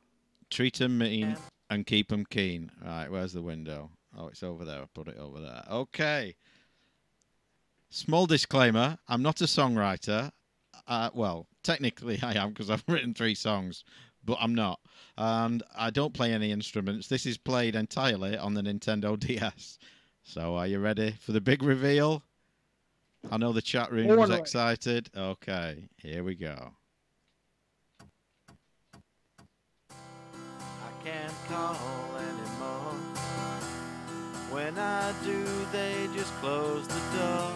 Treat 'em mean and keep 'em keen. All right, where's the window? Oh, it's over there. I'll put it over there. Okay. Small disclaimer. I'm not a songwriter. Well, technically I am because I've written 3 songs. But I'm not. And I don't play any instruments. This is played entirely on the Nintendo DS. So are you ready for the big reveal? I know the chat room is excited. Okay, here we go. I can't call anymore. When I do, they just close the door.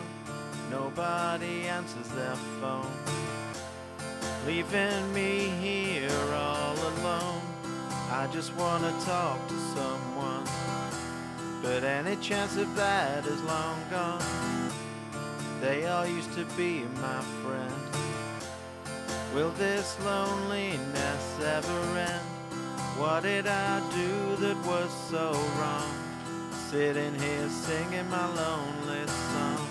Nobody answers their phone, leaving me here all alone. I just want to talk to someone, but any chance of that is long gone. They all used to be my friend. Will this loneliness ever end? What did I do that was so wrong? Sitting here singing my lonely song.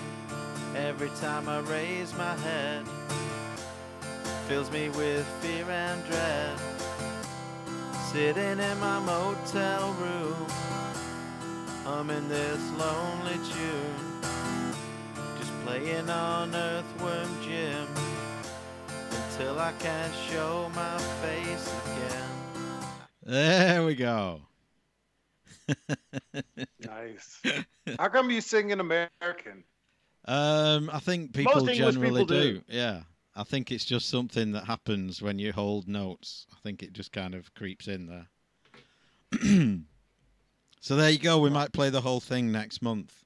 Every time I raise my head, fills me with fear and dread. Sitting in my motel room, humming this lonely tune, just playing on Earthworm Jim until I can't show my face again. There we go. Nice. How come you sing in American? I think people Most English generally people do. Yeah. I think it's just something that happens when you hold notes. I think it just kind of creeps in there. So there you go. We might play the whole thing next month.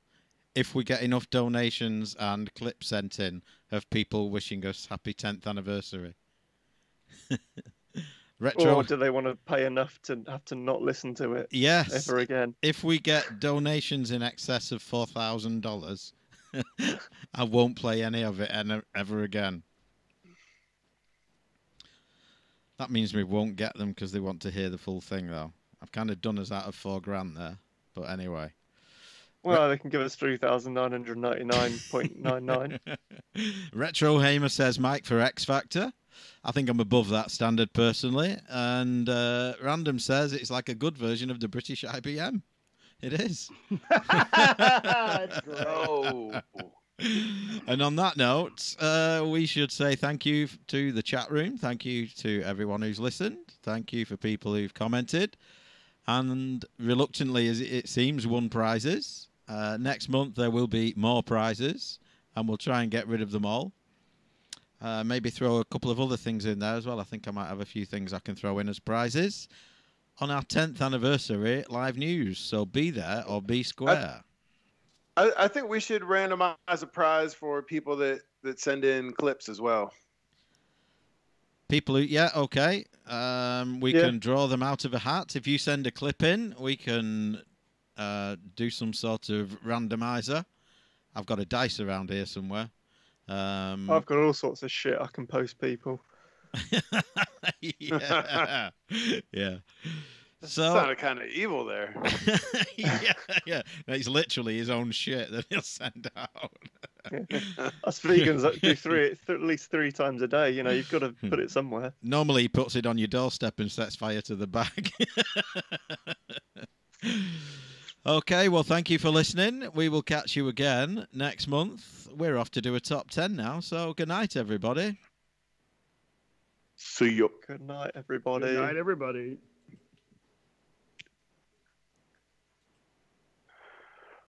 If we get enough donations and clips sent in of people wishing us happy 10th anniversary. Retro. Or do they want to pay enough to have to not listen to it ever again? If we get donations in excess of $4,000, I won't play any of it ever again. That means we won't get them because they want to hear the full thing, though. I've kind of done us out of $4,000 there, but anyway. Well, they can give us 3,999.99. Retro Hamer says, Mike for X Factor. I think I'm above that standard personally. And Random says it's like a good version of the British IBM. It is. That's great. Oh. And on that note, we should say thank you to the chat room. Thank you to everyone who's listened. Thank you for people who've commented. And reluctantly, as it seems, won prizes. Next month, there will be more prizes. And we'll try and get rid of them all. Maybe throw a couple of other things in there as well. I think I might have a few things I can throw in as prizes. On our 10th anniversary, live news. So be there or be square. I think we should randomize a prize for people that send in clips as well. People who, okay. We can draw them out of a hat. If you send a clip in, we can do some sort of randomizer. I've got a dice around here somewhere. I've got all sorts of shit I can post people. Yeah. So sounded kind of evil there. yeah. It's literally his own shit that he'll send out. Us vegans do at least three times a day. You know, you've got to put it somewhere. Normally, he puts it on your doorstep and sets fire to the bag. Okay, well, thank you for listening. We will catch you again next month. We're off to do a top 10 now, so good night, everybody. See you. Good night, everybody. Good night, everybody.